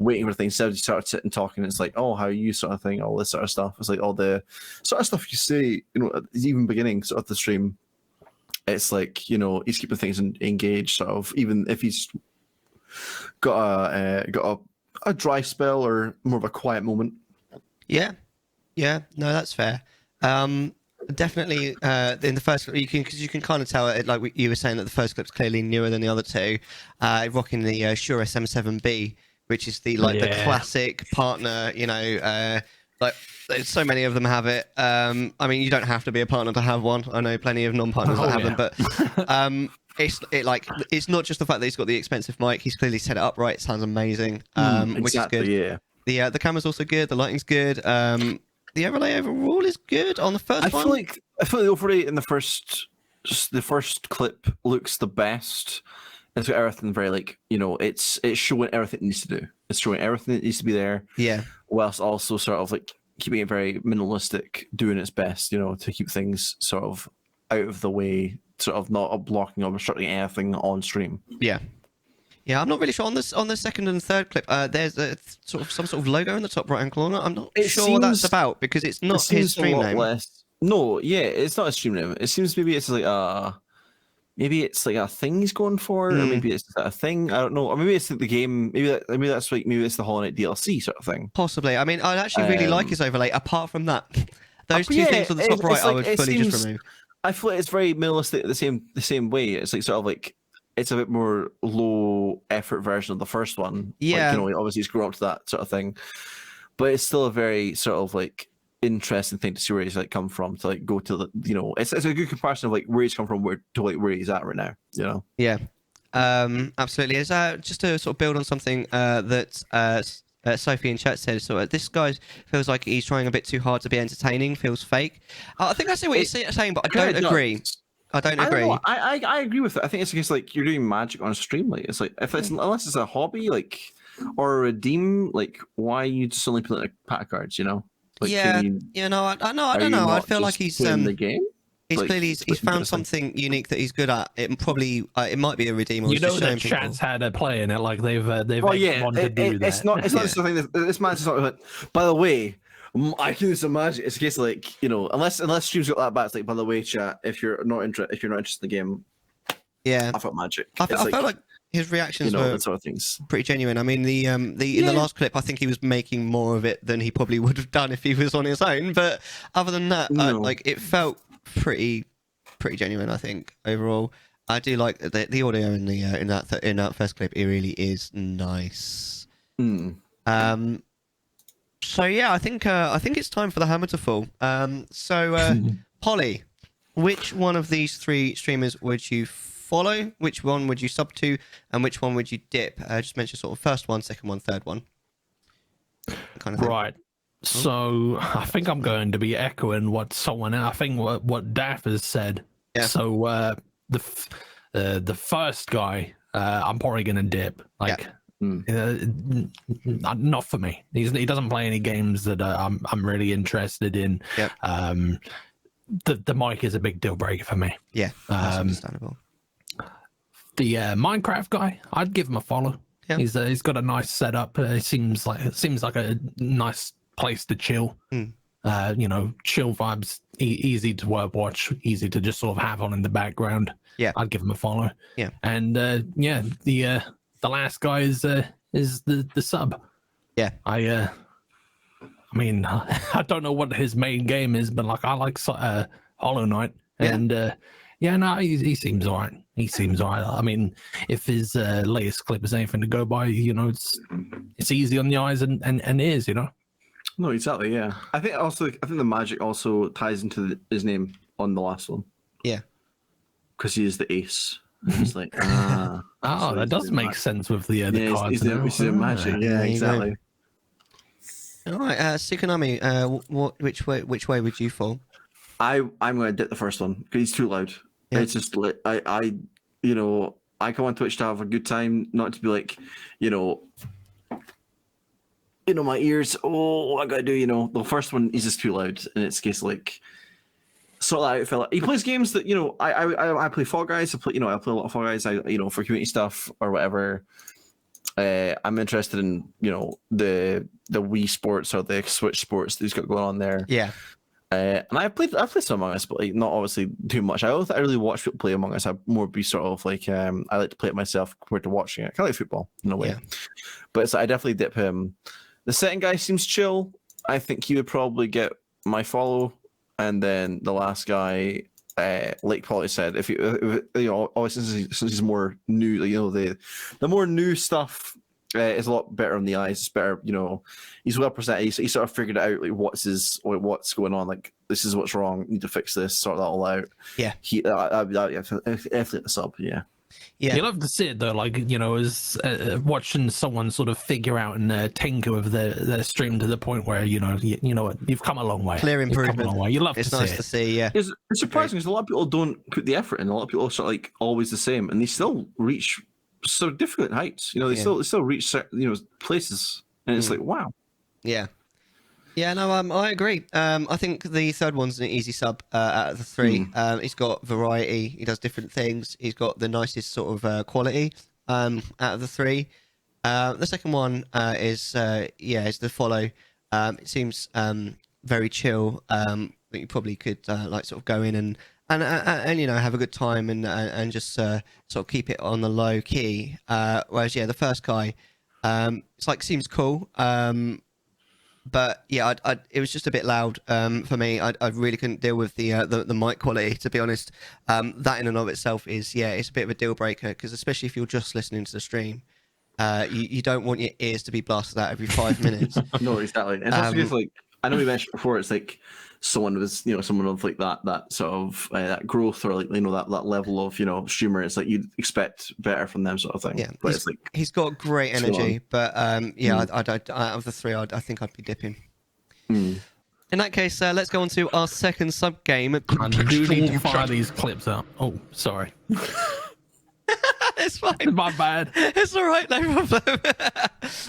waiting for things. So he started sitting talking. And it's like, oh, how are you, sort of thing, all this sort of stuff. It's like all the sort of stuff you say, at the even beginning sort of the stream. It's like he's keeping things engaged, sort of, even if he's got a dry spell or more of a quiet moment. Yeah, no, that's fair. definitely in the first clip, because you can kind of tell it, like you were saying, that the first clip's clearly newer than the other two. Rocking the Shure SM7B, which is the the classic partner, like so many of them have it. I mean, you don't have to be a partner to have one. I know plenty of non-partners that have them, but it's not just the fact that he's got the expensive mic. He's clearly set it up right. It sounds amazing, which is good. Yeah. The camera's also good. The lighting's good. The overlay overall is good on the first one. I feel like the overlay in the first clip looks the best. It's got everything very it's showing everything it needs to do. It's showing everything that needs to be there. Yeah. Whilst also sort of keeping it very minimalistic, doing its best, to keep things sort of out of the way, sort of not blocking or obstructing anything on stream. Yeah. Yeah, I'm not really sure on the second and third clip. There's some sort of logo in the top right hand corner. I'm not sure what that's about because it's not his stream name. No, yeah, it's not a stream name. It seems maybe it's maybe it's a thing he's going for, or maybe it's a thing. I don't know, or maybe it's the game. Maybe it's the Hollow Knight DLC sort of thing. Possibly. I mean, I'd actually really like his overlay. Apart from that, those two things on the top right, I would fully just remove. I feel like it's very minimalistic the same way. It's it's a bit more low effort version of the first one. Yeah. Obviously it's grown up to that sort of thing, but it's still a very sort of interesting thing to see where he's come from to go to the it's a good comparison of where he's come from to where he's at right now. Yeah, absolutely. Is just to sort of build on something that Sophie in chat said. So this guy feels like he's trying a bit too hard to be entertaining. Feels fake. I think I see what you're saying, but I don't agree. I don't agree. I agree with it. I think it's because you're doing magic on a stream. It's unless it's a hobby or a redeem, why are you just only playing pack of cards? I don't know. I feel like he's in the game. He's clearly he's found something unique that he's good at. It might be a redeem. Or the chat's had a play in it. They've wanted to do that. It's not just the thing that this man's not. By the way, I can do some magic. It's a case unless streams got that bad, it's by the way, chat. If you're not interested in the game, I felt magic. I felt like his reactions were that sort of things pretty genuine. I mean, in the last clip, I think he was making more of it than he probably would have done if he was on his own. But other than that, it felt pretty genuine. I think overall, I do like the audio in that first clip. It really is nice. So yeah, I think it's time for the hammer to fall. Polly, which one of these three streamers would you follow? Which one would you sub to? And which one would you dip? Just mention sort of first one, second one, third one. Kind of thing. Right. So I think I'm going to be echoing what Daff has said. Yeah. So the first guy, I'm probably going to dip. Not for me. He doesn't play any games that I'm really interested in. Yep. The mic is a big deal breaker for me. Yeah, that's understandable. The Minecraft guy, I'd give him a follow. Yeah. He's got a nice setup. It seems like a nice place to chill. Chill vibes, easy to watch, easy to just sort of have on in the background. Yeah, I'd give him a follow. Yeah, and the last guy is the sub. Yeah, I mean, I don't know what his main game is, but I like Hollow Knight, and he seems alright. He seems alright. I mean, if his latest clip is anything to go by, it's easy on the eyes and ears, No, exactly. Yeah, I think the magic also ties into his name on the last one. Yeah, because he is the ace. He's like, so that does make sense with the cards. He's the magic. Yeah, exactly. All right, Sukonami, which way would you fall? I'm going to dip the first one because he's too loud. Yeah. It's just I come on Twitch to have a good time, not to be my ears. Oh, what I gotta do? The first one is just too loud, and it's case sort of out fella. He plays games that I play Fall Guys. I play a lot of Fall Guys. For community stuff or whatever. I'm interested in the Wii Sports or the Switch Sports that he's got going on there. Yeah. And I've played some Among Us, but not obviously too much. I don't think I really watch people play Among Us. I more be sort of I like to play it myself compared to watching it. Kind of like football in a way. Yeah. But I definitely dip him. The second guy seems chill. I think he would probably get my follow. and then the last guy, like Polly said, if you know, obviously since he's more new, you know, the more new stuff is a lot better on the eyes. It's better, you know, he's well presented. He sort of figured it out, like what's going on. Like, this is what's wrong. Need to fix this. Sort that all out. Yeah. Definitely the sub. Yeah. Yeah. You love to see it though, like, you know, as watching someone sort of figure out and tinker with their stream to the point where, you know what, you've come a long way. Clear improvement. You love it's to nice see to see. Yeah. It's surprising because a lot of people don't put the effort in. A lot of people are sort of like always the same, and they still reach so different heights. You know, they still reach certain, you know, places, and it's like, wow. Yeah. Yeah, no, I agree. I think the third one's an easy sub out of the three. He's got variety. He does different things. He's got the nicest sort of quality out of the three. The second one is the follow. It seems very chill. That you probably could like sort of go in and you know, have a good time and just sort of keep it on the low key. Whereas the first guy, it's like seems cool. But yeah, it was just a bit loud for me. I really couldn't deal with the mic quality, to be honest. That in and of itself is it's a bit of a deal breaker, because especially if you're just listening to the stream, you don't want your ears to be blasted out every 5 minutes. No, exactly. And it's also just like, I know we mentioned before, it's like someone of like that sort of that growth, or like, you know, that level of, you know, streamer. It's like you'd expect better from them, sort of thing. Yeah, but it's like he's got great energy, but I out of the three, I think I'd be dipping. In that case, let's go on to our second sub game. I do need to fire these clips out. Oh, sorry. It's fine. My bad. It's all right, no problem.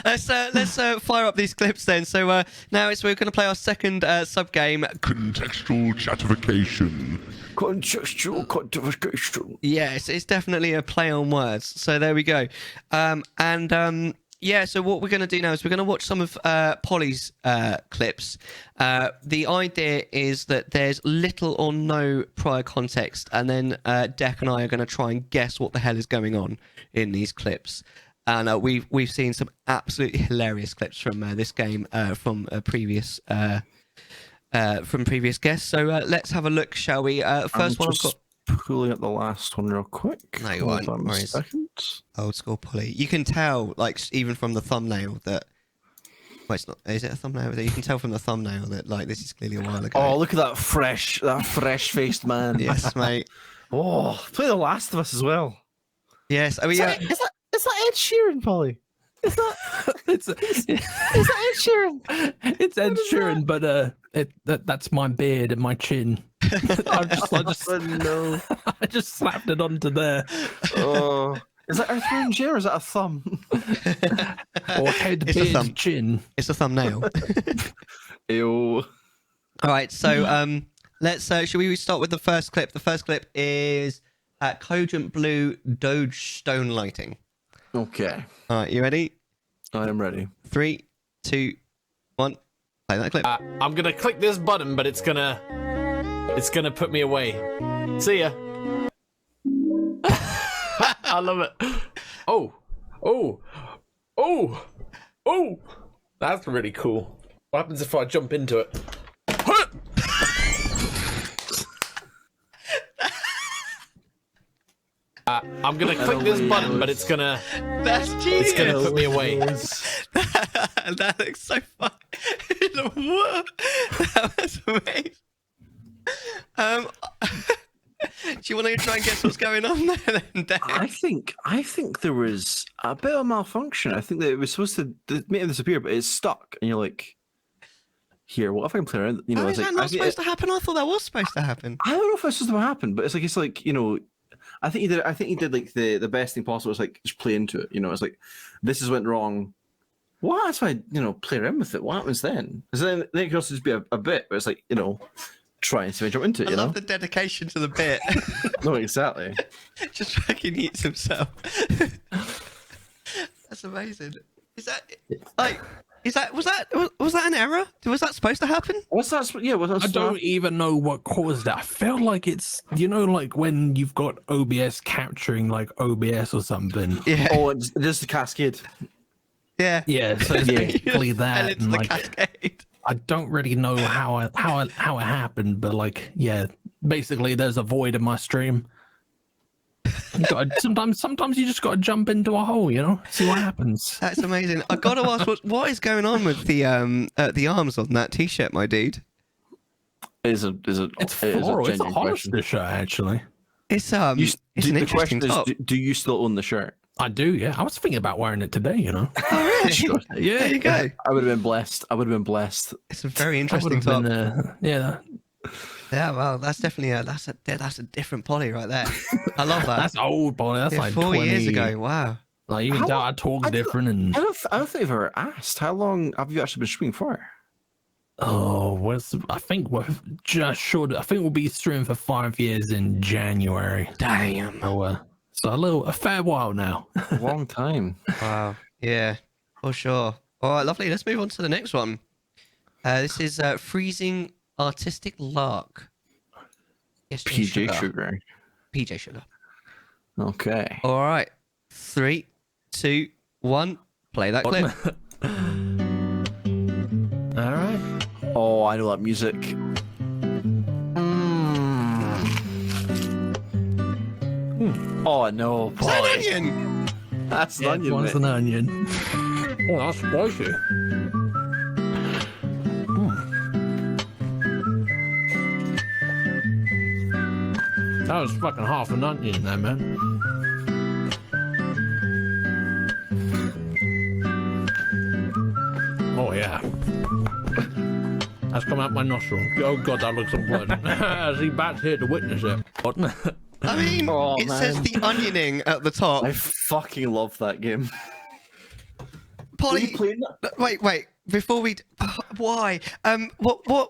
Let's fire up these clips then. So now we're going to play our second sub game, contextual chattification. Contextual chattification. Yes, it's definitely a play on words. So there we go. So what we're going to do now is we're going to watch some of Polly's clips. The idea is that there's little or no prior context, and then Deck and I are going to try and guess what the hell is going on in these clips. And we've seen some absolutely hilarious clips from this game from previous guests. So let's have a look, shall we? First one I've got. Pulling up the last one real quick. No, you won't. Old school Polly. You can tell, like, even from the thumbnail that. Well, it's not. Is it a thumbnail? You can tell from the thumbnail that, like, this is clearly a while ago. Oh, look at that fresh-faced man. Yes, mate. Oh, play The Last of Us as well. Yes, I mean, is that Ed Sheeran, Polly? Is that is that Ed Sheeran? It's Ed Sheeran, but that's my beard and my chin. I just slapped it onto there. Oh, is that Earth, Wind & Fire, or is that a thumb? Or head, it's beard, a thumb. chin. It's a thumbnail. Ew. All right, so let's. Should we start with the first clip? The first clip is Cogent Blue Doge Stone Lighting. Okay. All right, you ready? I am ready. 3, 2, 1. Play that clip. I'm gonna click this button, but it's gonna put me away. See ya. I love it. Oh, that's really cool. What happens if I jump into it? I'm gonna click this button, but it's gonna put me away. That looks so fun. What? That was amazing. Do you want to try and guess what's going on there, then, Dave? I think there was a bit of malfunction. I think that it was supposed to make it disappear, but it's stuck, and you're like, here, what if I can play around? You know, is that not supposed to happen? I thought that was supposed to happen. I don't know if that's supposed to happen, but it's like, you know, I think he did like the best thing possible was like just play into it. You know, it's like, this has went wrong. Well, that's why, you know, play around with it. What happens then? Because then it could also just be a bit, but it's like, you know, try and see if I jump into it. I love the dedication to the bit. No, exactly. Just fucking eats himself. That's amazing. Is that like? Was that an error? Was that supposed to happen? What's that? Yeah, I don't even know what caused that. I feel like it's, you know, like when you've got OBS capturing like OBS or something. Yeah. Oh, it's just the cascade. Yeah. Yeah. So it's basically that. And it's the cascade. I don't really know how it happened, but like, yeah, basically there's a void in my stream. Sometimes you just got to jump into a hole, you know, see what happens. That's amazing. I got to ask, what is going on with the arms on that T-shirt, my dude? It's floral. It's a Hollister shirt, actually. It's an interesting top. Do you still own the shirt? I do, yeah. I was thinking about wearing it today, you know. Oh, really? Yeah, there you go. I would have been blessed. It's a very interesting top. Yeah. Yeah, well, that's definitely that's a different Polly right there. I love that. That's old Polly. That's like 4 years ago. Wow. Like you can tell I talk different, and I don't think I've ever asked. How long have you actually been streaming for? Oh, I think we're just short. I think we'll be streaming for 5 years in January. Damn. So a fair while now. A long time. Wow. Yeah, for sure. All right, lovely. Let's move on to the next one. This is Freezing Artistic Lark. PJ Sugar. PJ Sugar. Okay. All right. 3, 2, 1. Play that clip. All right. Oh, I know that music. Oh no, Is that an onion? That's an onion. What's an onion? Oh, that's spicy. That was fucking half an onion there, man. Oh yeah. That's come out my nostril. Oh god, that looks unpleasant. As he bats here to witness it. I mean, it says the onioning at the top. I fucking love that game. Polly, wait. Before we, why? What?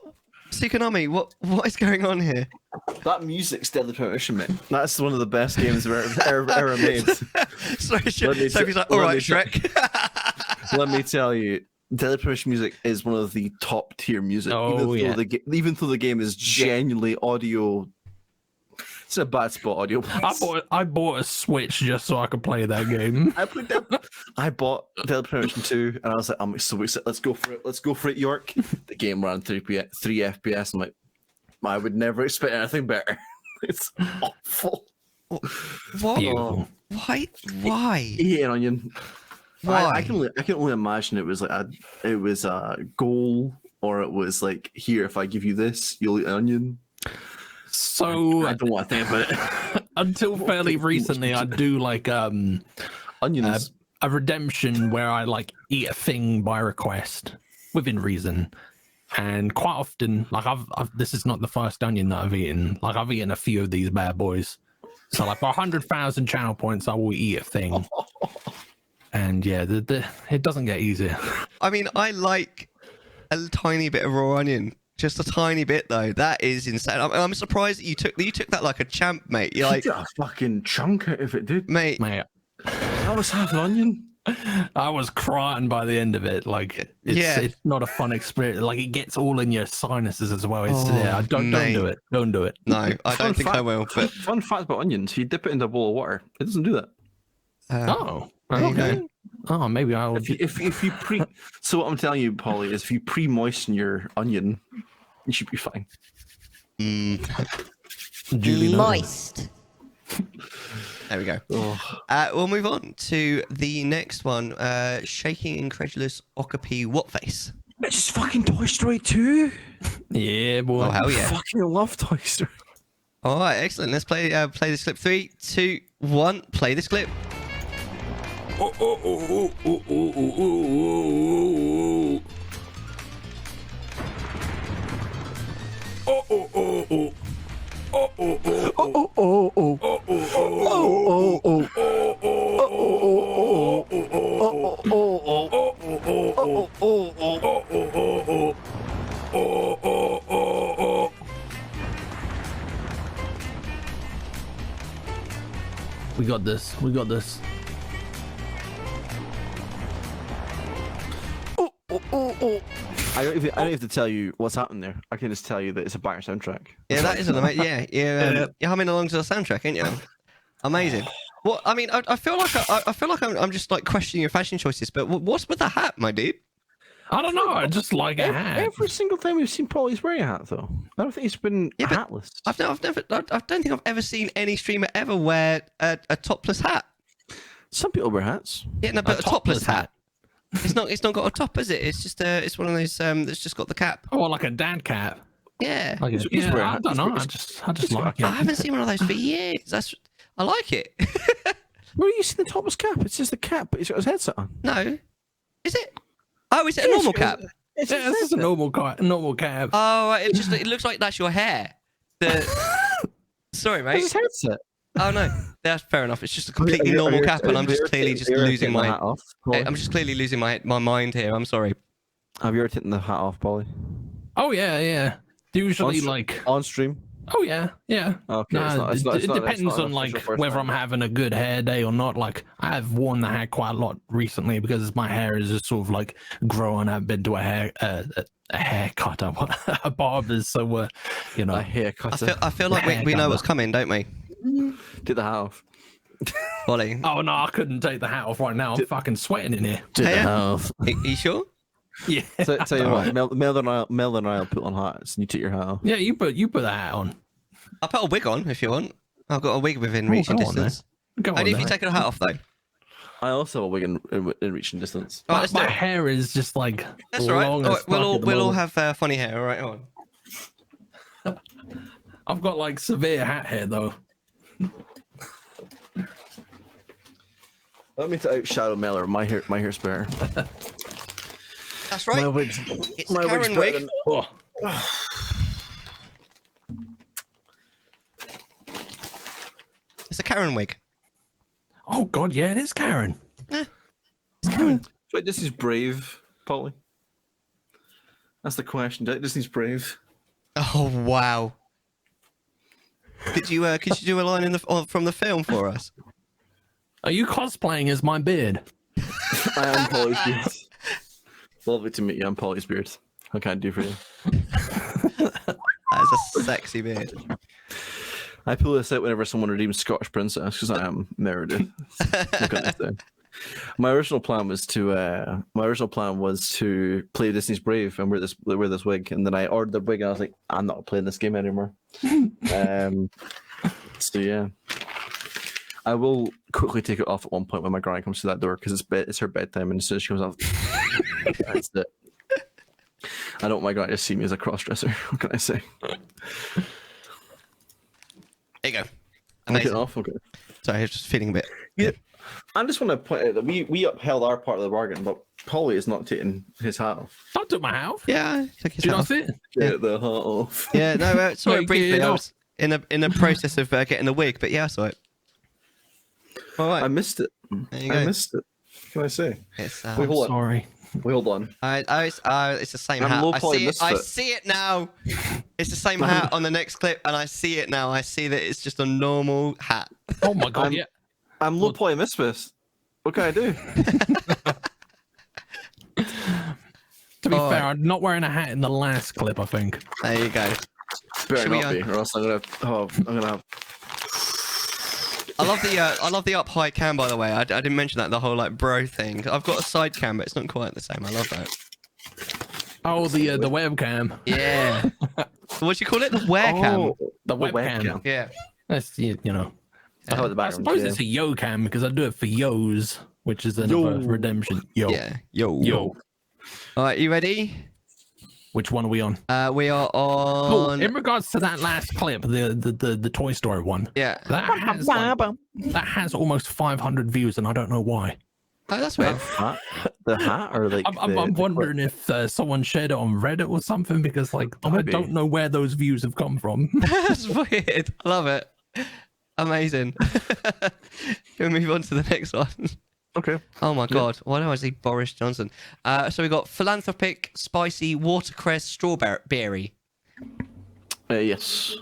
Sukonami, what is going on here? That music's Deadly Premonition, mate. That's one of the best games I've ever made. Sophie's like, all right, Shrek. Let me tell you, Deadly Premonition music is one of the top tier music. Oh, even though the game is genuinely audio. It's a bad spot audio. I bought a Switch just so I could play that game. I bought Deadly Premonition 2 and I was like, I'm so excited. Let's go for it, York. The game ran 3 FPS. I'm like, I would never expect anything better. It's awful. What? Oh. Why? Eat an onion. Why? I can only imagine it was like a goal, or it was like, here, if I give you this, you'll eat an onion. So I don't want to think about it. Until fairly recently, I do like onions. A redemption where I like eat a thing by request within reason, and quite often, like I've this is not the first onion that I've eaten. Like I've eaten a few of these bad boys. So like for 100,000 channel points, I will eat a thing. And yeah, it doesn't get easier. I mean, I like a tiny bit of raw onion. Just a tiny bit though. That is insane. I'm surprised that you took that like a champ, mate. You're like, you got a fucking chunk out of it, dude. Mate. That was half an onion. I was crying by the end of it. Like it's not a fun experience. Like it gets all in your sinuses as well. It's don't do it. Don't do it. No, I don't think I will. But fun fact about onions: if you dip it into a bowl of water, it doesn't do that. Okay. Oh, maybe I'll. If you so what I'm telling you, Polly, is if you pre-moisten your onion, you should be fine. Moist. There we go. We'll move on to the next one. Shaking Incredulous Okapi Whatface. It's fucking Toy Story 2. Yeah, boy. Oh, hell yeah. I fucking love Toy Story. All right, excellent. Let's play this clip. 3, 2, 1. Play this clip. We got this. We got this. I don't even have to tell you what's happening there. I can just tell you that it's a banger soundtrack. Yeah, that is an amazing. Yeah, you're humming along to the soundtrack, ain't you? Amazing. Well, I mean, I feel like I'm just like questioning your fashion choices, but what's with the hat, my dude? I don't know. I just like a hat. Every single time we've seen Polly's wearing a hat, though. I don't think he's been hatless. I don't think I've ever seen any streamer ever wear a topless hat. Some people wear hats. Yeah, no, but a topless hat. It's not got a top, is it? It's just it's one of those that's just got the cap. Oh, like a dad cap. Yeah. Like I don't know. I just like it. I haven't seen one of those for years. I like it. Where are you seeing the topless cap? It's just the cap, but he's got his headset on. No. Is it? Oh, is it a normal cap? It's just a normal cap. Oh, it looks like that's your hair. Sorry, mate. It's his headset. Oh no, that's fair enough. It's just a completely normal cap, and I'm just clearly losing my. I'm just clearly losing my mind here. I'm sorry. Have you ever taken the hat off, Polly? Oh yeah. Usually on stream. Oh yeah. Okay. It depends on like whether I'm having a good hair day or not. Like I have worn the hat quite a lot recently because my hair is just sort of like growing. I've been to a haircutter, a barber's, so you know, a haircutter. I feel like we know what's coming, don't we? Take the hat off. Ollie. Oh no, I couldn't take the hat off right now. I'm fucking sweating in here. Take the hat off. Are you sure? Yeah. So, tell you what, Mel and I'll put on hats and you take your hat off. Yeah, you put the hat on. I'll put a wig on if you want. I've got a wig within reaching distance. Only if you take a hat off though. I also have a wig in reaching distance. Right, my hair is just like that's all right. We'll all have funny hair. All right, on. I've got like severe hat hair though. Let me outshadow Mellar. My hair's better. That's right. My wig's, it's a Karen wig. It's a Karen wig. Oh god, yeah, it is Karen. It's Karen. Wait, this is brave, Polly. That's the question. Disney's brave. Oh wow. Could you do a line from the film for us? Are you cosplaying as my beard? I am Polly's beard. Lovely to meet you. I'm Polly's beard. What can I do for you? That is a sexy beard. I pull this out whenever someone redeems Scottish Princess because I am Meredith. My original plan was to play Disney's Brave and wear this wig, and then I ordered the wig and I was like, I'm not playing this game anymore. So yeah, I will quickly take it off at one point when my granny comes to that door because it's her bedtime, and as soon as she comes off, that's it. I don't want my granny to see me as a cross-dresser. What can I say? There you go. Amazing. Take it off. Okay. Sorry, I was just feeling a bit. Yeah. I just want to point out that we upheld our part of the bargain, but Polly is not taking his hat off. I took my hat off. Yeah, do you not see it? Get the hat off. Yeah, no, sorry, briefly. I was in a process of getting the wig, but yeah, I saw it. All right. I missed it. There you go. I missed it. What can I say? It's, Wait, hold on. Sorry. Wait, hold on. It's the same hat. I see it now. It's the same hat on the next clip, and I see it now. I see that it's just a normal hat. Oh my god! Yeah. I'm lowpolymisfit. What can I do? To be fair, I'm not wearing a hat in the last clip. I think. There you go. Better not be, or else I'm gonna have. I love the up high cam, by the way. I didn't mention that, the whole like bro thing. I've got a side cam, but it's not quite the same. I love that. Oh, the webcam. Yeah. What do you call it? The webcam. The webcam. Yeah. That's you know. I suppose it's a yo cam because I do it for yos, which is another redemption. Yo. Yeah. Yo. All right, you ready? Which one are we on? We are on. In regards to that last clip, the Toy Story one. Yeah. That has almost 500 views, and I don't know why. Oh, that's weird. The hat, or like I'm wondering if someone shared it on Reddit or something, because like I don't know where those views have come from. That's weird. I love it. Amazing. Can we move on to the next one? Okay. Oh my god, why do I see Boris Johnson? So we got philanthropic, spicy, watercress, strawberry. Yes.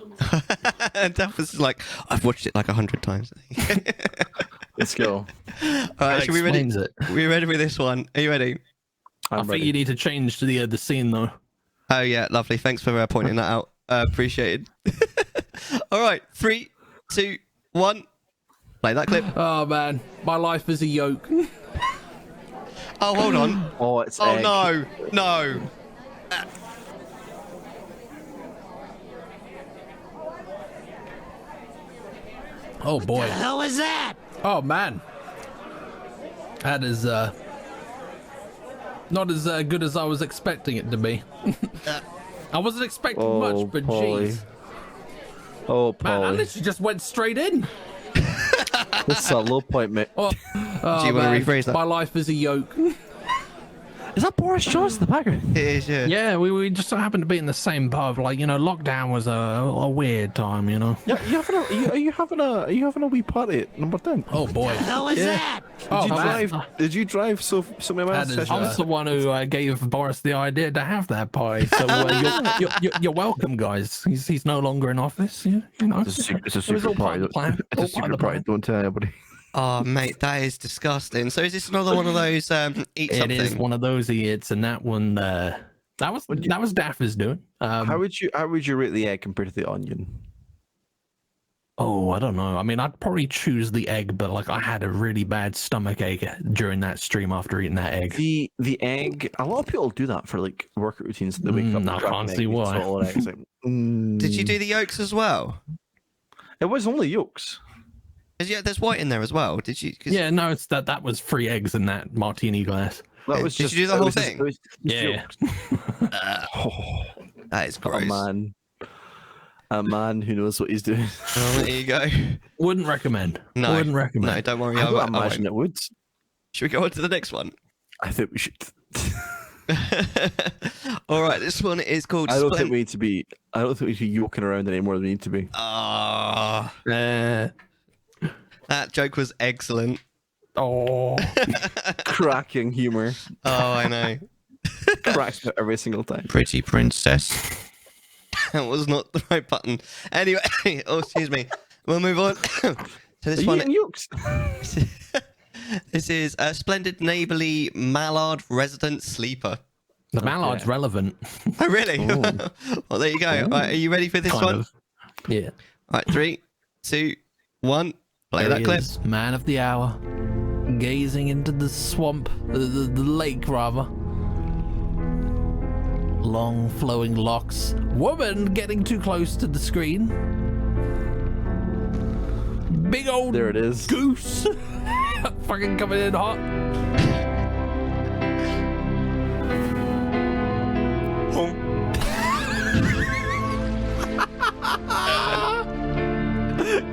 And that was like, I've watched it like 100 times. Let's go. All right, should we ready? We ready with this one? Are you ready? I think you need to change to the scene though. Oh yeah, lovely. Thanks for pointing that out. Appreciated. All right, 3, 2, 1. Play that clip. Oh man, my life is a yoke. Oh, hold on. Oh, it's Oh, egg. no. No. Oh boy. What the hell was that? Oh man. That is not as good as I was expecting it to be. I wasn't expecting much, but jeez. Oh, Man, I Polly. literally just went straight in. This is a low point, mate. Oh, Do you want to rephrase that? My life is a yoke. Is that Boris Johnson in the background? It is, yeah. Yeah, we just so happened to be in the same pub. Like, you know, lockdown was a weird time, you know. Yeah, are you having a wee party at number 10? Oh boy. What the hell was that? Did you drive so many miles? I was the one who gave Boris the idea to have that party. So you're welcome, guys. He's no longer in office. You know, It's a secret party. It's a secret party. Don't tell anybody. Oh, mate, that is disgusting. So is this another one of those eat something? It is one of those eats, and that one that was Daffy's doing. How would you rate the egg compared to the onion? Oh, I don't know. I mean, I'd probably choose the egg, but like I had a really bad stomach ache during that stream after eating that egg. The egg. A lot of people do that for like workout routines. They wake up. I can't see why. Did you do the yolks as well? It was only yolks. Yeah, there's white in there as well. Did you? Yeah, no, it's that was 3 eggs in that martini glass. That was Did you do the whole thing? Yeah. That is gross. A man who knows what he's doing. Oh, there you go. Wouldn't recommend. No, Wouldn't recommend. No, don't worry. I won't. imagine it would. Should we go on to the next one? I think we should. All right, this one is called. I don't think we need to be. I don't think we should be yoking around any more than we need to be. Ah. That joke was excellent. Oh. Cracking humor. Oh, I know. Cracks me every single time. Pretty princess. That was not the right button. Anyway, oh, excuse me. We'll move on to this one. Yolks? This is a splendid neighborly Mallard resident sleeper. The Mallard's relevant. Oh, really? Well, there you go. Right, are you ready for this one? Of. Yeah. All right, 3, 2, 1. Play There that he clip. is, man of the hour, gazing into the swamp, the lake rather. Long flowing locks. Woman getting too close to the screen. Big old There it is. goose. Fucking coming in hot.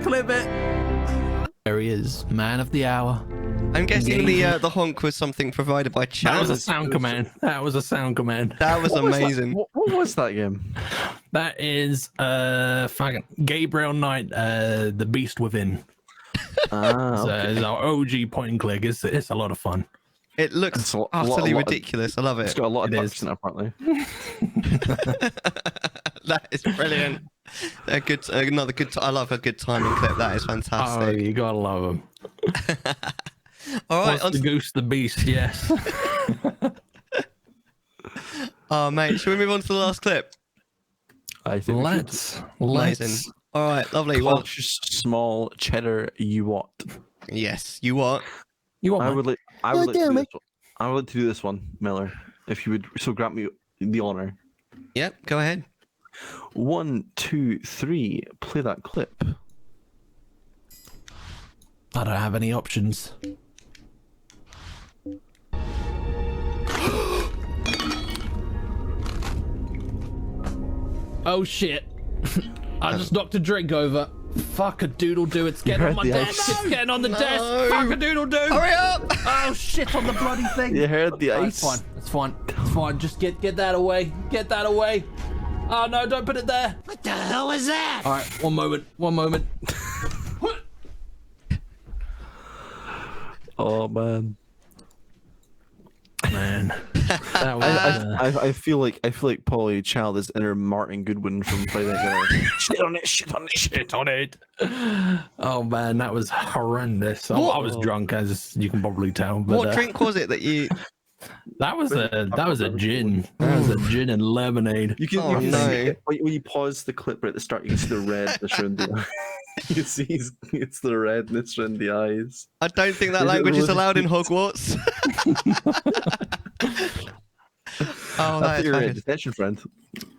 Clip it. There he is, man of the hour. I'm guessing the honk was something provided by Chaz. That was a sound command. That was a sound command. That was amazing. What was that game? That is fucking Gabriel Knight, the Beast Within. It's our OG point and click. It's a lot of fun. It looks utterly ridiculous. I love it. It's got a lot of ducks in it, apparently. That is brilliant. Another good. I love a good timing clip. That is fantastic. Oh, you gotta love them. All right, the goose, the beast. Yes. Oh, mate, should we move on to the last clip? I think Let's. Amazing. All right, lovely. Well, small cheddar. You what? yes, you what? You want? I would like to do this one. I would like to do this one, Miller. If you would so grant me the honor. Yep, go ahead. 1, 2, 3. Play that clip. I don't have any options. Oh shit. I just knocked a drink over. Fuck a doodle do. It's getting on my desk. It's getting on the desk. Fuck a doodle do. Hurry up. Oh shit on the bloody thing. You heard the ice. It's fine. It's fine. Just get that away. Get that away. Oh no, don't put it there. What the hell was that? Alright, one moment. Oh man. That was, I feel like Polly Child is inner Martin Goodwin from Friday Night Lights. Shit on it. Oh man, that was horrendous. I was drunk, as you can probably tell. But, What drink was it that you? That was a gin. That was a gin and lemonade. You can see it. When you pause the clip right at the start, you can see the red that's showing the You see, it's the redness in the eyes. I don't think that Is it language is really- allowed in Hogwarts. Oh, I that think is you're a fabulous. detention friend.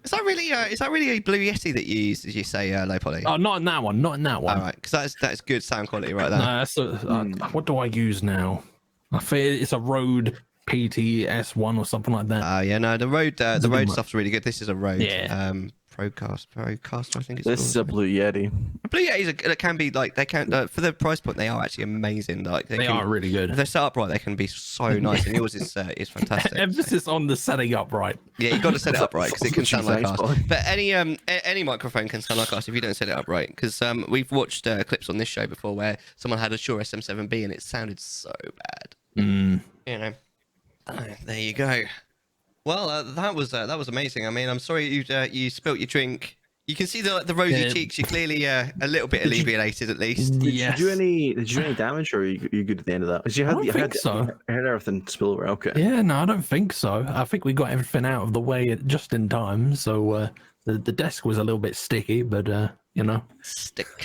Is that really a Blue Yeti that you use? Did you say, Low Poly? Oh, not in that one. Not in that one. All right, because that's good sound quality right there. No, that's what do I use now? I think it's a Rode PTS1 or something like that. Yeah, no, the Rode It's a good one. stuff's really good. This is a Rode. Yeah. Procaster, I think it's This called. is a Blue Yeti. Blue Yetis can be like they can for the price point they are actually amazing. Like They are really good. If they're set up right, they can be so nice. And yours is fantastic. Emphasis on the setting up right. Yeah, you've got to set it up right because it can sound like Thanks, us. boy. But any microphone can sound like us if you don't set it up right. Because we've watched clips on this show before where someone had a Shure SM7B and it sounded so bad. You know. There you go. Well, that was amazing. I mean, I'm sorry you spilt your drink. You can see the rosy cheeks. You're clearly a little bit alleviated at least. Did you do any damage, or are you good at the end of that? Because you had, I don't think so. I had everything spill over. Okay. Yeah, no, I don't think so. I think we got everything out of the way just in time. So the desk was a little bit sticky, but you know, sticky.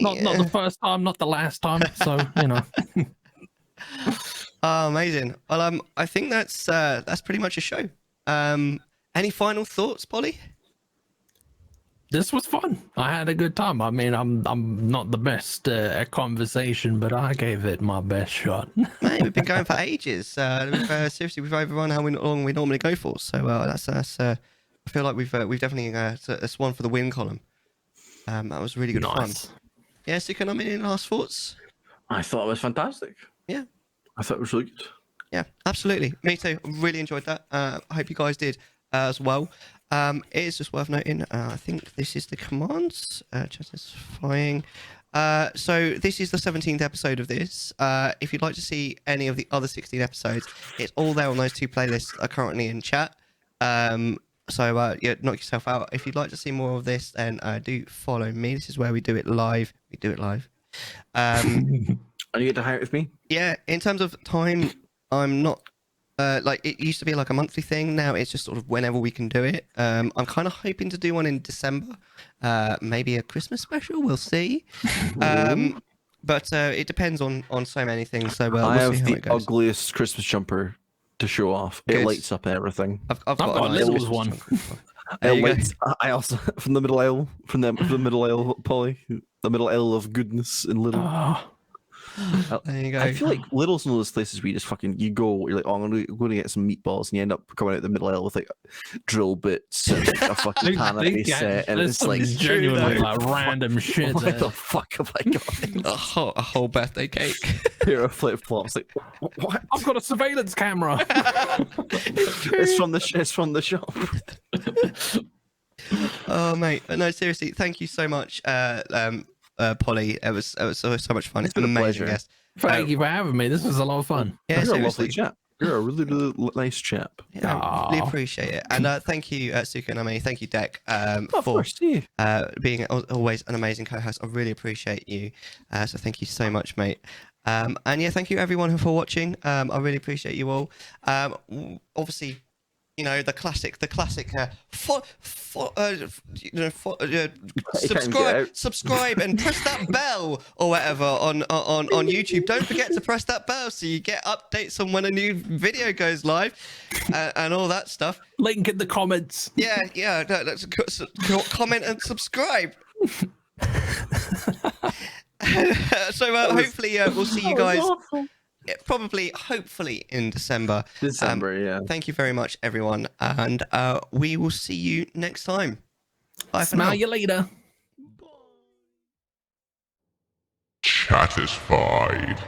Not the first time, not the last time. So you know. Oh, amazing. Well, I think that's pretty much a show. Any final thoughts, Polly? This was fun. I had a good time. I mean, I'm not the best at conversation, but I gave it my best shot. Mate, we've been going for ages. Seriously, we've overrun how long we normally go for. So that's. I feel like we've definitely swung for the win column. That was really good fun. Yeah, Sukonami, any last thoughts? I thought it was fantastic. Yeah. I thought it was really good. Yeah, absolutely. Me too. Really enjoyed that. I hope you guys did as well. It is just worth noting, I think this is the commands, Chattisfying. So this is the 17th episode of this. If you'd like to see any of the other 16 episodes, it's all there on those two playlists that are currently in chat. So yeah, knock yourself out. If you'd like to see more of this, then do follow me. This is where we do it live. We do it live. And you get to hang out with me? Yeah, in terms of time, I'm not... like, it used to be like a monthly thing. Now it's just sort of whenever we can do it. I'm kind of hoping to do one in December. Maybe a Christmas special. We'll see. But it depends on so many things. So we'll I see have how the it goes. ugliest Christmas jumper to show off. It Good. lights up everything. I've got a little nice one. There you go. I also from the middle aisle, from the middle aisle, Polly, the middle aisle of goodness in Little. There you go. I feel like Little's one of those places where you just fucking you're like, oh, I'm going to get some meatballs, and you end up coming out the middle aisle with like drill bits and like, a fucking canopy set, and it's like genuinely like random shit. What the fuck have I got? A whole birthday cake. Here are flip flops. Like, what? I've got a surveillance camera. It's from the shop. Oh mate, no, seriously, thank you so much, Polly. It was so much fun. It's been an amazing pleasure. guest. Thank you for having me. This was a lot of fun. Yeah, You're a lovely seriously. chap. You're a really, really nice chap. Yeah, I really appreciate it. And thank you, Sukonami. Thank you, Deck, for course, yeah. being always an amazing co-host. I really appreciate you. So thank you so much, mate. And yeah, thank you everyone for watching. I really appreciate you all. Obviously, you know, the classic, subscribe and press that bell or whatever on YouTube. Don't forget to press that bell so you get updates on when a new video goes live and all that stuff. Link in the comments. Yeah. Let's comment and subscribe. So hopefully we'll see you guys. Probably, hopefully in December. Yeah. Thank you very much, everyone, and we will see you next time. Bye for now. Smell you later. Chattisfied.